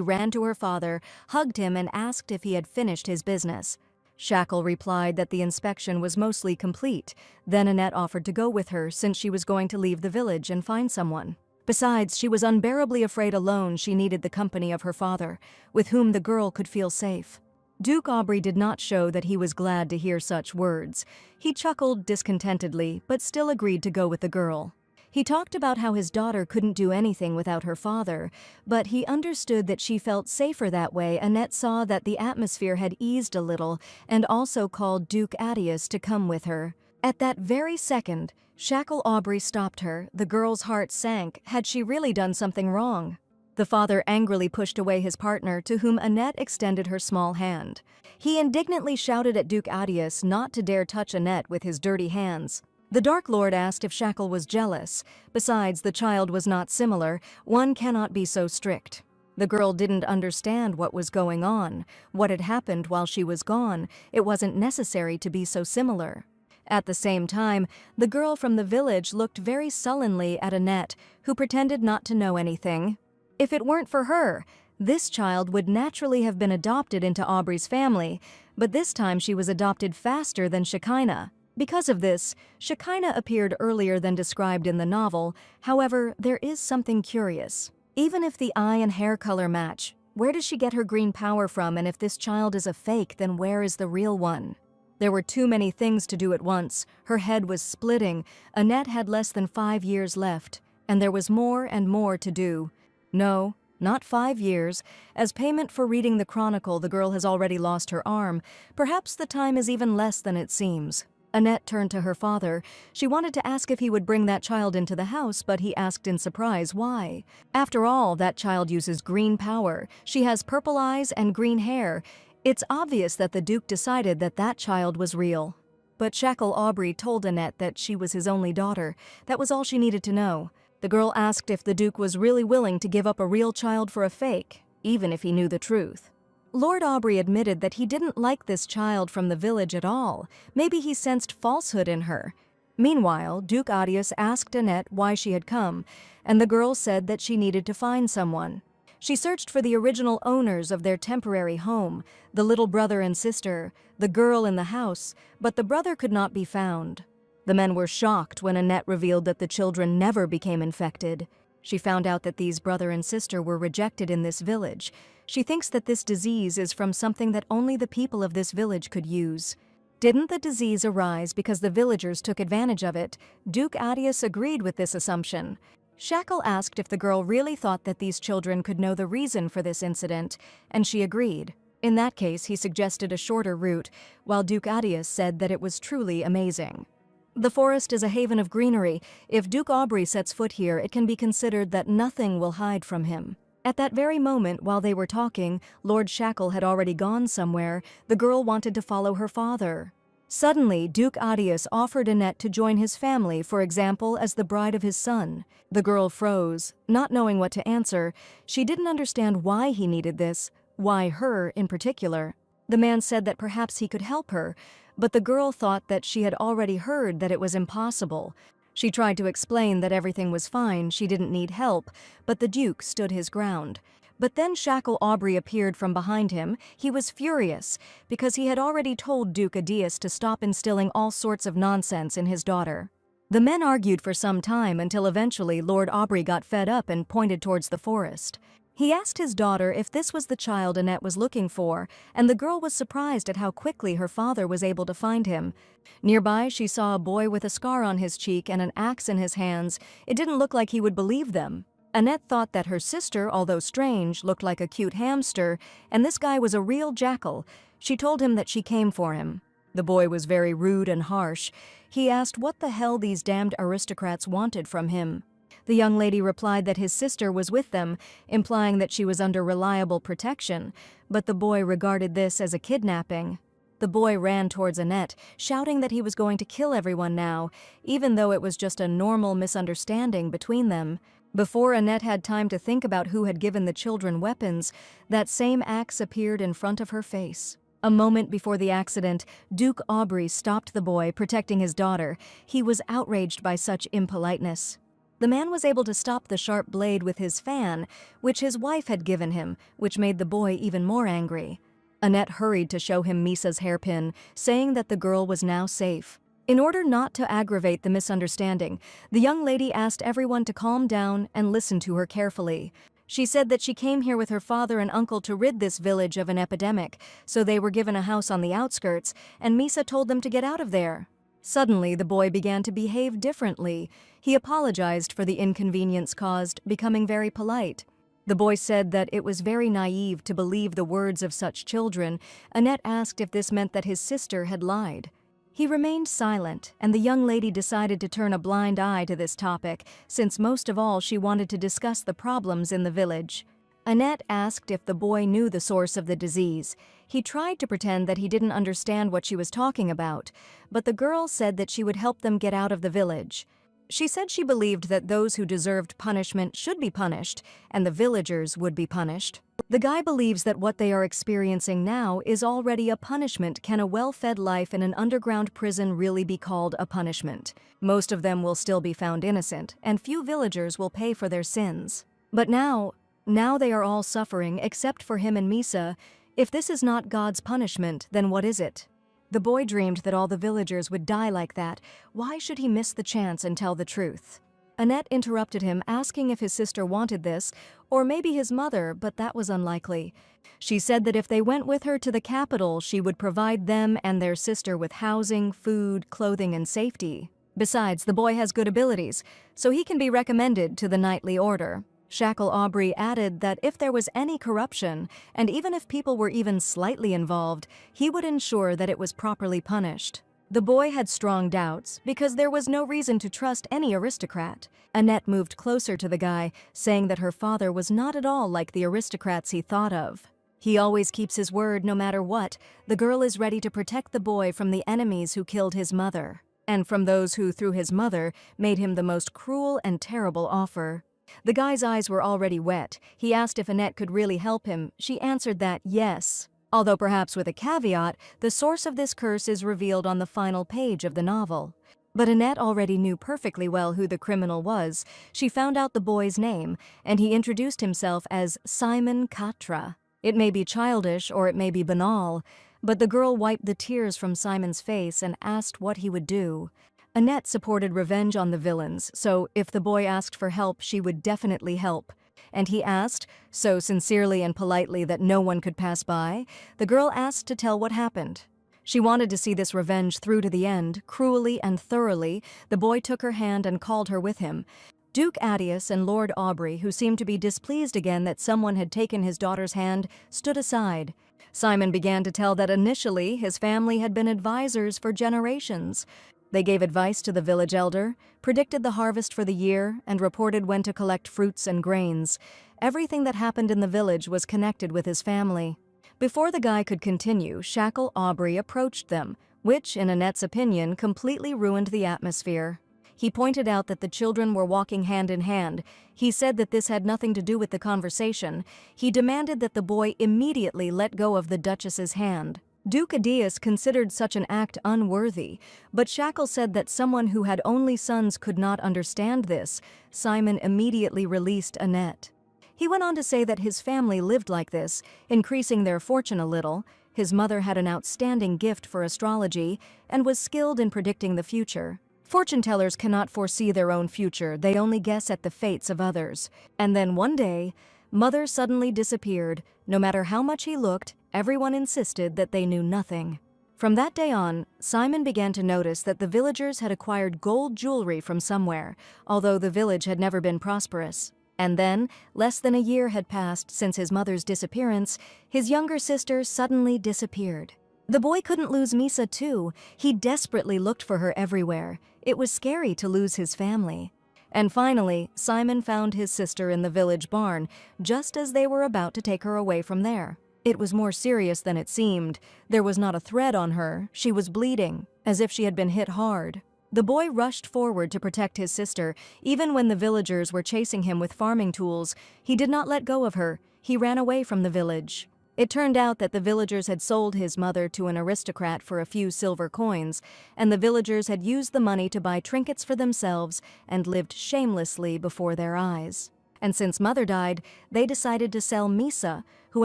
ran to her father, hugged him, and asked if he had finished his business. Shackle replied that the inspection was mostly complete. Then Annette offered to go with her since she was going to leave the village and find someone. Besides, she was unbearably afraid alone she needed the company of her father, with whom the girl could feel safe. Duke Aubrey did not show that he was glad to hear such words. He chuckled discontentedly, but still agreed to go with the girl. He talked about how his daughter couldn't do anything without her father, but he understood that she felt safer that way. Annette saw that the atmosphere had eased a little and also called Duke Adius to come with her. At that very second, Shackle Aubrey stopped her. The girl's heart sank. Had she really done something wrong? The father angrily pushed away his partner, to whom Annette extended her small hand. He indignantly shouted at Duke Adius not to dare touch Annette with his dirty hands. The Dark Lord asked if Shackle was jealous. Besides, the child was not similar. One cannot be so strict. The girl didn't understand what was going on, what had happened while she was gone. It wasn't necessary to be so similar. At the same time, the girl from the village looked very sullenly at Annette, who pretended not to know anything. If it weren't for her, this child would naturally have been adopted into Aubrey's family, but this time she was adopted faster than Shekinah. Because of this, Shekinah appeared earlier than described in the novel. However, there is something curious. Even if the eye and hair color match, where does she get her green power from? And if this child is a fake, then where is the real one? There were too many things to do at once. Her head was splitting. Annette had less than 5 years left, and there was more and more to do. No, not 5 years. As payment for reading the chronicle, the girl has already lost her arm. Perhaps the time is even less than it seems. Annette turned to her father. She wanted to ask if he would bring that child into the house, but he asked in surprise why. After all, that child uses green power. She has purple eyes and green hair. It's obvious that the Duke decided that that child was real. But Shackle Aubrey told Annette that she was his only daughter. That was all she needed to know. The girl asked if the Duke was really willing to give up a real child for a fake, even if he knew the truth. Lord Aubrey admitted that he didn't like this child from the village at all. Maybe he sensed falsehood in her. Meanwhile, Duke Adius asked Annette why she had come, and the girl said that she needed to find someone. She searched for the original owners of their temporary home, the little brother and sister, the girl in the house, but the brother could not be found. The men were shocked when Annette revealed that the children never became infected. She found out that these brother and sister were rejected in this village. She thinks that this disease is from something that only the people of this village could use. Didn't the disease arise because the villagers took advantage of it? Duke Adius agreed with this assumption. Shackle asked if the girl really thought that these children could know the reason for this incident, and she agreed. In that case, he suggested a shorter route, while Duke Adius said that it was truly amazing. The forest is a haven of greenery. If Duke Aubrey sets foot here, it can be considered that nothing will hide from him. At that very moment, while they were talking, Lord Shackle had already gone somewhere. The girl wanted to follow her father. Suddenly, Duke Adius offered Annette to join his family, for example, as the bride of his son. The girl froze, not knowing what to answer. She didn't understand why he needed this, why her in particular. The man said that perhaps he could help her, but the girl thought that she had already heard that it was impossible. She tried to explain that everything was fine, she didn't need help, but the Duke stood his ground. But then Shackle Aubrey appeared from behind him. He was furious, because he had already told Duke Adius to stop instilling all sorts of nonsense in his daughter. The men argued for some time until eventually Lord Aubrey got fed up and pointed towards the forest. He asked his daughter if this was the child Annette was looking for, and the girl was surprised at how quickly her father was able to find him. Nearby, she saw a boy with a scar on his cheek and an axe in his hands. It didn't look like he would believe them. Annette thought that her sister, although strange, looked like a cute hamster, and this guy was a real jackal. She told him that she came for him. The boy was very rude and harsh. He asked what the hell these damned aristocrats wanted from him. The young lady replied that his sister was with them, implying that she was under reliable protection, but the boy regarded this as a kidnapping. The boy ran towards Annette, shouting that he was going to kill everyone now, even though it was just a normal misunderstanding between them. Before Annette had time to think about who had given the children weapons, that same axe appeared in front of her face. A moment before the accident, Duke Aubrey stopped the boy, protecting his daughter. He was outraged by such impoliteness. The man was able to stop the sharp blade with his fan, which his wife had given him, which made the boy even more angry. Annette hurried to show him Misa's hairpin, saying that the girl was now safe. In order not to aggravate the misunderstanding, the young lady asked everyone to calm down and listen to her carefully. She said that she came here with her father and uncle to rid this village of an epidemic, so they were given a house on the outskirts, and Misa told them to get out of there. Suddenly, the boy began to behave differently. He apologized for the inconvenience caused, becoming very polite. The boy said that it was very naive to believe the words of such children. Annette asked if this meant that his sister had lied. He remained silent, and the young lady decided to turn a blind eye to this topic, since most of all she wanted to discuss the problems in the village. Annette asked if the boy knew the source of the disease. He tried to pretend that he didn't understand what she was talking about, but the girl said that she would help them get out of the village. She said she believed that those who deserved punishment should be punished, and the villagers would be punished. The guy believes that what they are experiencing now is already a punishment. Can a well-fed life in an underground prison really be called a punishment? Most of them will still be found innocent, and few villagers will pay for their sins. But now they are all suffering except for him and Misa. If this is not God's punishment, then what is it? The boy dreamed that all the villagers would die like that. Why should he miss the chance and tell the truth? Annette interrupted him, asking if his sister wanted this, or maybe his mother, but that was unlikely. She said that if they went with her to the capital, she would provide them and their sister with housing, food, clothing, and safety. Besides, the boy has good abilities, so he can be recommended to the knightly order. Shackle Aubrey added that if there was any corruption, and even if people were even slightly involved, he would ensure that it was properly punished. The boy had strong doubts because there was no reason to trust any aristocrat. Annette moved closer to the guy, saying that her father was not at all like the aristocrats he thought of. He always keeps his word no matter what. The girl is ready to protect the boy from the enemies who killed his mother, and from those who, through his mother, made him the most cruel and terrible offer. The guy's eyes were already wet. He asked if Annette could really help him. She answered that yes. Although perhaps with a caveat, the source of this curse is revealed on the final page of the novel. But Annette already knew perfectly well who the criminal was. She found out the boy's name, and he introduced himself as Simon Katra. It may be childish or it may be banal, but the girl wiped the tears from Simon's face and asked what he would do. Annette supported revenge on the villains, so if the boy asked for help, she would definitely help. And he asked, so sincerely and politely that no one could pass by. The girl asked to tell what happened. She wanted to see this revenge through to the end, cruelly and thoroughly. The boy took her hand and called her with him. Duke Adius and Lord Aubrey, who seemed to be displeased again that someone had taken his daughter's hand, stood aside. Simon began to tell that initially his family had been advisors for generations. They gave advice to the village elder, predicted the harvest for the year, and reported when to collect fruits and grains. Everything that happened in the village was connected with his family. Before the guy could continue, Shackle Aubrey approached them, which, in Annette's opinion, completely ruined the atmosphere. He pointed out that the children were walking hand in hand. He said that this had nothing to do with the conversation. He demanded that the boy immediately let go of the Duchess's hand. Duke Adius considered such an act unworthy, but Shackle said that someone who had only sons could not understand this. Simon immediately released Annette. He went on to say that his family lived like this, increasing their fortune a little. His mother had an outstanding gift for astrology and was skilled in predicting the future. Fortune tellers cannot foresee their own future, they only guess at the fates of others. And then one day, Mother suddenly disappeared. No matter how much he looked, everyone insisted that they knew nothing. From that day on, Simon began to notice that the villagers had acquired gold jewelry from somewhere, although the village had never been prosperous. And then, less than a year had passed since his mother's disappearance, his younger sister suddenly disappeared. The boy couldn't lose Misa too. He desperately looked for her everywhere. It was scary to lose his family. And finally, Simon found his sister in the village barn, just as they were about to take her away from there. It was more serious than it seemed. There was not a thread on her. She was bleeding, as if she had been hit hard. The boy rushed forward to protect his sister. Even when the villagers were chasing him with farming tools, he did not let go of her. He ran away from the village. It turned out that the villagers had sold his mother to an aristocrat for a few silver coins, and the villagers had used the money to buy trinkets for themselves and lived shamelessly before their eyes. And since mother died, they decided to sell Misa, who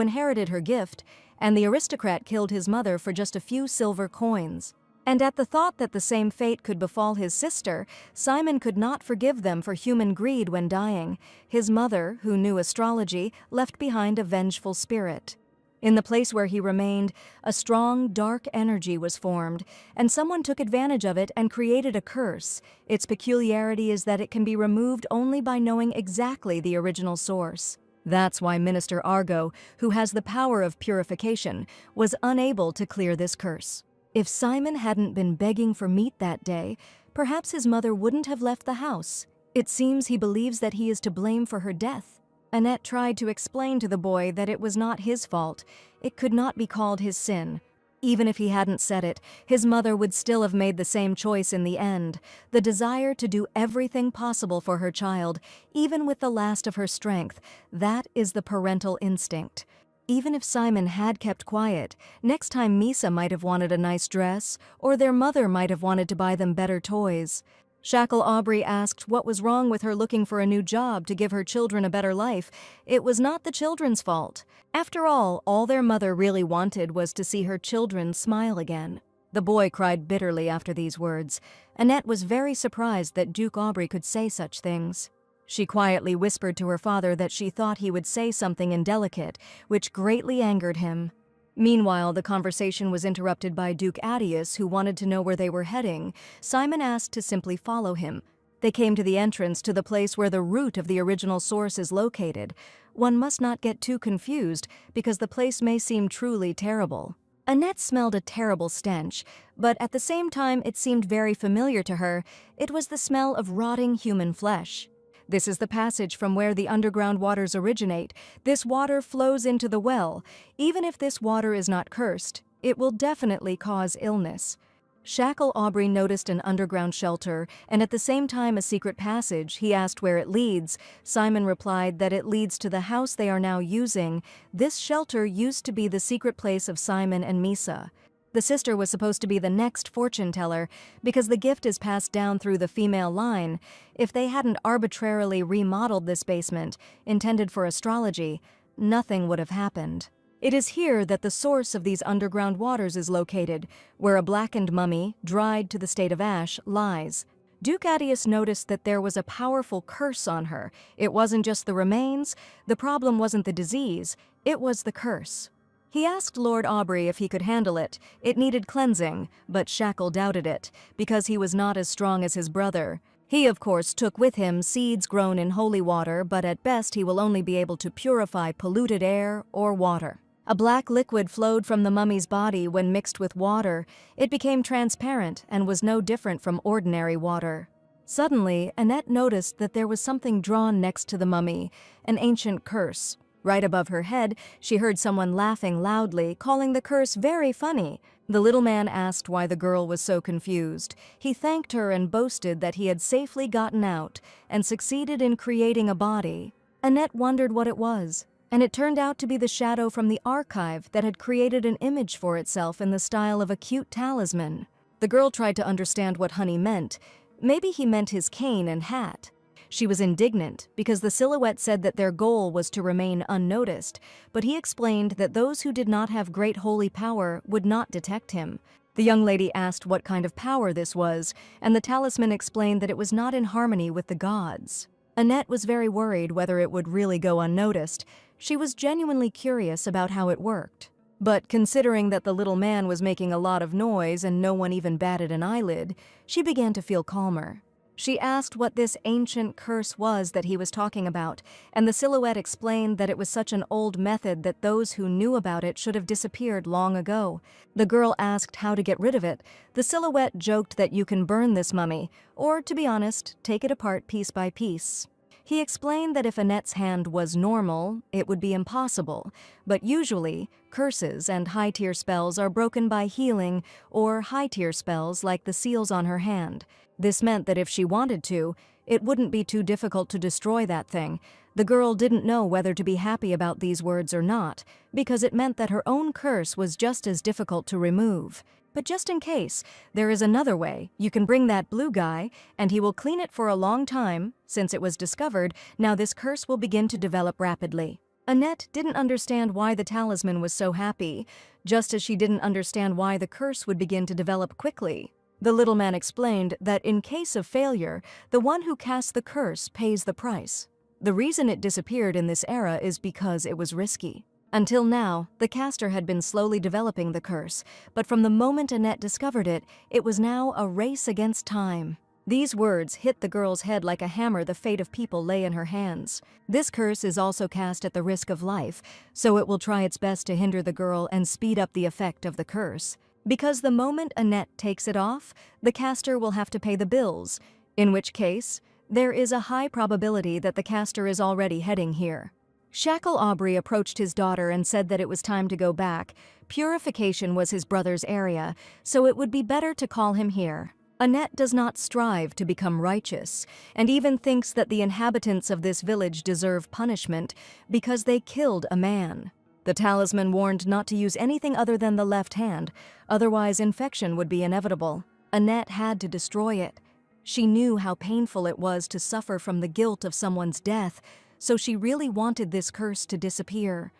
inherited her gift, and the aristocrat killed his mother for just a few silver coins. And at the thought that the same fate could befall his sister, Simon could not forgive them for human greed when dying. His mother, who knew astrology, left behind a vengeful spirit. In the place where he remained, a strong, dark energy was formed, and someone took advantage of it and created a curse. Its peculiarity is that it can be removed only by knowing exactly the original source. That's why Minister Argo, who has the power of purification, was unable to clear this curse. If Simon hadn't been begging for meat that day, perhaps his mother wouldn't have left the house. It seems he believes that he is to blame for her death. Annette tried to explain to the boy that it was not his fault. It could not be called his sin. Even if he hadn't said it, his mother would still have made the same choice in the end. The desire to do everything possible for her child, even with the last of her strength, that is the parental instinct. Even if Simon had kept quiet, next time Misa might have wanted a nice dress, or their mother might have wanted to buy them better toys. Shackle Aubrey asked what was wrong with her looking for a new job to give her children a better life. It was not the children's fault. After all their mother really wanted was to see her children smile again. The boy cried bitterly after these words. Annette was very surprised that Duke Aubrey could say such things. She quietly whispered to her father that she thought he would say something indelicate, which greatly angered him. Meanwhile, the conversation was interrupted by Duke Adius, who wanted to know where they were heading. Simon asked to simply follow him. They came to the entrance to the place where the root of the original source is located. One must not get too confused, because the place may seem truly terrible. Annette smelled a terrible stench, but at the same time it seemed very familiar to her. It was the smell of rotting human flesh. This is the passage from where the underground waters originate. This water flows into the well. Even if this water is not cursed, it will definitely cause illness. Shackle Aubrey noticed an underground shelter, and at the same time a secret passage. He asked where it leads. Simon replied that it leads to the house they are now using. This shelter used to be the secret place of Simon and Misa. The sister was supposed to be the next fortune teller, because the gift is passed down through the female line. If they hadn't arbitrarily remodeled this basement, intended for astrology, nothing would have happened. It is here that the source of these underground waters is located, where a blackened mummy, dried to the state of ash, lies. Duke Adius noticed that there was a powerful curse on her. It wasn't just the remains. The problem wasn't the disease, it was the curse. He asked Lord Aubrey if he could handle it. It needed cleansing, but Shackle doubted it, because he was not as strong as his brother. He, of course, took with him seeds grown in holy water, but at best he will only be able to purify polluted air or water. A black liquid flowed from the mummy's body when mixed with water. It became transparent and was no different from ordinary water. Suddenly, Annette noticed that there was something drawn next to the mummy, an ancient curse. Right above her head, she heard someone laughing loudly, calling the curse very funny. The little man asked why the girl was so confused. He thanked her and boasted that he had safely gotten out and succeeded in creating a body. Annette wondered what it was, and it turned out to be the shadow from the archive that had created an image for itself in the style of a cute talisman. The girl tried to understand what Honey meant. Maybe he meant his cane and hat. She was indignant because the silhouette said that their goal was to remain unnoticed, but he explained that those who did not have great holy power would not detect him. The young lady asked what kind of power this was, and the talisman explained that it was not in harmony with the gods. Annette was very worried whether it would really go unnoticed. She was genuinely curious about how it worked. But considering that the little man was making a lot of noise and no one even batted an eyelid, she began to feel calmer. She asked what this ancient curse was that he was talking about, and the silhouette explained that it was such an old method that those who knew about it should have disappeared long ago. The girl asked how to get rid of it. The silhouette joked that you can burn this mummy, or, to be honest, take it apart piece by piece. He explained that if Annette's hand was normal, it would be impossible, but usually, curses and high-tier spells are broken by healing or high-tier spells like the seals on her hand. This meant that if she wanted to, it wouldn't be too difficult to destroy that thing. The girl didn't know whether to be happy about these words or not, because it meant that her own curse was just as difficult to remove. But just in case, there is another way. You can bring that blue guy, and he will clean it for a long time. Since it was discovered, now this curse will begin to develop rapidly. Annette didn't understand why the talisman was so happy, just as she didn't understand why the curse would begin to develop quickly. The little man explained that in case of failure, the one who casts the curse pays the price. The reason it disappeared in this era is because it was risky. Until now, the caster had been slowly developing the curse, but from the moment Annette discovered it, it was now a race against time. These words hit the girl's head like a hammer. The fate of people lay in her hands. This curse is also cast at the risk of life, so it will try its best to hinder the girl and speed up the effect of the curse. Because the moment Annette takes it off, the caster will have to pay the bills, in which case, there is a high probability that the caster is already heading here. Shackle Aubrey approached his daughter and said that it was time to go back. Purification was his brother's area, so it would be better to call him here. Annette does not strive to become righteous, and even thinks that the inhabitants of this village deserve punishment because they killed a man. The talisman warned not to use anything other than the left hand, otherwise infection would be inevitable. Annette had to destroy it. She knew how painful it was to suffer from the guilt of someone's death, so she really wanted this curse to disappear.